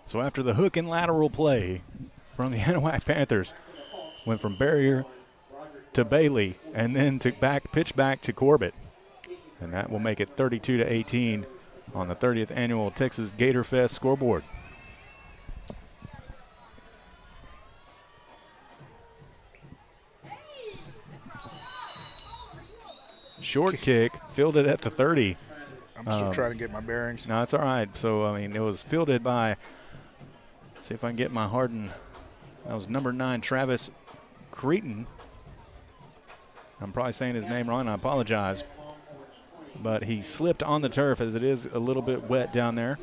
So after the hook and lateral play from the Anahuac Panthers, went from Barrier to Bailey and then to pitch back to Corbett. And that will make it 32-18 on the 30th annual Texas Gator Fest scoreboard. Short kick, fielded at the 30. I'm still trying to get my bearings. No, it's all right. So, I mean, it was fielded by, see if I can get my Hardin. That was number 9, Travis Cretin. I'm probably saying his name wrong. I apologize. But he slipped on the turf, as it is a little bit wet down there.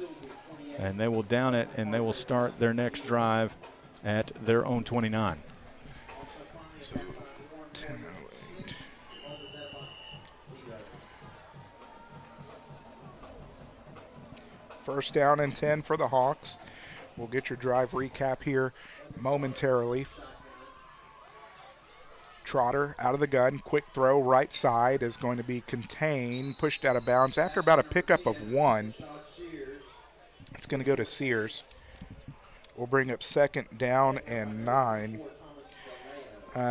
And they will down it, and they will start their next drive at their own 29. So 10:08. First down and 10 for the Hawks. We'll get your drive recap here momentarily. Trotter out of the gun, quick throw right side is going to be contained, pushed out of bounds after about a pickup of 1. It's going to go to Sears. We'll bring up second down and 9.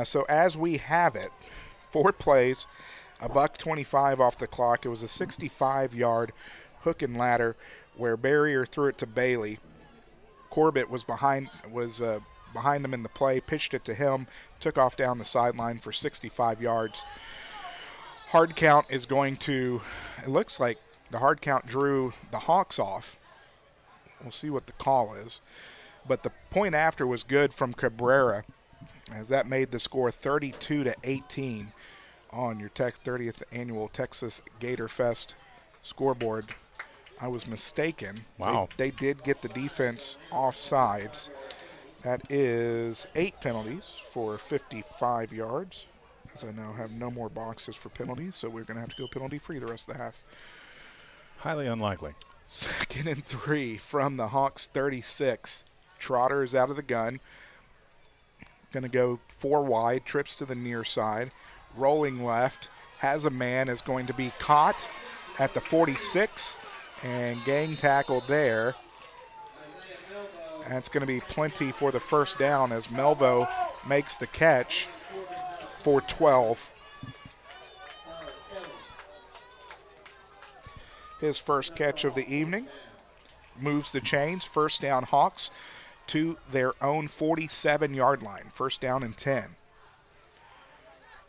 So as we have it, 4 plays, $1.25 off the clock. It was a 65-yard hook and ladder where Barrier threw it to Bailey. Corbett was behind them in the play, pitched it to him, took off down the sideline for 65 yards. Hard count is going to, it looks like the hard count drew the Hawks off. We'll see what the call is. But the point after was good from Cabrera, as that made the score 32-18 on your 30th annual Texas Gator Fest scoreboard. I was mistaken. Wow. They did get the defense offsides. That is 8 penalties for 55 yards. As I now have no more boxes for penalties, so we're going to have to go penalty-free the rest of the half. Highly unlikely. Second and 3 from the Hawks 36. Trotter is out of the gun. Going to go 4 wide, trips to the near side. Rolling left, has a man, is going to be caught at the 46 and gang tackled there. And it's going to be plenty for the first down as Melvo makes the catch for 12. His first catch of the evening moves the chains. First down Hawks to their own 47-yard line. First down and 10.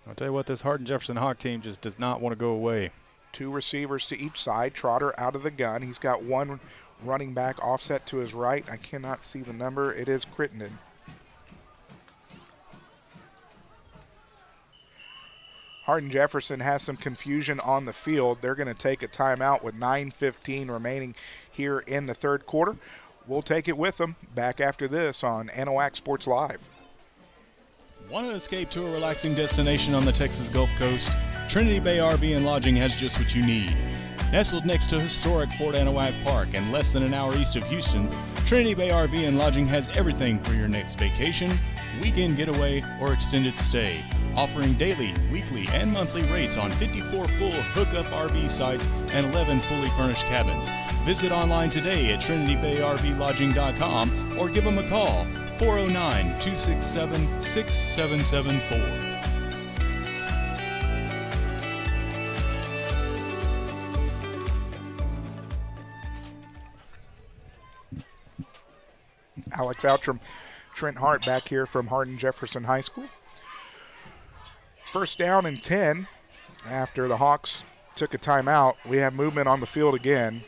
I'll tell you what, this Hardin-Jefferson Hawk team just does not want to go away. 2 receivers to each side. Trotter out of the gun. He's got 1 running back offset to his right. I cannot see the number. It is Crittenden. Hardin-Jefferson has some confusion on the field. They're going to take a timeout with 9:15 remaining here in the third quarter. We'll take it with them back after this on Anahuac Sports Live. Want to escape to a relaxing destination on the Texas Gulf Coast? Trinity Bay RV and Lodging has just what you need. Nestled next to historic Fort Anahuac Park and less than an hour east of Houston, Trinity Bay RV and Lodging has everything for your next vacation, weekend getaway, or extended stay, offering daily, weekly, and monthly rates on 54 full hookup RV sites and 11 fully furnished cabins. Visit online today at trinitybayrvlodging.com or give them a call, 409-267-6774. Alex Outram, Trent Hart back here from Hardin-Jefferson High School. First down and 10 after the Hawks took a timeout. We have movement on the field again.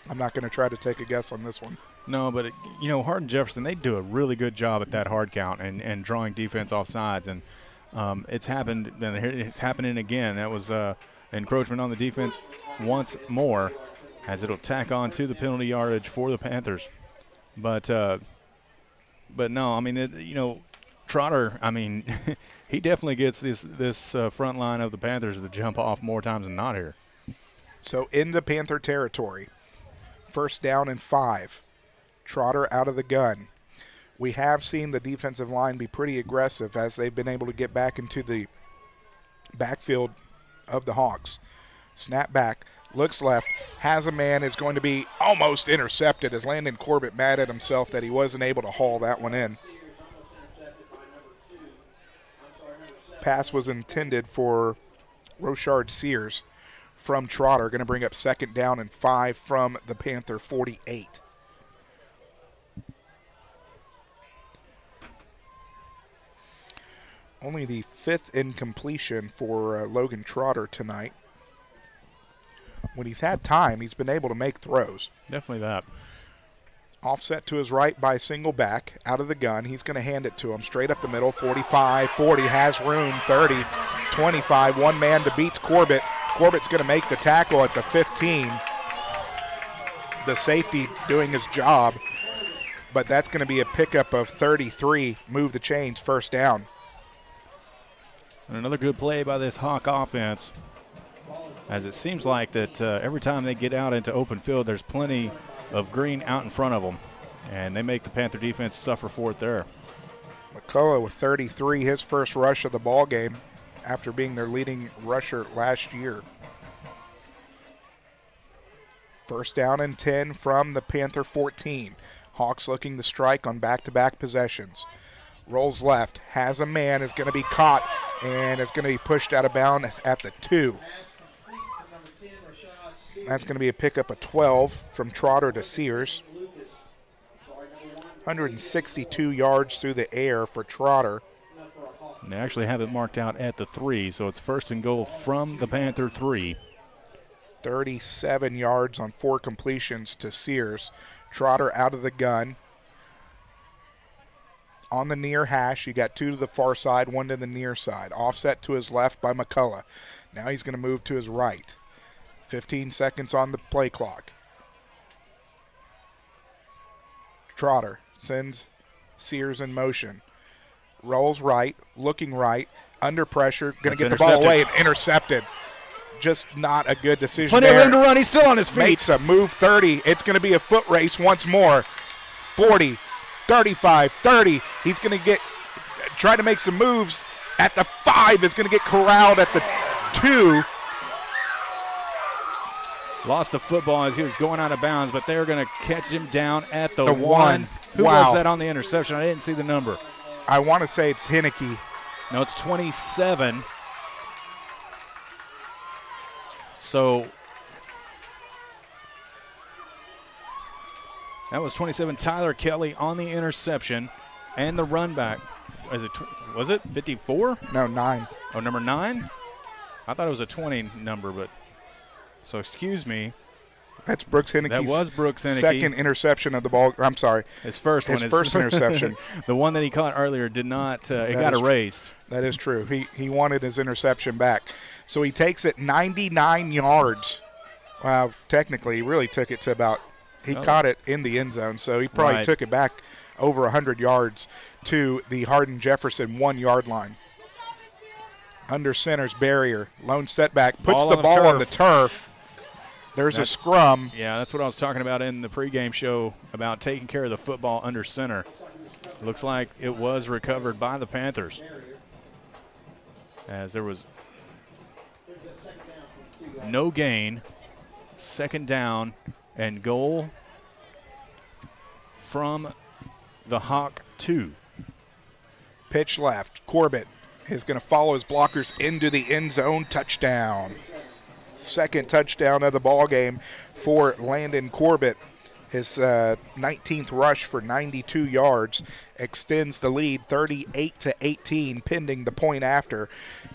I'm not going to try to take a guess on this one. No, but, Hardin-Jefferson, they do a really good job at that hard count and drawing defense off sides. And it's happened. It's happening again. That was encroachment on the defense once more, as it'll tack on to the penalty yardage for the Panthers. But no, Trotter, he definitely gets this front line of the Panthers to jump off more times than not here. So into Panther territory. First down and 5. Trotter out of the gun. We have seen the defensive line be pretty aggressive as they've been able to get back into the backfield of the Hawks. Snap back, looks left, has a man, is going to be almost intercepted as Landon Corbett mad at himself that he wasn't able to haul that one in. Pass was intended for Rochard Sears from Trotter. Going to bring up second down and 5 from the Panther 48. Only the 5th incompletion for Logan Trotter tonight. When he's had time, he's been able to make throws. Definitely that. Offset to his right by single back, out of the gun. He's going to hand it to him straight up the middle, 45, 40, has room, 30, 25, one man to beat Corbett. Corbett's going to make the tackle at the 15. The safety doing his job, but that's going to be a pickup of 33, move the chains, first down. And another good play by this Hawk offense, as it seems like that every time they get out into open field, there's plenty of green out in front of them. And they make the Panther defense suffer for it there. McCullough with 33, his first rush of the ball game after being their leading rusher last year. First down and 10 from the Panther 14. Hawks looking to strike on back-to-back possessions. Rolls left, has a man, is going to be caught, and is going to be pushed out of bounds at the 2. That's going to be a pickup of 12 from Trotter to Sears. 162 yards through the air for Trotter. And they actually have it marked out at the 3, so it's first and goal from the Panther 3. 37 yards on 4 completions to Sears. Trotter out of the gun. On the near hash, you got 2 to the far side, 1 to the near side. Offset to his left by McCullough. Now he's going to move to his right. 15 seconds on the play clock. Trotter sends Sears in motion. Rolls right, looking right, under pressure, going to get the ball away and intercepted. Just not a good decision Plenty there. of room to run. He's still on his feet. Makes a move 30. It's going to be a foot race once more. 40, 35, 30. He's going to try to make some moves at the 5. Is going to get corralled at the 2. Lost the football as he was going out of bounds, but they're going to catch him down at the 1. Who Wow. was that on the interception? I didn't see the number. I want to say it's Henneke. No, it's 27. So that was 27. Tyler Kelly on the interception and the run back. Was it 54? No, 9. Oh, number 9? I thought it was a 20 number, but so excuse me. That's Brooks Henneke's That was Brooks Henneke. second interception of the ball. I'm sorry. His first one. His first interception. The one that he caught earlier did not, it got erased. That is true. He wanted his interception back. So he takes it 99 yards. Wow, technically he really took it to about, he caught it in the end zone, so he probably took it back over 100 yards to the Hardin-Jefferson 1-yard line. Under center's barrier, lone setback, puts the ball on the turf. There's a scrum. Yeah, that's what I was talking about in the pregame show about taking care of the football under center. Looks like it was recovered by the Panthers, as there was no gain. Second down and goal from the Hawk 2. Pitch left. Corbett is going to follow his blockers into the end zone. Touchdown. Second touchdown of the ball game for Landon Corbett. His 19th rush for 92 yards extends the lead 38-18 pending the point after.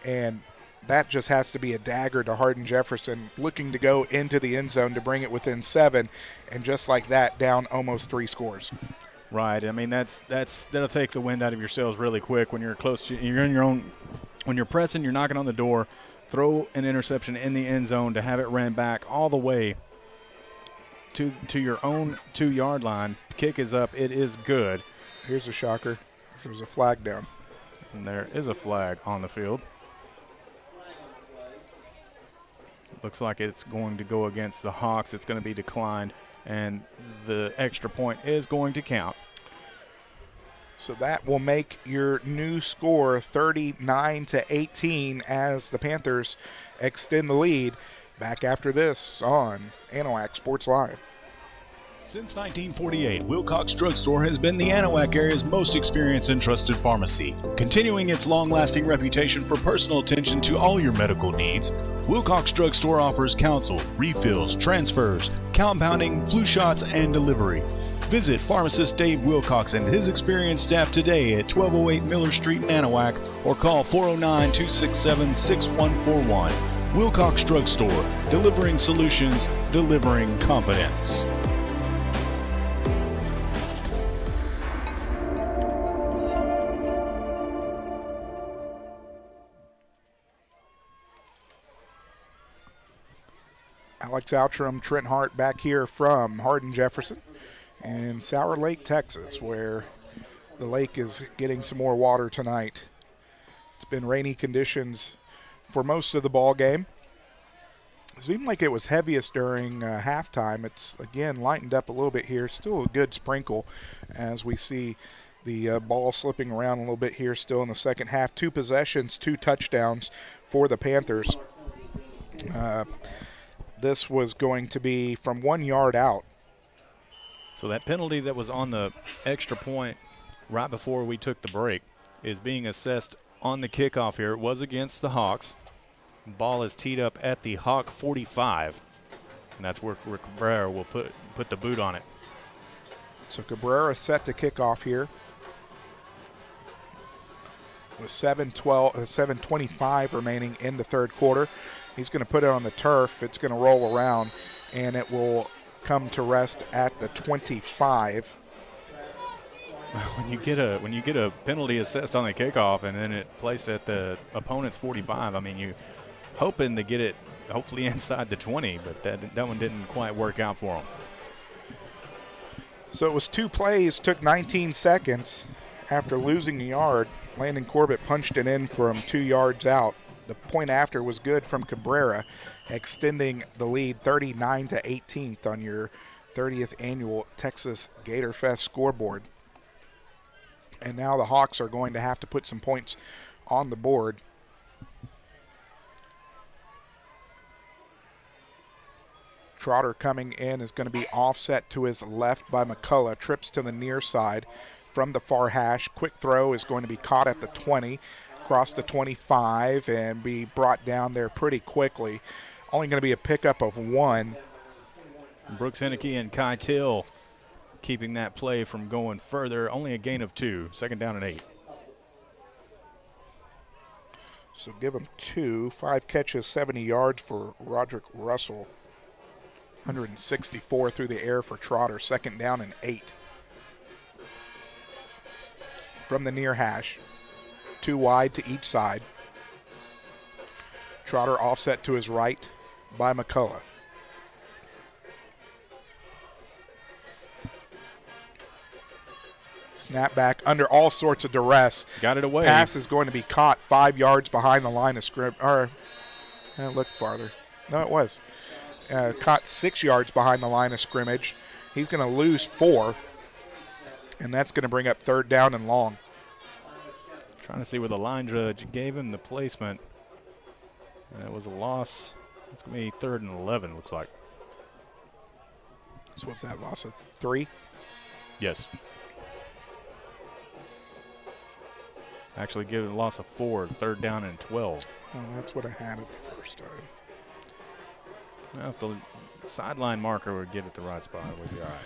And that just has to be a dagger to Hardin-Jefferson, looking to go into the end zone to bring it within 7. And just like that, down almost 3 scores. Right. I mean, that'll take the wind out of your sails really quick when you're close to, you're in your own, when you're pressing, you're knocking on the door. Throw an interception in the end zone to have it ran back all the way to your own 2-yard line. Kick is up. It is good. Here's a shocker. There's a flag down. And there is a flag on the field. Looks like it's going to go against the Hawks. It's going to be declined, and the extra point is going to count. So that will make your new score 39-18 as the Panthers extend the lead. Back after this on Anahuac Sports Live. Since 1948, Wilcox Drugstore has been the Anahuac area's most experienced and trusted pharmacy. Continuing its long-lasting reputation for personal attention to all your medical needs, Wilcox Drugstore offers counsel, refills, transfers, compounding, flu shots, and delivery. Visit pharmacist Dave Wilcox and his experienced staff today at 1208 Miller Street in Anahuac or call 409-267-6141. Wilcox Drugstore, delivering solutions, delivering confidence. Alex Outram, Trent Hart back here from Hardin-Jefferson in Sour Lake, Texas, where the lake is getting some more water tonight. It's been rainy conditions for most of the ball game. seemed like it was heaviest during halftime. It's, again, lightened up a little bit here. Still a good sprinkle as we see the ball slipping around a little bit here still in the second half. 2 possessions, 2 touchdowns for the Panthers. This was going to be from 1 yard out. So that penalty that was on the extra point right before we took the break is being assessed on the kickoff here. It was against the Hawks. Ball is teed up at the Hawk 45, and that's where Cabrera will put the boot on it. So Cabrera set to kick off here with 7:25 remaining in the third quarter. He's going to put it on the turf. It's going to roll around, and it will come to rest at the 25. When you get a penalty assessed on the kickoff and then it placed at the opponent's 45, I mean, you hoping to get it hopefully inside the 20, but that one didn't quite work out for him. So it was 2 plays, took 19 seconds. After losing a yard, Landon Corbett punched it in from 2 yards out. The point after was good from Cabrera, extending the lead 39-18 on your 30th annual Texas Gator Fest scoreboard. And now the Hawks are going to have to put some points on the board. Trotter coming in is going to be offset to his left by McCullough. Trips to the near side from the far hash. Quick throw is going to be caught at the 20, across the 25, and be brought down there pretty quickly. Only going to be a pickup of 1. Brooks Henneke and Kai Till keeping that play from going further. Only a gain of 2. Second down and 8. So give him 2. 5 catches, 70 yards for Roderick Russell. 164 through the air for Trotter. Second down and 8. From the near hash. 2 wide to each side. Trotter offset to his right by McCullough. Snap back under all sorts of duress. Got it away. Pass is going to be caught 5 yards behind the line of scrimmage. Or, look farther. No, it was. Caught 6 yards behind the line of scrimmage. He's going to lose 4, and that's going to bring up third down and long. Trying to see where the line judge gave him the placement. And it was a loss. It's going to be 3rd and 11, looks like. So what's that, loss of 3? Yes. Actually give it a loss of 4, 3rd down and 12. Oh, that's what I had it the first time. Well, if the sideline marker would get it the right spot, it would be all right.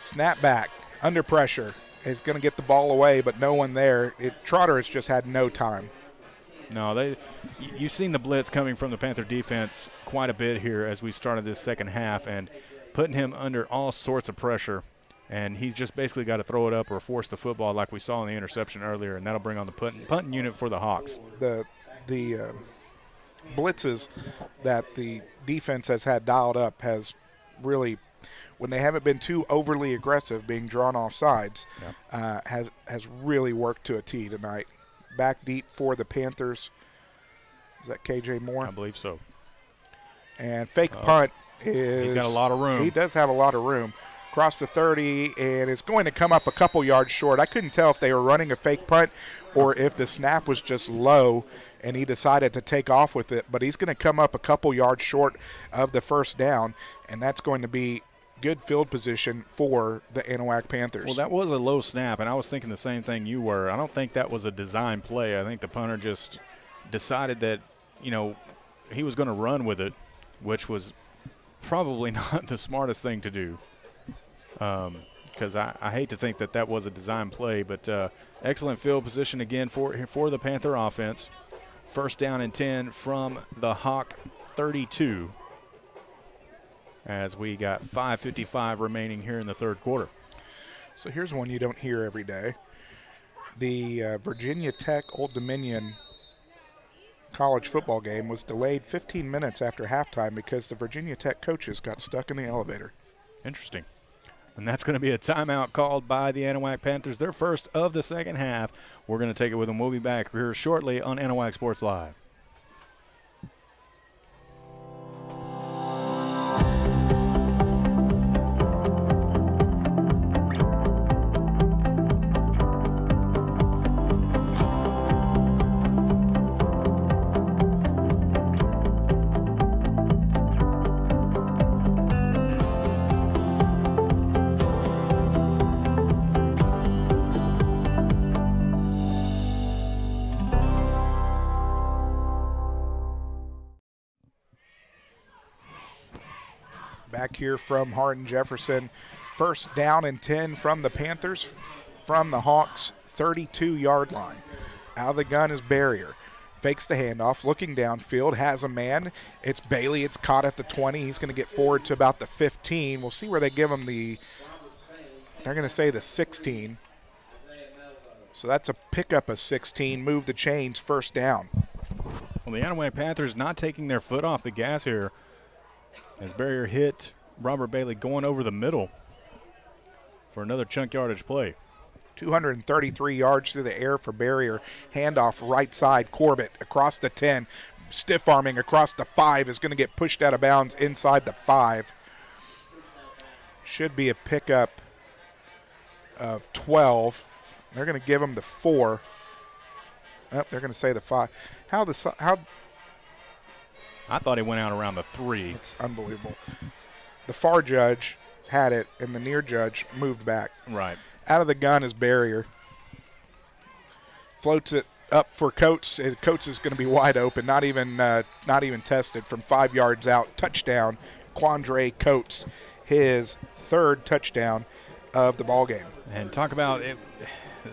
Snap back, under pressure. Is going to get the ball away, but no one there. Trotter has just had no time. No, you've seen the blitz coming from the Panther defense quite a bit here as we started this second half, and putting him under all sorts of pressure. And he's just basically got to throw it up or force the football like we saw in the interception earlier, and that'll bring on the punting unit for the Hawks. The blitzes that the defense has had dialed up has really, when they haven't been too overly aggressive, being drawn off sides, has really worked to a T tonight. Back deep for the Panthers. Is that KJ Moore? I believe so. And fake punt is. He's got a lot of room. He does have a lot of room. Across the 30, and it's going to come up a couple yards short. I couldn't tell if they were running a fake punt or if the snap was just low and he decided to take off with it. But he's going to come up a couple yards short of the first down, and that's going to be good field position for the Anahuac Panthers. Well, that was a low snap, and I was thinking the same thing you were. I don't think that was a design play. I think the punter just decided that, he was going to run with it, which was probably not the smartest thing to do. Because I hate to think that was a design play, but excellent field position again for the Panther offense. First down and 10 from the Hawk 32 as we got 5:55 remaining here in the third quarter. So here's one you don't hear every day. The Virginia Tech Old Dominion college football game was delayed 15 minutes after halftime because the Virginia Tech coaches got stuck in the elevator. Interesting. And that's going to be a timeout called by the Anahuac Panthers, their first of the second half. We're going to take it with them. We'll be back here shortly on Anahuac Sports Live. back here from Hardin-Jefferson. First down and 10 from the Panthers from the Hawks' 32-yard line. Out of the gun is Barrier. Fakes the handoff, looking downfield, has a man. It's Bailey. It's caught at the 20. He's going to get forward to about the 15. We'll see where they give him they're going to say the 16. So that's a pickup of 16. Move the chains, first down. Well, the Anahuac Panthers not taking their foot off the gas here as Barrier hit Robert Bailey going over the middle for another chunk yardage play. 233 yards through the air for Barrier. Handoff right side, Corbett across the 10. Stiff arming across the 5 is going to get pushed out of bounds inside the 5. Should be a pickup of 12. They're going to give him the 4. Oh, they're going to say the 5. How I thought he went out around the 3. It's unbelievable. The far judge had it, and the near judge moved back. Right. Out of the gun is Barrier. Floats it up for Coates. Coates is going to be wide open, not even tested from 5 yards out. Touchdown, Quandre Coates, his 3rd touchdown of the ball game. And talk about it.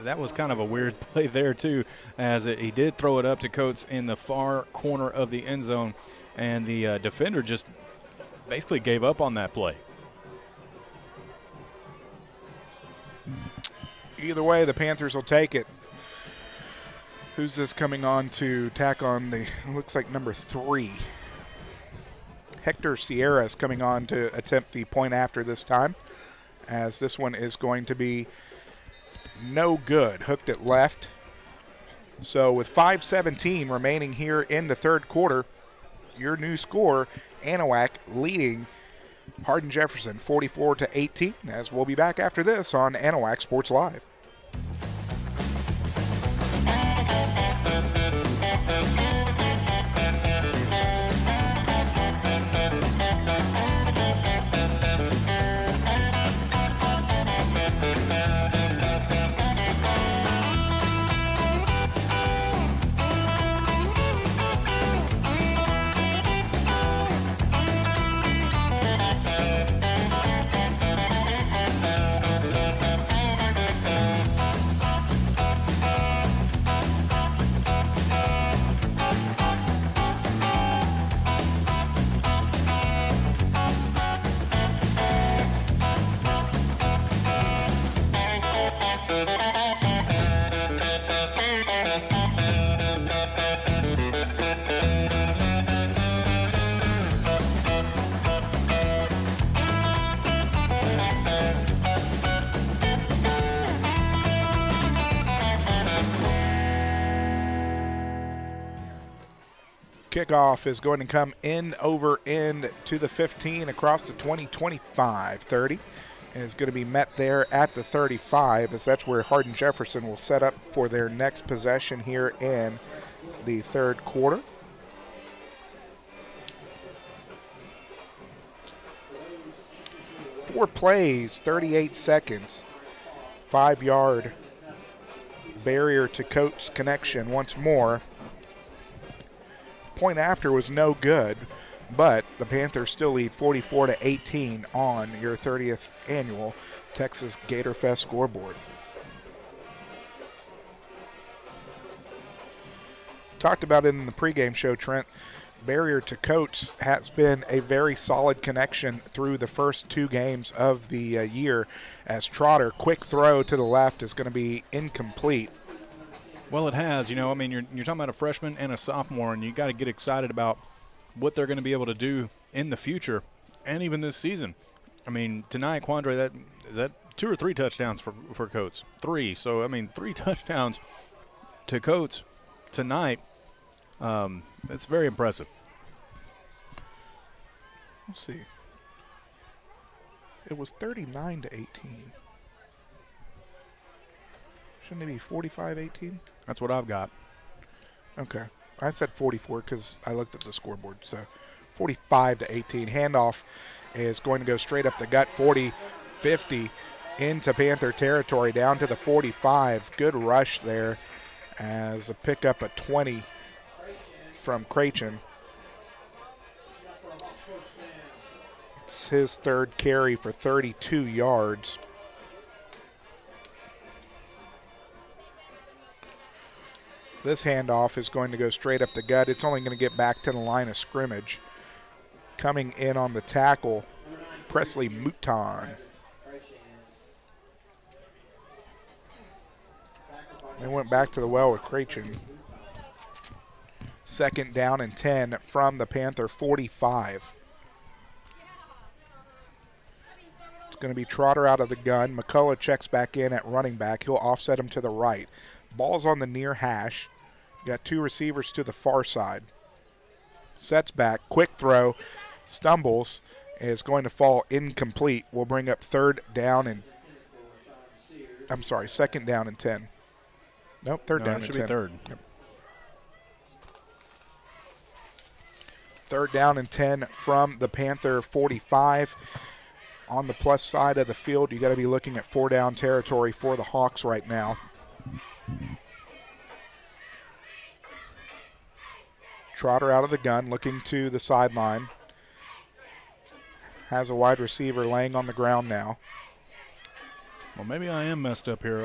That was kind of a weird play there, too, as he did throw it up to Coates in the far corner of the end zone, and the defender just basically gave up on that play. Either way, the Panthers will take it. Who's this coming on to tack on looks like number 3. Hector Sierra is coming on to attempt the point after this time, as this one is going to be no good. Hooked it left. So with 5:17 remaining here in the 3rd quarter, your new score, Anahuac leading Hardin-Jefferson 44-18, as we'll be back after this on Anahuac Sports Live. Kickoff is going to come in over end to the 15 across the 20, 25, 30. And is going to be met there at the 35, as that's where Hardin-Jefferson will set up for their next possession here in the 3rd quarter. Four plays, 38 seconds, 5-yard Barrier to Coates connection once more. Point after was no good, but the Panthers still lead 44-18 on your 30th annual Texas Gator Fest scoreboard. Talked about it in the pregame show, Trent. Barrier to Coates has been a very solid connection through the first 2 games of the year, as Trotter, quick throw to the left, is going to be incomplete. Well, it has. You know, I mean, you're talking about a freshman and a sophomore, and you got to get excited about what they're going to be able to do in the future and even this season. I mean, tonight, Quandre, is that 2 or 3 touchdowns for Coates? 3. So, I mean, 3 touchdowns to Coates tonight. It's very impressive. Let's see. It was 39-18. Shouldn't it be 45-18? That's what I've got. Okay. I said 44 because I looked at the scoreboard. So 45-18. Handoff is going to go straight up the gut, 40-50 into Panther territory, down to the 45. Good rush there as a pickup of 20 from Creighton. That's his third carry for 32 yards. This handoff is going to go straight up the gut. It's only going to get back to the line of scrimmage. Coming in on the tackle, Presley Mouton. They went back to the well with Cratchin. Second down and 10 from the Panther 45. It's going to be Trotter out of the gun. McCullough checks back in at running back. He'll offset him to the right. Ball's on the near hash. Got two receivers to the far side. Sets back, quick throw, stumbles, and is going to fall incomplete. We'll bring up second down and 10. Nope, third down and 10. Should be third. Yep. Third down and 10 from the Panther 45. On the plus side of the field, you got to be looking at 4-down territory for the Hawks right now. Trotter out of the gun, looking to the sideline. Has a wide receiver laying on the ground now. Well, maybe I am messed up here.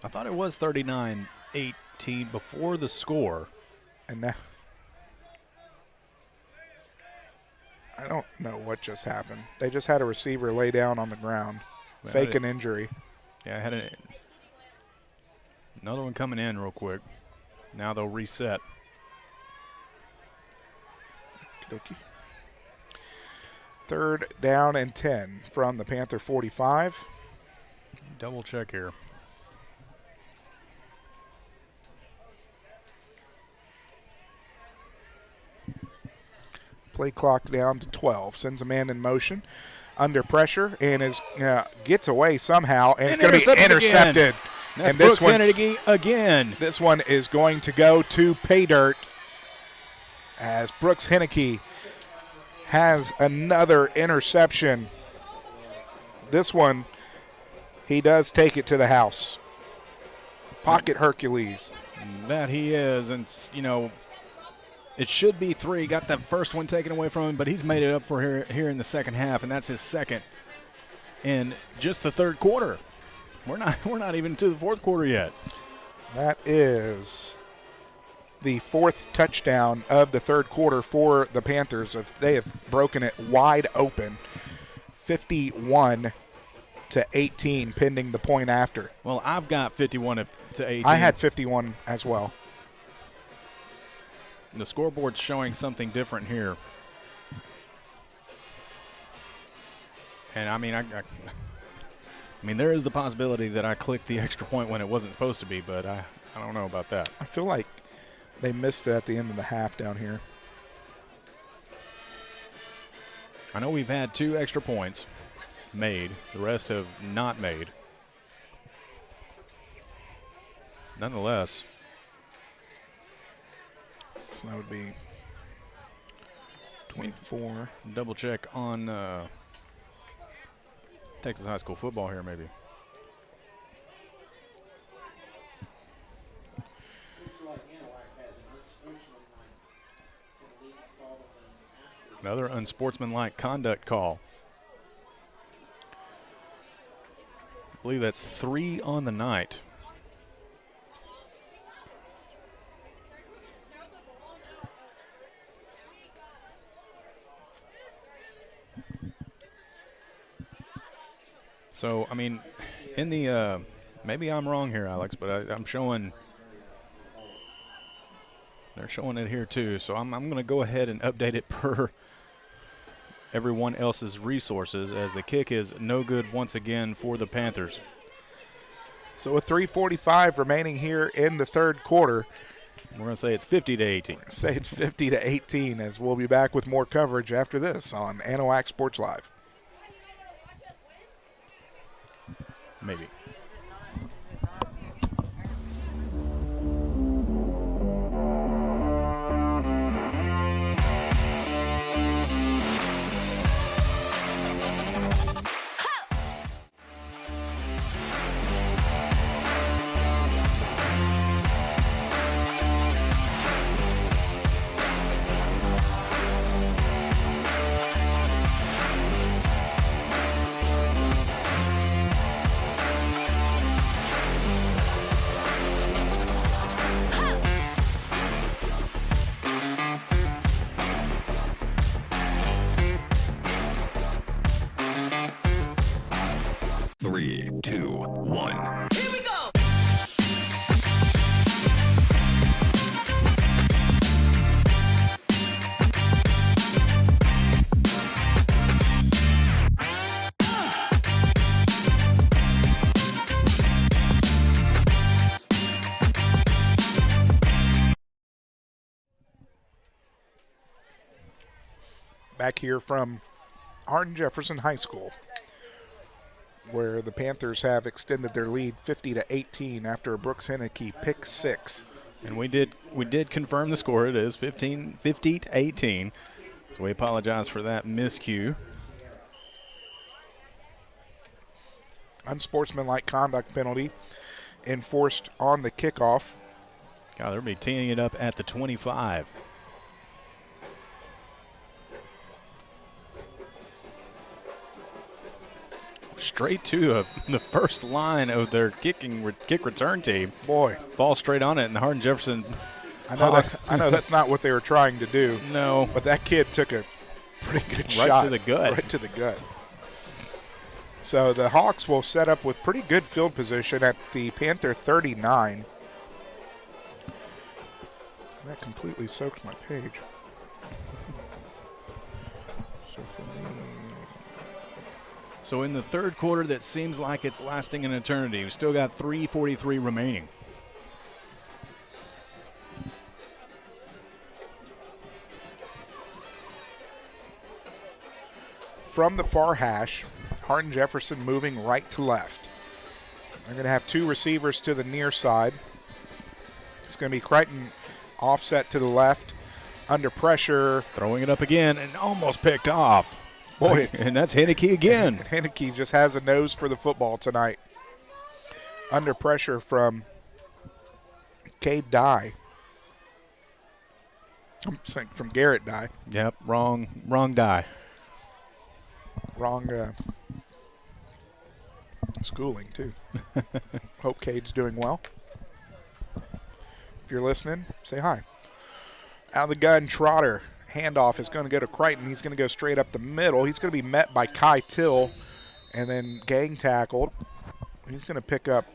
I thought it was 39-18 before the score. And now, I don't know what just happened. They just had a receiver lay down on the ground, fake an injury. Yeah, I had another one coming in real quick. Now they'll reset. Okey-dokey. Third down and 10 from the Panther 45. Double check here. Play clock down to 12. Sends a man in motion under pressure and gets away somehow, and it's going to be intercepted. That's and this Brooks Henneke again. This one is going to go to pay dirt as Brooks Henneke has another interception. This one, he does take it to the house. Pocket Hercules. That he is, and it should be 3. Got that first one taken away from him, but he's made it up for here in the second half, and that's his second in just the third quarter. We're not even to the fourth quarter yet. That is the fourth touchdown of the third quarter for the Panthers. They have broken it wide open, 51-18, pending the point after. Well, I've got 51-18. I had 51 as well. The scoreboard's showing something different here. And I mean, there is the possibility that I clicked the extra point when it wasn't supposed to be, but I don't know about that. I feel like they missed it at the end of the half down here. I know we've had 2 extra points made. The rest have not made. Nonetheless, that would be 24. Double check on Texas high school football here, maybe. Another unsportsmanlike conduct call. I believe that's 3 on the night. So, I mean, in the maybe I'm wrong here, Alex, but I'm showing they're showing it here too. So I'm going to go ahead and update it per everyone else's resources, as the kick is no good once again for the Panthers. So with 3:45 remaining here in the third quarter, we're going to say it's 50-18. Say it's 50-18, as we'll be back with more coverage after this on Anahuac Sports Live. Maybe. 3, 2, 1. Here we go! Back here from Hardin-Jefferson High School, where the Panthers have extended their lead 50-18 after a Brooks Henneke pick 6. And we did confirm the score. It is 50-18. So we apologize for that miscue. Unsportsmanlike conduct penalty enforced on the kickoff. God, they'll be teeing it up at the 25. Straight to the first line of their kick return team. Boy, falls straight on it, and the Hardin-Jefferson I know that's not what they were trying to do. No, but that kid took a pretty good shot right to the gut. Right to the gut. So the Hawks will set up with pretty good field position at the Panther 39. That completely soaked my page. So in the third quarter, that seems like it's lasting an eternity. We've still got 3:43 remaining. From the far hash, Hardin-Jefferson moving right to left. They're going to have two receivers to the near side. It's going to be Crichton offset to the left, under pressure. Throwing it up again and almost picked off. Boy, and that's Henneke again. Henneke just has a nose for the football tonight. Under pressure from Cade Dye. I'm saying from Garrett Dye. Yep, wrong die. Wrong schooling, too. Hope Cade's doing well. If you're listening, say hi. Out of the gun, Trotter. Handoff is going to go to Crichton. He's going to go straight up the middle. He's going to be met by Kai Till and then gang tackled. He's going to pick up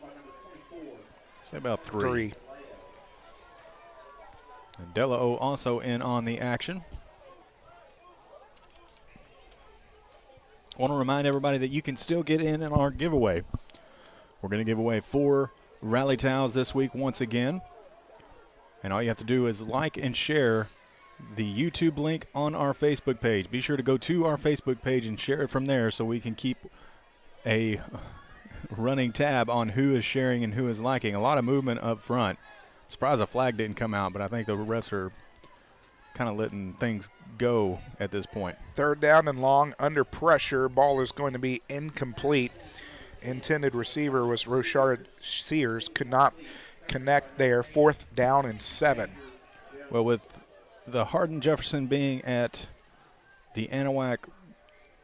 say about three. And Delao also in on the action. I want to remind everybody that you can still get in our giveaway. We're going to give away 4 rally towels this week once again. And all you have to do is like and share the YouTube link on our Facebook page. Be sure to go to our Facebook page and share it from there so we can keep a running tab on who is sharing and who is liking. A lot of movement up front. I'm surprised a flag didn't come out, but I think the refs are kind of letting things go at this point. Third down and long, under pressure. Ball is going to be incomplete. Intended receiver was Rochard Sears. Could not connect there. 4th down and 7. Well, with the Hardin-Jefferson being at the Anahuac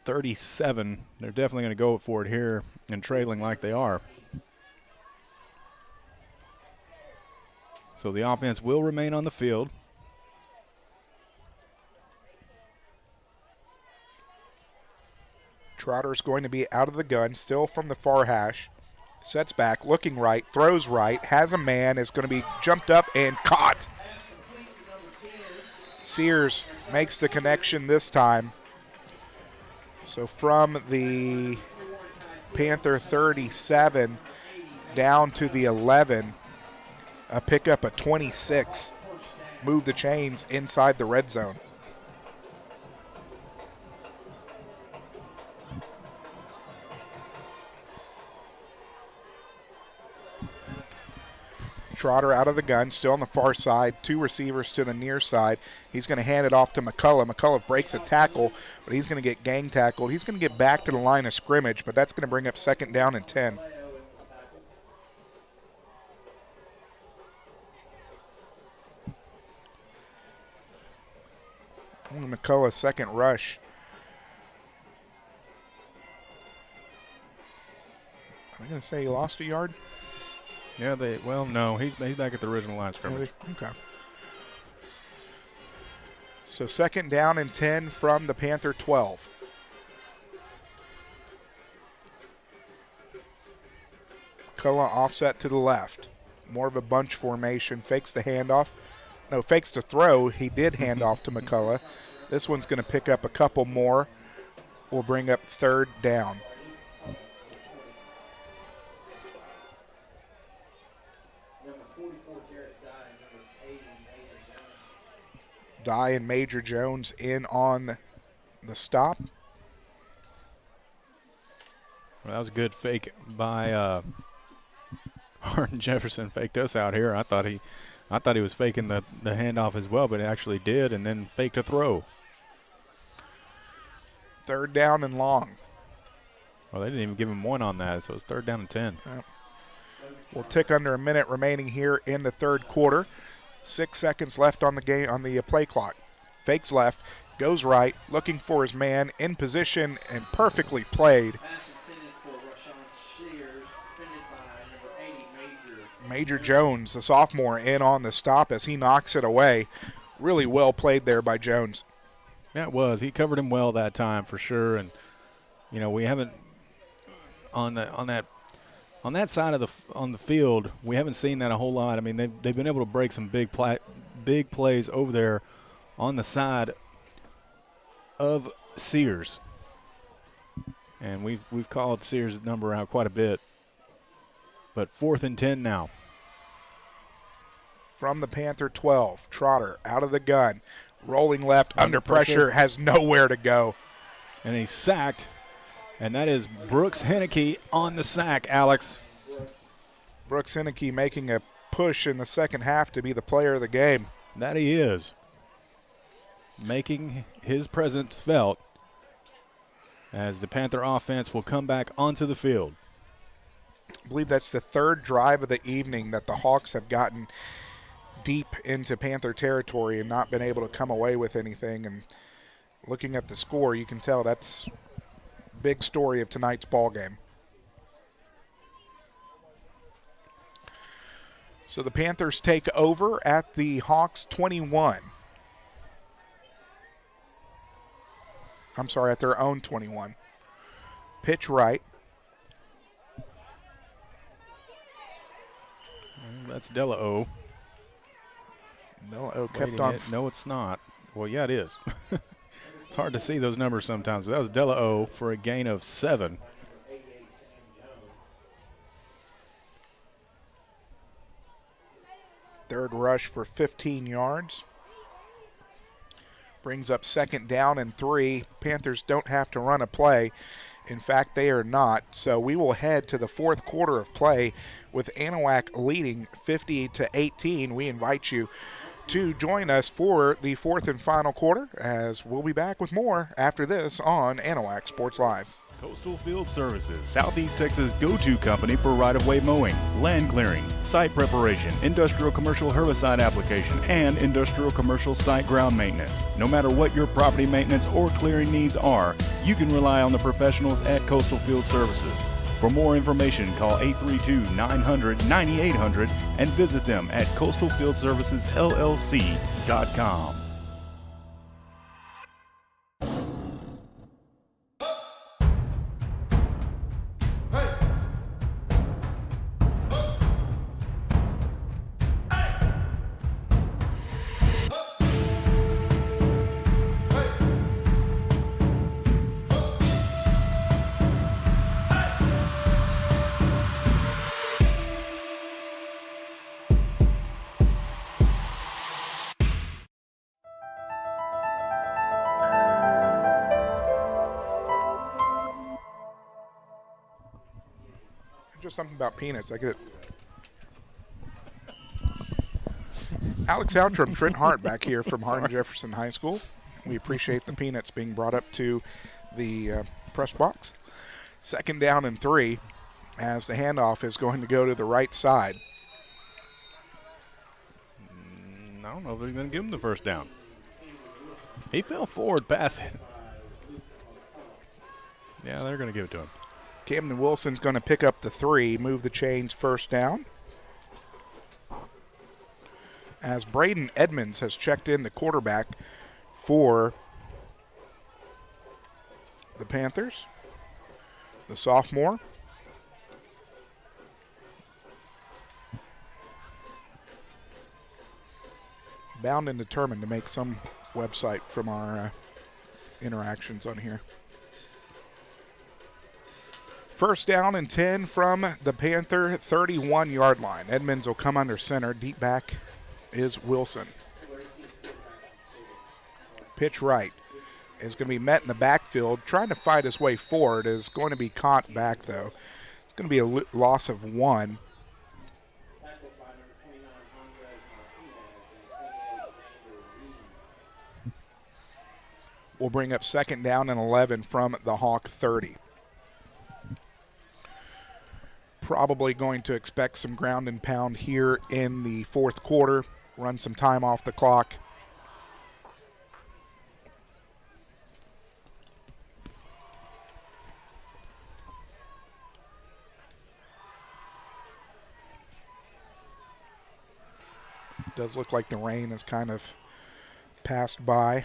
37, they're definitely going to go for it here and trailing like they are. So the offense will remain on the field. Trotter's going to be out of the gun, still from the far hash. Sets back, looking right, throws right, has a man, is going to be jumped up and caught. Sears makes the connection this time. So from the Panther 37 down to the 11, a pickup at 26. Move the chains inside the red zone. Trotter out of the gun, still on the far side. 2 receivers to the near side. He's going to hand it off to McCullough. McCullough breaks a tackle, but he's going to get gang tackled. He's going to get back to the line of scrimmage, but that's going to bring up 2nd down and 10. McCullough's second rush. I'm going to say he lost a yard. Yeah, no, he's back at the original line of scrimmage. Okay. So 2nd down and 10 from the Panther 12. McCullough offset to the left. More of a bunch formation. Fakes the handoff. No, fakes the throw. He did hand off to McCullough. This one's going to pick up a couple more. Will bring up third down. Dye and Major Jones in on the stop. Well, that was a good fake by Hardin-Jefferson. Faked us out here. I thought he was faking the handoff as well, but he actually did, and then faked a throw. Third down and long. Well, they didn't even give him one on that, so it's third down and 10. We'll tick under a minute remaining here in the third quarter. 6 seconds left on the game on the play clock. Fakes left, goes right, looking for his man in position and perfectly played. Major Jones, the sophomore, in on the stop as he knocks it away. Really well played there by Jones. Yeah, it was. He covered him well that time for sure. And you know, we haven't on that side of the field, we haven't seen that a whole lot. I mean, they've been able to break some big plays over there on the side of Sears, and we've called Sears' number out quite a bit. But 4th and 10 now. From the Panther 12, Trotter out of the gun, rolling left, under pressure, has nowhere to go. And he's sacked, and that is Brooks Henneke on the sack, Alex. Brooks Henneke making a push in the second half to be the player of the game. That he is. Making his presence felt as the Panther offense will come back onto the field. I believe that's the third drive of the evening that the Hawks have gotten deep into Panther territory and not been able to come away with anything. And looking at the score, you can tell that's a big story of tonight's ball game. So the Panthers take over at the Hawks 21. I'm sorry, at their own 21. Pitch right. That's Della O. Della O kept on. No, it's not. Well, yeah, it is. It's hard to see those numbers sometimes. That was Della O for a gain of 7. Third rush for 15 yards. Brings up second down and 3. Panthers don't have to run a play. In fact, they are not. So we will head to the fourth quarter of play with Anahuac leading 50-18. We invite you to join us for the fourth and final quarter, as we'll be back with more after this on Anahuac Sports Live. Coastal Field Services, Southeast Texas' go-to company for right-of-way mowing, land clearing, site preparation, industrial commercial herbicide application, and industrial commercial site ground maintenance. No matter what your property maintenance or clearing needs are, you can rely on the professionals at Coastal Field Services. For more information, call 832-900-9800 and visit them at coastalfieldservicesllc.com. Just something about peanuts. I get it. Alex Outram, Trent Hart back here from Hardin-Jefferson High School. We appreciate the peanuts being brought up to the press box. Second down and 3 as the handoff is going to go to the right side. I don't know if they're going to give him the first down. He fell forward past it. Yeah, they're going to give it to him. Camden Wilson's going to pick up the 3, move the chains, first down. As Braden Edmonds has checked in, the quarterback for the Panthers, the sophomore. bound and determined to make some website from our interactions on here. First down and 10 from the Panther 31-yard line. Edmonds will come under center. Deep back is Wilson. Pitch right is going to be met in the backfield. Trying to fight his way forward, is going to be caught back, though. It's going to be a loss of 1. We'll bring up second down and 11 from the Hawk 30. Probably going to expect some ground and pound here in the fourth quarter. Run some time off the clock. Does look like the rain has kind of passed by.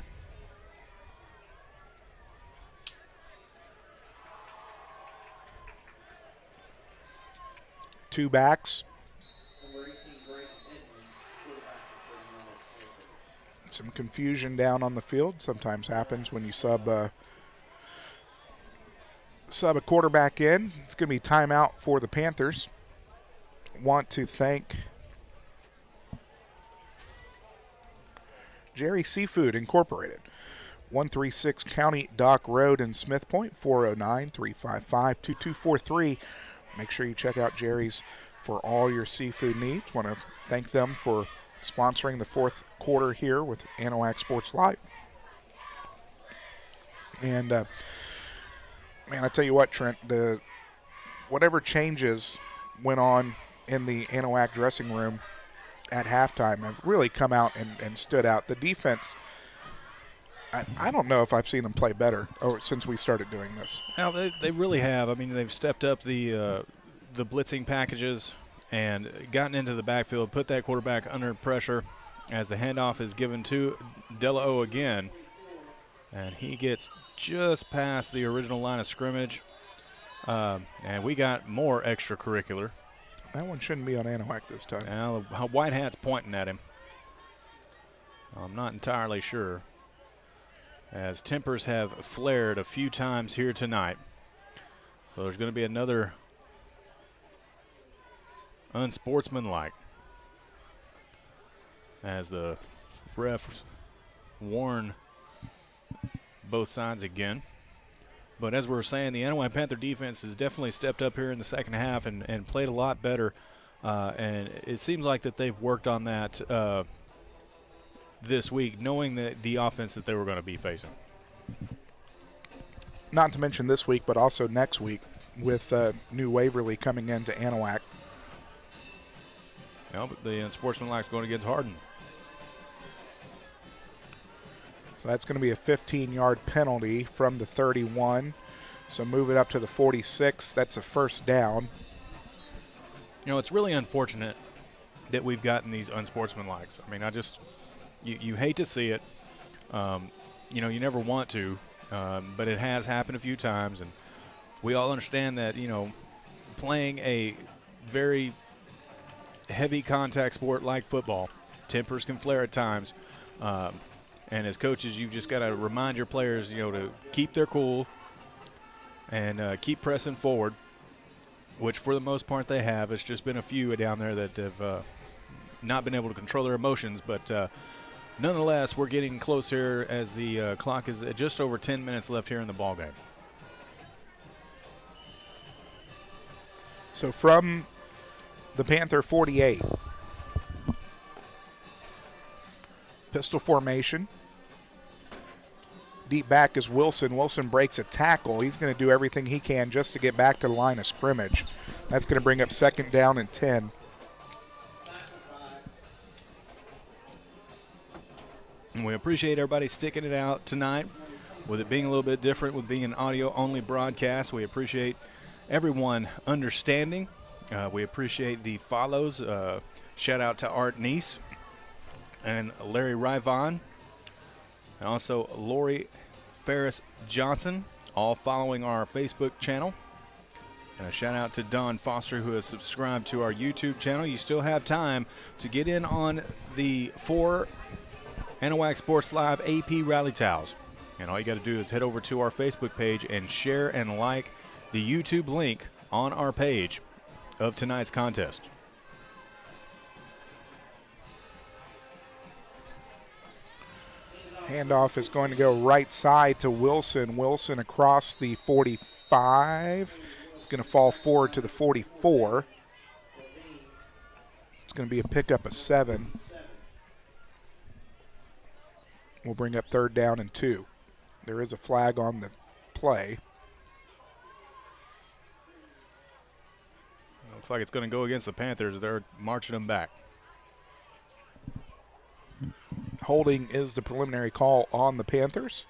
Two backs. Some confusion down on the field. Sometimes happens when you sub a quarterback in. It's going to be timeout for the Panthers. Want to thank Jerry Seafood Incorporated, 136 County Dock Road in Smith Point, 409-355-2243. Make sure you check out Jerry's for all your seafood needs. Want to thank them for sponsoring the fourth quarter here with Anahuac Sports Live. And, man, I tell you what, Trent, whatever changes went on in the Anahuac dressing room at halftime have really come out and stood out. The defense, I don't know if I've seen them play better since we started doing this. Now, they really have. I mean, they've stepped up the blitzing packages and gotten into the backfield, put that quarterback under pressure as the handoff is given to Dela again. And he gets just past the original line of scrimmage. And we got more extracurricular. That one shouldn't be on Anahuac this time. Now, the white hat's pointing at him. I'm not entirely sure, as tempers have flared a few times here tonight. So there's going to be another unsportsmanlike, as the refs warn both sides again. But as we were saying, the Anahuac Panther defense has definitely stepped up here in the second half and played a lot better. And it seems like that they've worked on that this week, knowing the offense that they were going to be facing. Not to mention this week, but also next week with New Waverly coming into Anahuac. No, but the unsportsmanlike's going against Hardin. So that's going to be a 15-yard penalty from the 31. So move it up to the 46. That's a first down. You know, it's really unfortunate that we've gotten these unsportsmanlikes. I mean, you hate to see it. You know, you never want to, but it has happened a few times, and we all understand that, you know, playing a very heavy contact sport like football, tempers can flare at times. And as coaches, you've just got to remind your players, you know, to keep their cool and keep pressing forward, which for the most part they have. It's just been a few down there that have not been able to control their emotions. But nonetheless, we're getting close here as the clock is just over 10 minutes left here in the ballgame. So from the Panther 48, pistol formation. Deep back is Wilson. Wilson breaks a tackle. He's going to do everything he can just to get back to the line of scrimmage. That's going to bring up second down and 10. And we appreciate everybody sticking it out tonight. With it being a little bit different, with being an audio-only broadcast, we appreciate everyone understanding. We appreciate the follows. Shout out to Art Neese and Larry Ryvon, and also Lori Ferris Johnson, all following our Facebook channel. And a shout out to Don Foster, who has subscribed to our YouTube channel. You still have time to get in on the 4 Anahuac Sports Live AP Rally Towels. And all you got to do is head over to our Facebook page and share and like the YouTube link on our page of tonight's contest. Handoff is going to go right side to Wilson. Wilson across the 45. It's going to fall forward to the 44. It's going to be a pickup of 7. We'll bring up 3rd down and 2. There is a flag on the play. Looks like it's going to go against the Panthers. They're marching them back. Holding is the preliminary call on the Panthers.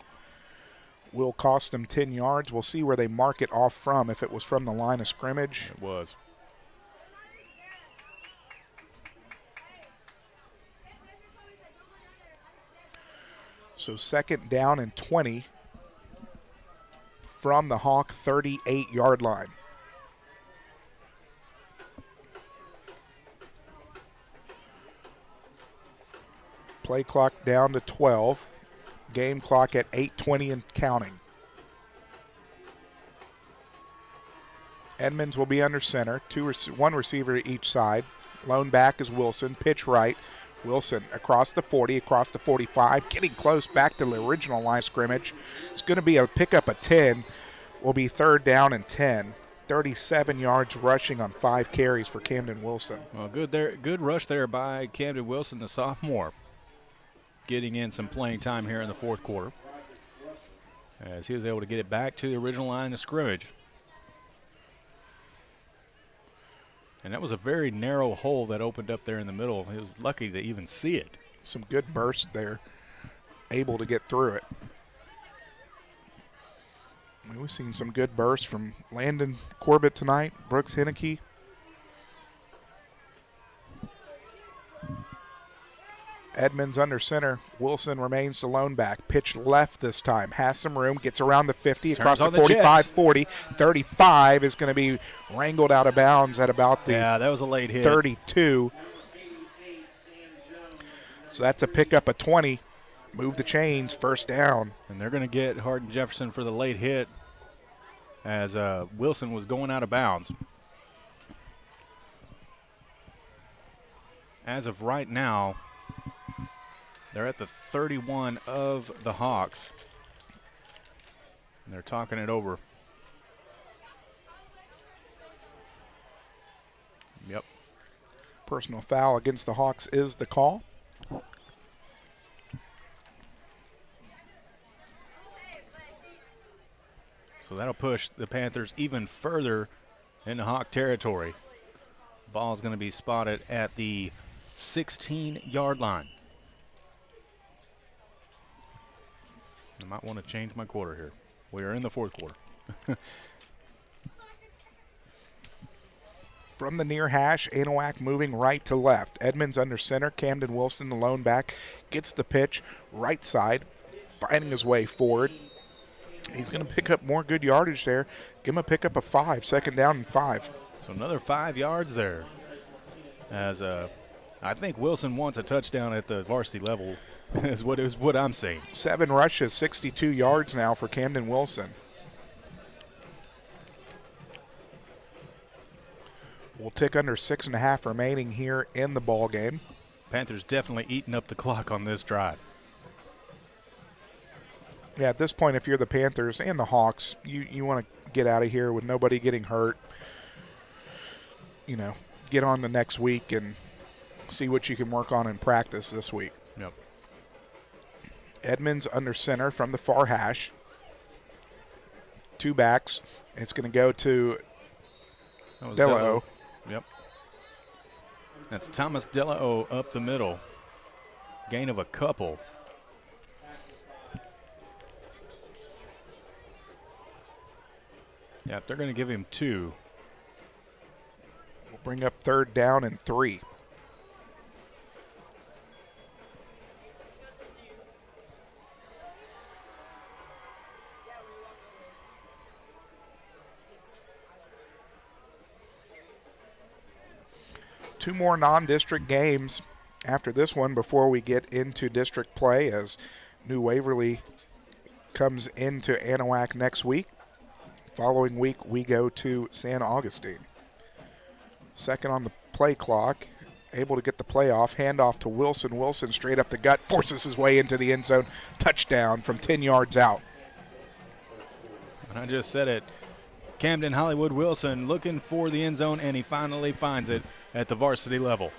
Will cost them 10 yards. We'll see where they mark it off from, if it was from the line of scrimmage. It was. So 2nd down and 20 from the Hawk 38-yard line. Play clock down to 12. Game clock at 8:20 and counting. Edmonds will be under center. One receiver to each side. Lone back is Wilson. Pitch right. Wilson across the 40, across the 45. Getting close back to the original line of scrimmage. It's going to be a pickup of 10. Will be 3rd down and 10. 37 yards rushing on 5 carries for Camden Wilson. Well, good rush there by Camden Wilson, the sophomore. Getting in some playing time here in the 4th quarter, as he was able to get it back to the original line of scrimmage. And that was a very narrow hole that opened up there in the middle. He was lucky to even see it. Some good burst there, able to get through it. We've seen some good bursts from Landon Corbett tonight, Brooks Henneke. Edmonds under center. Wilson remains the lone back. Pitch left this time. Has some room. Gets around the 50. Across the 45, 40. 35 is going to be wrangled out of bounds at about the that was a late hit. 32. So that's a pickup of 20. Move the chains. 1st down. And they're going to get Hardin-Jefferson for the late hit, as Wilson was going out of bounds. As of right now, they're at the 31 of the Hawks. And they're talking it over. Yep. Personal foul against the Hawks is the call. So that'll push the Panthers even further into Hawk territory. Ball's going to be spotted at the 16-yard line. I might want to change my quarter here. We are in the 4th quarter. From the near hash, Anahuac moving right to left. Edmonds under center. Camden Wilson, the lone back, gets the pitch right side, finding his way forward. He's going to pick up more good yardage there. Give him a pickup of 5. 2nd down and 5. So another 5 yards there. As I think Wilson wants a touchdown at the varsity level. is what I'm saying. 7 rushes, 62 yards now for Camden Wilson. We'll tick under 6.5 remaining here in the ball game. Panthers definitely eating up the clock on this drive. Yeah, at this point, if you're the Panthers and the Hawks, you want to get out of here with nobody getting hurt. You know, get on to next week and see what you can work on in practice this week. Yep. Edmonds under center from the far hash. 2 backs. It's going to go to Delao. Yep. That's Thomas Delao up the middle. Gain of a couple. Yep, they're going to give him 2. We'll bring up 3rd down and 3. Two more non-district games after this one before we get into district play as New Waverly comes into Anahuac next week. Following week, we go to San Augustine. Second on the play clock, able to get the play off, handoff to Wilson. Wilson straight up the gut, forces his way into the end zone. Touchdown from 10 yards out. And I just said it. Camden Hollywood Wilson looking for the end zone, and he finally finds it at the varsity level.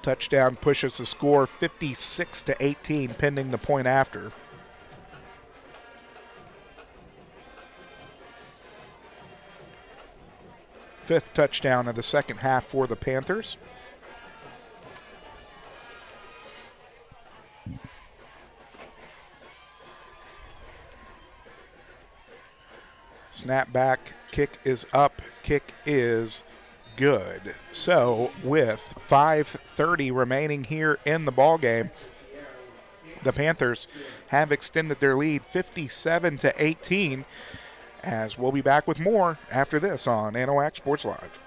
Touchdown pushes the score 56-18, pending the point after. Fifth touchdown of the second half for the Panthers. Snap back, kick is up, kick is good. So with 5:30 remaining here in the ball game, the Panthers have extended their lead 57-18. As we'll be back with more after this on Anahuac Sports Live.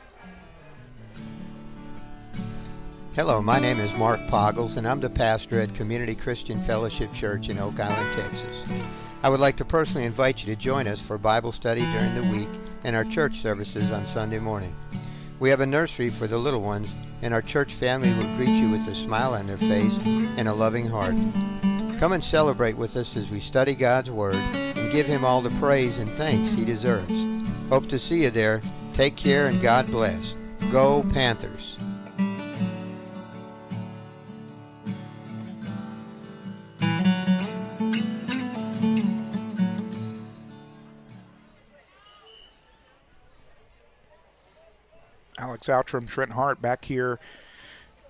Hello, my name is Mark Poggles, and I'm the pastor at Community Christian Fellowship Church in Oak Island, Texas. I would like to personally invite you to join us for Bible study during the week and our church services on Sunday morning. We have a nursery for the little ones, and our church family will greet you with a smile on their face and a loving heart. Come and celebrate with us as we study God's Word and give Him all the praise and thanks He deserves. Hope to see you there. Take care and God bless. Go Panthers! Alex Outram, Trent Hart back here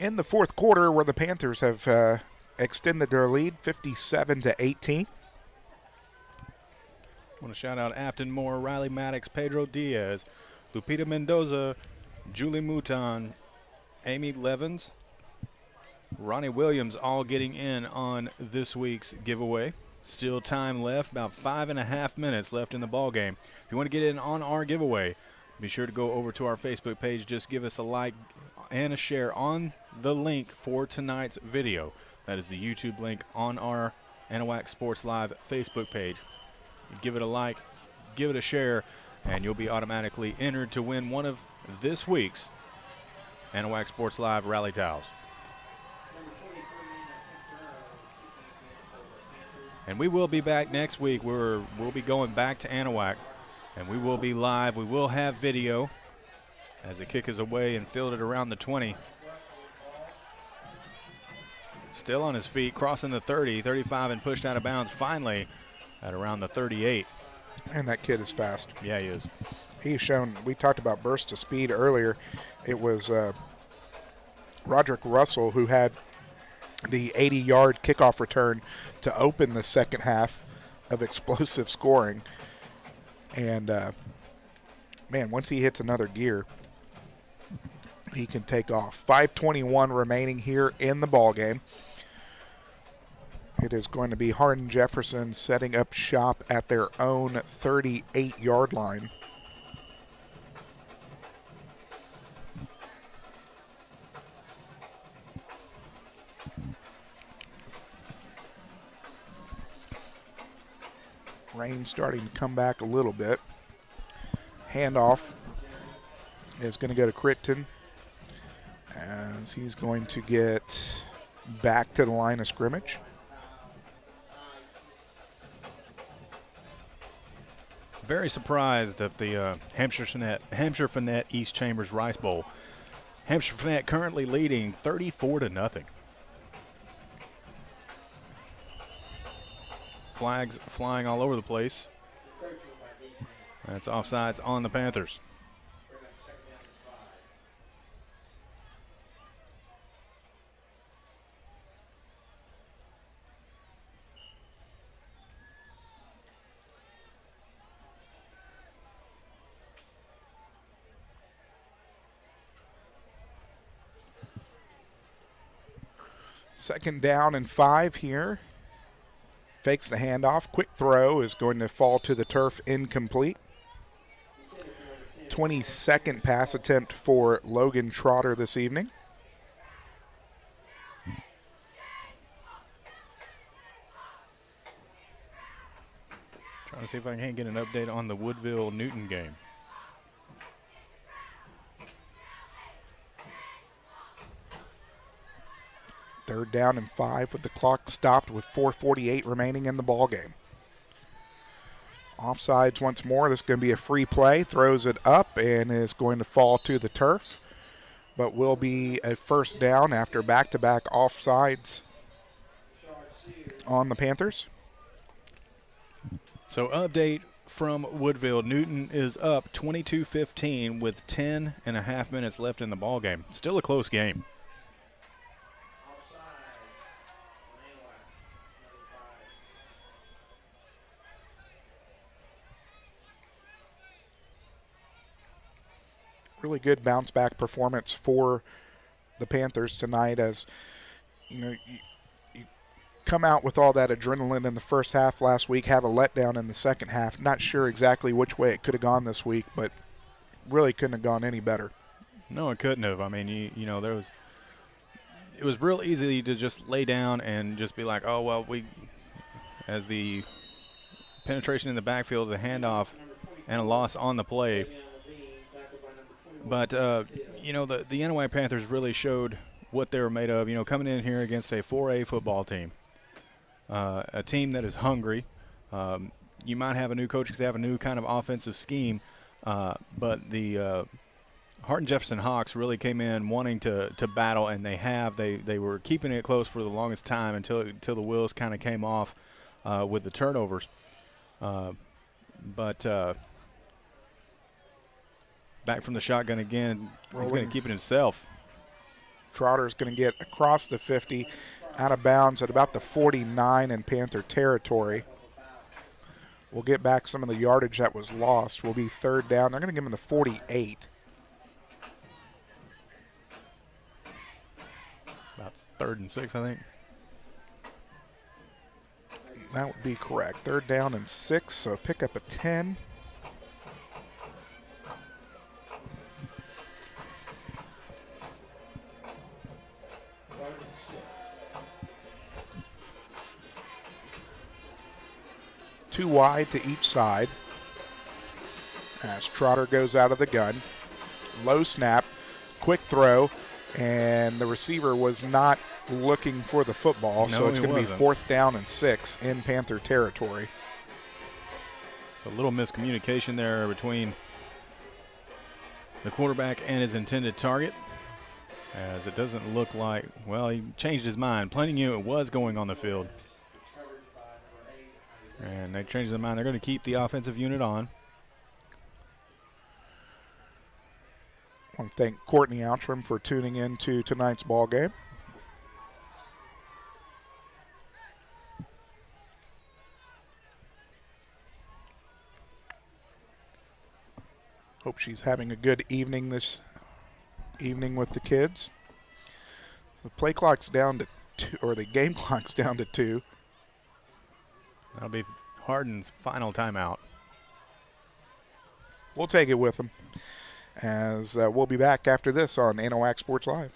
in the fourth quarter where the Panthers have extended their lead 57-18. I want to shout out Afton Moore, Riley Maddox, Pedro Diaz, Lupita Mendoza, Julie Mouton, Amy Levins, Ronnie Williams all getting in on this week's giveaway. Still time left, about 5.5 minutes left in the ball game. If you want to get in on our giveaway, be sure to go over to our Facebook page. Just give us a like and a share on the link for tonight's video. That is the YouTube link on our Anahuac Sports Live Facebook page. Give it a like, give it a share, and you'll be automatically entered to win one of this week's Anahuac Sports Live Rally Towels. And we will be back next week. We'll be going back to Anahuac, and we will be live. We will have video as the kick is away and fielded around the 20. Still on his feet, crossing the 30, 35, and pushed out of bounds finally at around the 38. And that kid is fast. Yeah, he is. He's shown, we talked about burst of speed earlier. It was Roderick Russell who had the 80-yard kickoff return to open the second half of explosive scoring. And, man, once he hits another gear, he can take off. 5:21 remaining here in the ball game. It is going to be Hardin-Jefferson setting up shop at their own 38-yard line. Rain starting to come back a little bit. Handoff is going to go to Critton as he's going to get back to the line of scrimmage. Very surprised at the Hampshire Finette East Chambers Rice Bowl. Hampshire Finette currently leading 34-0. Flags flying all over the place. That's offsides on the Panthers. Second down and 5 here. Fakes the handoff. Quick throw is going to fall to the turf, incomplete. 22nd pass attempt for Logan Trotter this evening. Trying to see if I can't get an update on the Woodville-Newton game. Third down and 5 with the clock stopped with 4:48 remaining in the ball game. Offsides once more. This is going to be a free play. Throws it up and is going to fall to the turf, but will be a first down after back-to-back offsides on the Panthers. So update from Woodville. Newton is up 22-15 with 10 and a half minutes left in the ball game. Still a close game. Really good bounce back performance for the Panthers tonight, as you know, you come out with all that adrenaline in the first half last week, have a letdown in the second half. Not sure exactly which way it could have gone this week, but really couldn't have gone any better. No, it couldn't have. I mean, you know, it was real easy to just lay down and just be like, oh, well, as the penetration in the backfield, the handoff, and a loss on the play. But, you know, the Anahuac Panthers really showed what they were made of, you know, coming in here against a 4A football team, a team that is hungry. You might have a new coach because they have a new kind of offensive scheme, but the Hardin-Jefferson Hawks really came in wanting to battle, and they have. They were keeping it close for the longest time until the wheels kind of came off with the turnovers. Back from the shotgun again. He's going to keep it himself. Trotter's going to get across the 50, out of bounds at about the 49 in Panther territory. We'll get back some of the yardage that was lost. Will be third down. They're going to give him the 48. About 3rd and 6, I think. That would be correct. 3rd down and 6, so pick up a 10. Two wide to each side as Trotter goes out of the gun. Low snap, quick throw, and the receiver was not looking for the football, so it's going to be 4th down and 6 in Panther territory. A little miscommunication there between the quarterback and his intended target, as it doesn't look like, well, he changed his mind. Planning unit was going on the field. And they changed their mind. They're going to keep the offensive unit on. I want to thank Courtney Outram for tuning in to tonight's ball game. Hope she's having a good evening this evening with the kids. The play clock's down to 2, or the game clock's down to 2. That'll be Hardin's final timeout. We'll take it with them, as we'll be back after this on Anahuac Sports Live.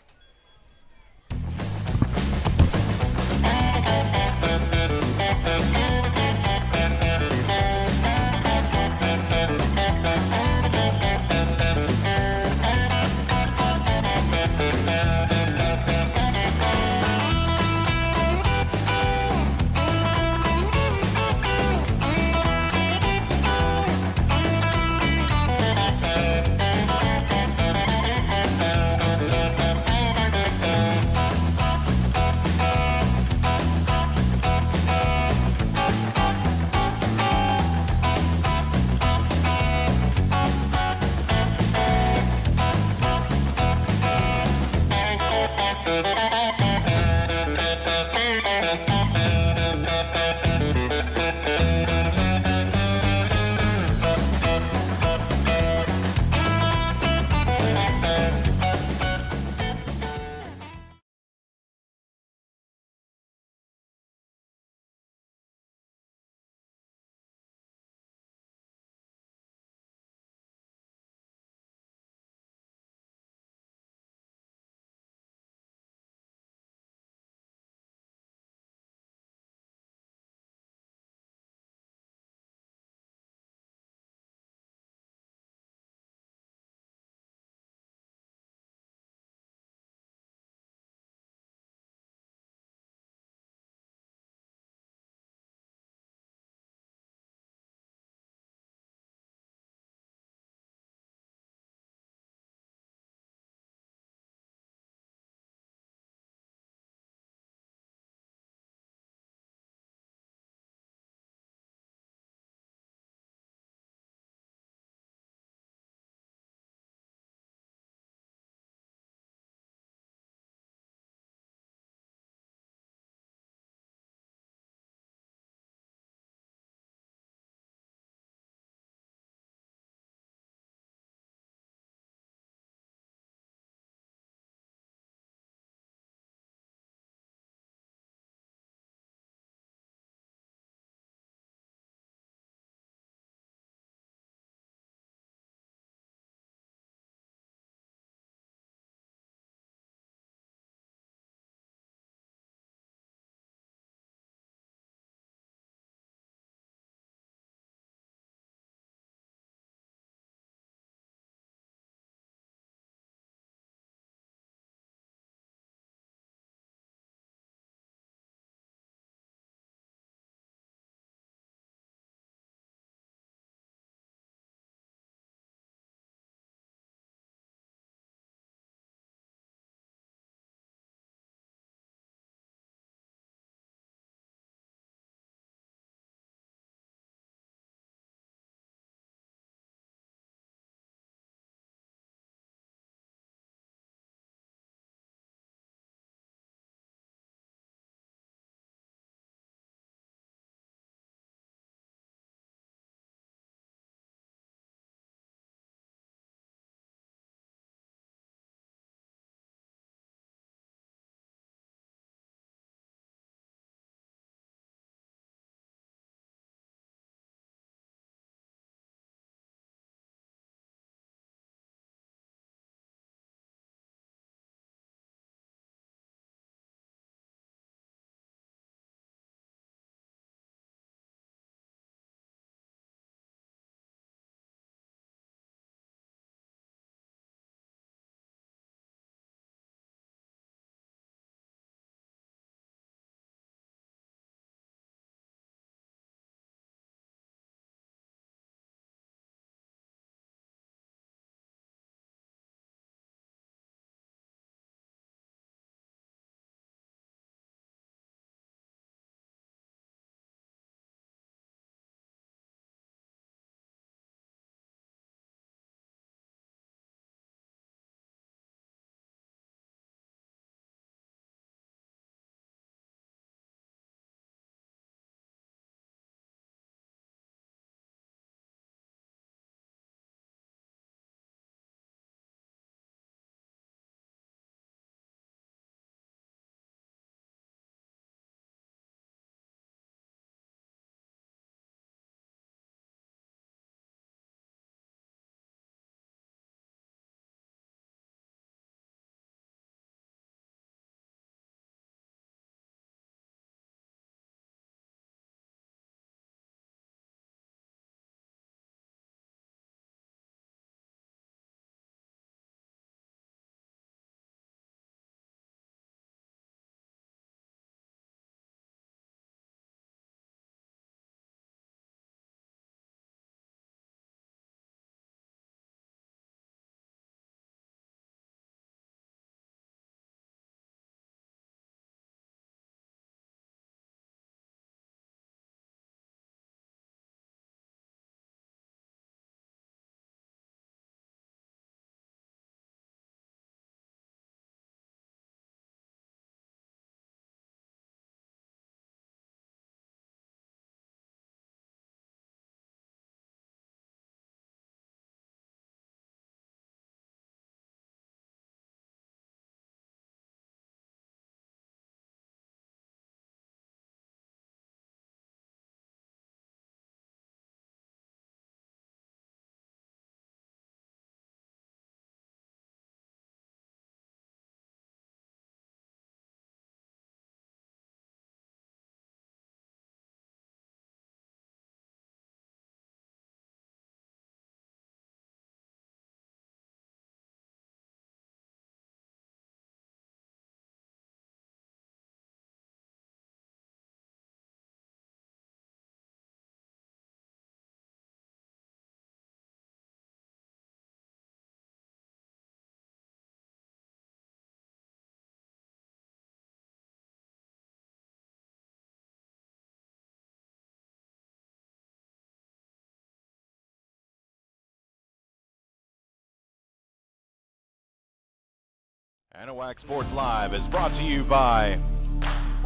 Anahuac Sports Live is brought to you by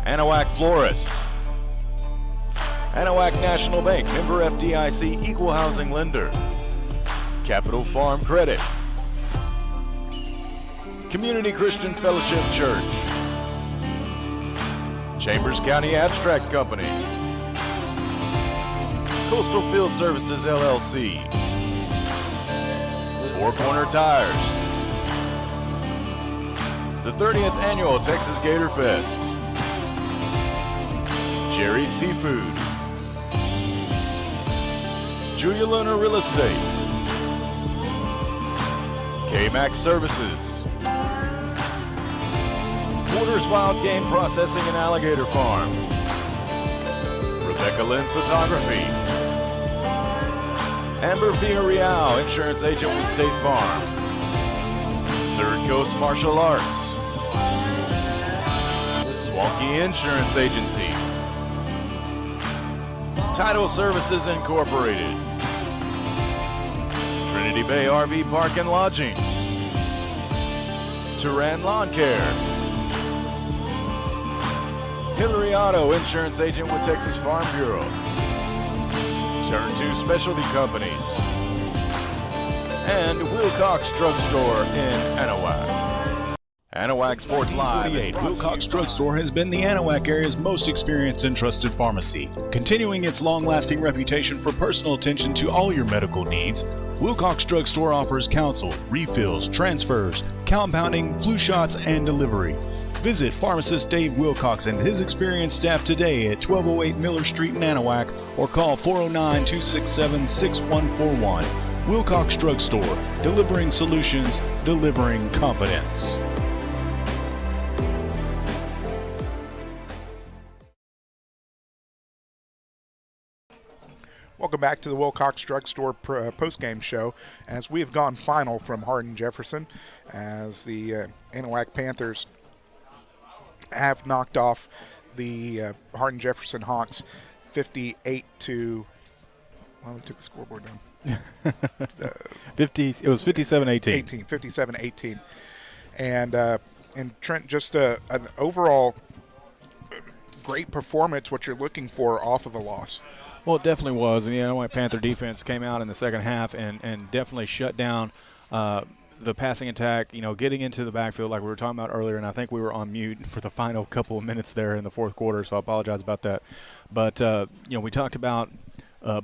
Anahuac Florist, Anahuac National Bank, member FDIC, equal housing lender, Capital Farm Credit, Community Christian Fellowship Church, Chambers County Abstract Company, Coastal Field Services LLC, Four Corner Tires, the 30th Annual Texas Gator Fest, Jerry's Seafood, Julia Luna Real Estate, K-Max Services, Porter's Wild Game Processing and Alligator Farm, Rebecca Lynn Photography, Amber Villarreal, Insurance Agent with State Farm, Third Coast Martial Arts, Swanky Insurance Agency, Title Services Incorporated, Trinity Bay RV Park and Lodging, Turan Lawn Care, Hillary Auto, Insurance Agent with Texas Farm Bureau, Turn 2 Specialty Companies, and Wilcox Drug Store in Anahuac. Anahuac Sports Live. Wilcox Drug Store has been the Anahuac area's most experienced and trusted pharmacy. Continuing its long-lasting reputation for personal attention to all your medical needs, Wilcox Drug Store offers counsel, refills, transfers, compounding, flu shots, and delivery. Visit pharmacist Dave Wilcox and his experienced staff today at 1208 Miller Street in Anahuac or call 409-267-6141. Wilcox Drug Store, delivering solutions, delivering confidence. Welcome back to the Wilcox Drug Store post-game show as we have gone final from Hardin-Jefferson as the Anahuac Panthers have knocked off the Hardin-Jefferson Hawks 58 to, well, we took the scoreboard down. 50. It was 57-18. 57-18. And Trent, just an overall great performance, what you're looking for off of a loss. Well, it definitely was. And the Anahuac Panther defense came out in the second half and definitely shut down the passing attack, getting into the backfield like we were talking about earlier. And I think we were on mute for the final couple of minutes there in the fourth quarter, so I apologize about that. But, we talked about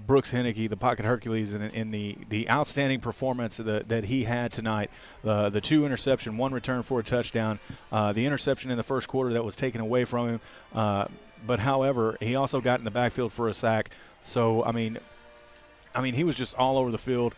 Brooks Henneke, the pocket Hercules, in the outstanding performance that he had tonight. The 2 interception, 1 return for a touchdown. The interception in the first quarter that was taken away from him. But however, he also got in the backfield for a sack. So I mean, he was just all over the field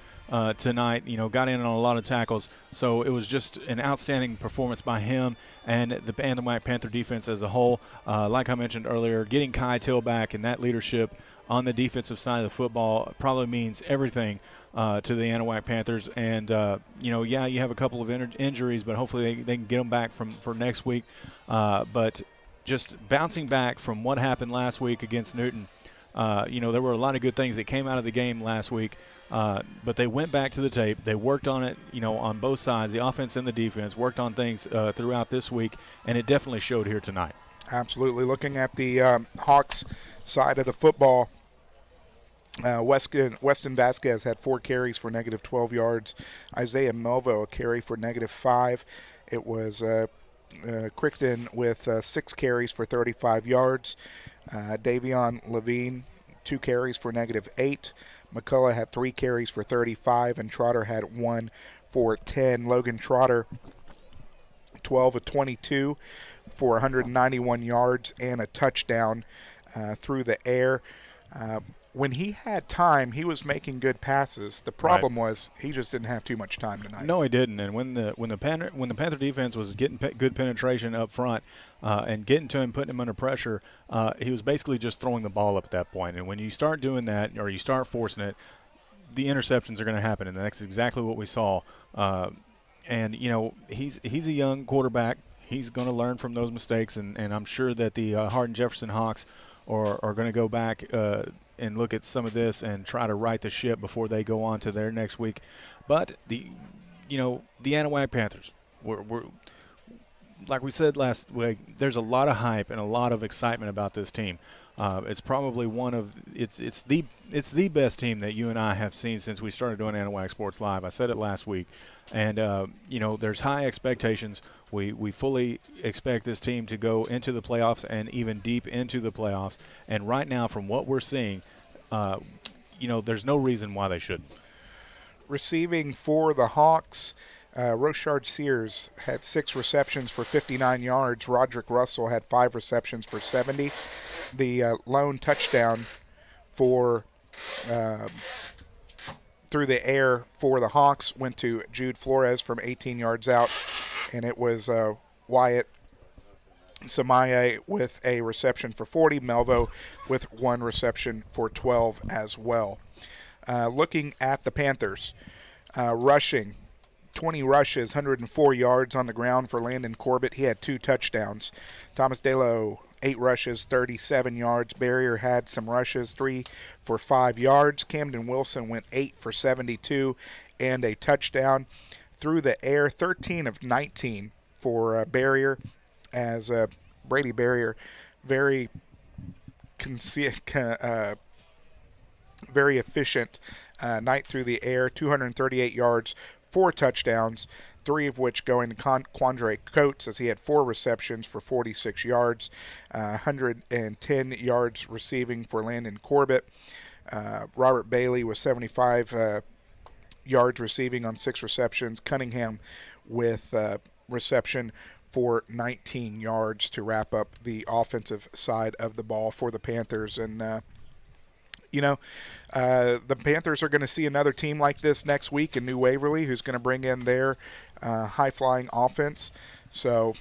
tonight. Got in on a lot of tackles. So it was just an outstanding performance by him and the Anahuac Panther defense as a whole. Like I mentioned earlier, getting Kai Till back and that leadership on the defensive side of the football probably means everything to the Anahuac Panthers. And you have a couple of injuries, but hopefully they can get them back for next week. But just bouncing back from what happened last week against Newton. There were a lot of good things that came out of the game last week, but they went back to the tape. They worked on it, on both sides, the offense and the defense, worked on things throughout this week, and it definitely showed here tonight. Absolutely. Looking at the Hawks side of the football, Weston Vasquez had 4 carries for negative 12 yards. Isaiah Melvo, a carry for negative 5. It was Crichton with 6 carries for 35 yards. Davion Levine, 2 carries for negative 8. McCullough had 3 carries for 35, and Trotter had 1 for 10. Logan Trotter, 12 of 22 for 191 yards and a touchdown through the air. When he had time, he was making good passes. The problem was he just didn't have too much time tonight. No, he didn't. And when the Panther defense was getting good penetration up front and getting to him, putting him under pressure, he was basically just throwing the ball up at that point. And when you start doing that or you start forcing it, the interceptions are going to happen, and that's exactly what we saw. And he's a young quarterback. He's going to learn from those mistakes, and I'm sure that the Hardin-Jefferson Hawks are going to go back and look at some of this and try to right the ship before they go on to their next week. But the Anahuac Panthers, like we said last week, there's a lot of hype and a lot of excitement about this team. It's probably it's the best team that you and I have seen since we started doing Anahuac Sports Live. I said it last week, and there's high expectations. We fully expect this team to go into the playoffs and even deep into the playoffs. And right now, from what we're seeing, there's no reason why they shouldn't. Receiving for the Hawks, Rochard Sears had 6 receptions for 59 yards. Roderick Russell had 5 receptions for 70. The lone touchdown for through the air for the Hawks went to Jude Flores from 18 yards out, and it was Wyatt Samaye with a reception for 40, Melvo with 1 reception for 12 as well. Looking at the Panthers, rushing, 20 rushes, 104 yards on the ground for Landon Corbett. He had 2 touchdowns. Thomas Delo, 8 rushes, 37 yards. Barrier had some rushes, 3 for 5 yards. Camden Wilson went 8 for 72 and a touchdown. Through the air, 13 of 19 for Barrier, as Brady Barrier, very efficient night through the air, 238 yards, 4 touchdowns, 3 of which going to Quandre Coates, as he had 4 receptions for 46 yards, 110 yards receiving for Landon Corbett. Robert Bailey with 75 yards receiving on 6 receptions. Cunningham with reception for 19 yards to wrap up the offensive side of the ball for the Panthers. And the Panthers are going to see another team like this next week in New Waverly, who's going to bring in their high-flying offense. So,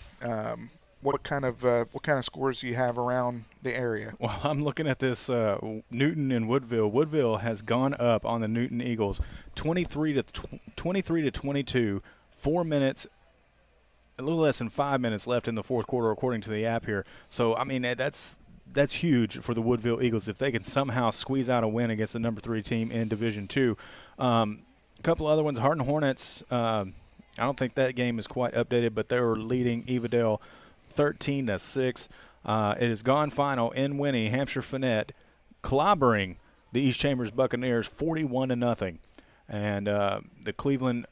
what kind of scores do you have around the area? Well, I'm looking at this Newton and Woodville. Woodville has gone up on the Newton Eagles, 23 to 22. 4 minutes, a little less than 5 minutes left in the fourth quarter, according to the app here. So, I mean, that's huge for the Woodville Eagles if they can somehow squeeze out a win against the number 3 team in Division II. A couple other ones, Hardin Hornets. I don't think that game is quite updated, but they were leading Evadale 13-6. It has gone final in Winnie, Hampshire Finette, clobbering the East Chambers Buccaneers 41-0. And the Cleveland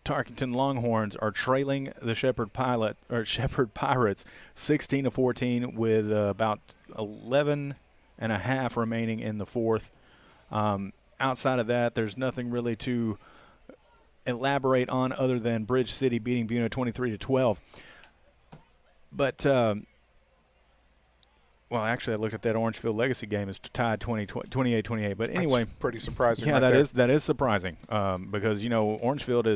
Tarkington Longhorns are trailing the Shepherd Pirates 16-14 with about 11 and a half remaining in the fourth. Outside of that, there's nothing really to elaborate on other than Bridge City beating Buna 23-12. But well, actually, I looked at that Orangefield Legacy game. It's tied 28-28. But anyway, that's pretty surprising. Yeah, right that is surprising because Orangefield,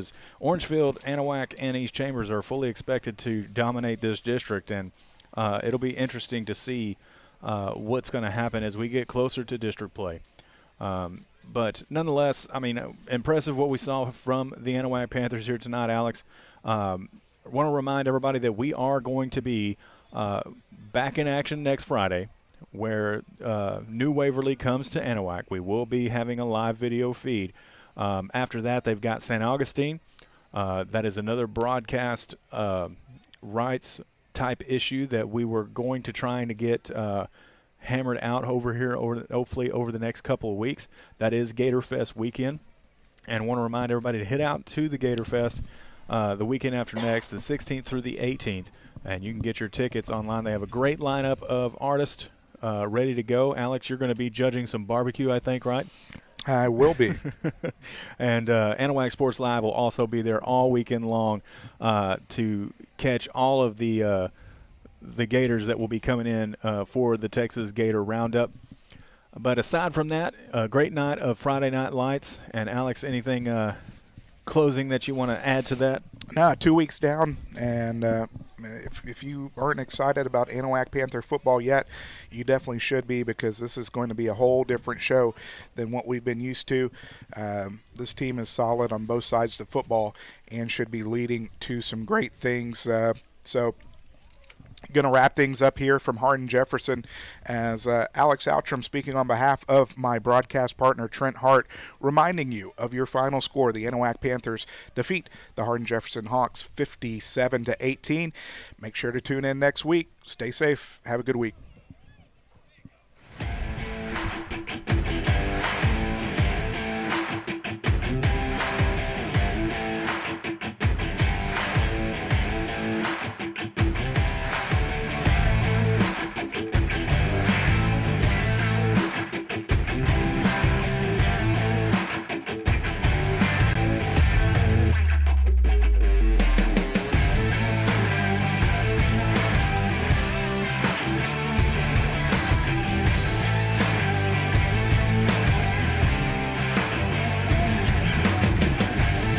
Anahuac, and East Chambers are fully expected to dominate this district, and it'll be interesting to see what's going to happen as we get closer to district play. But nonetheless, I mean, impressive what we saw from the Anahuac Panthers here tonight, Alex. I want to remind everybody that we are going to be back in action next Friday, where New Waverly comes to Anahuac. We will be having a live video feed. After that, they've got St. Augustine. That is another broadcast rights type issue that we were going to trying to get hammered out over here, hopefully over the next couple of weeks. That is Gator Fest weekend. And want to remind everybody to head out to the Gator Fest the weekend after next, the 16th through the 18th. And you can get your tickets online. They have a great lineup of artists ready to go. Alex, you're going to be judging some barbecue, I think, right? I will be. And Anahuac Sports Live will also be there all weekend long to catch all of the Gators that will be coming in for the Texas Gator Roundup. But aside from that, a great night of Friday Night Lights. And, Alex, anything closing that you want to add to that? No, 2 weeks down, and if you aren't excited about Anahuac Panther football yet, you definitely should be, because this is going to be a whole different show than what we've been used to. This team is solid on both sides of the football and should be leading to some great things. So Going to wrap things up here from Hardin-Jefferson as Alex Outram, speaking on behalf of my broadcast partner Trent Hart, reminding you of your final score. The Anahuac Panthers defeat the Hardin-Jefferson Hawks 57-18. Make sure to tune in next week. Stay safe. Have a good week.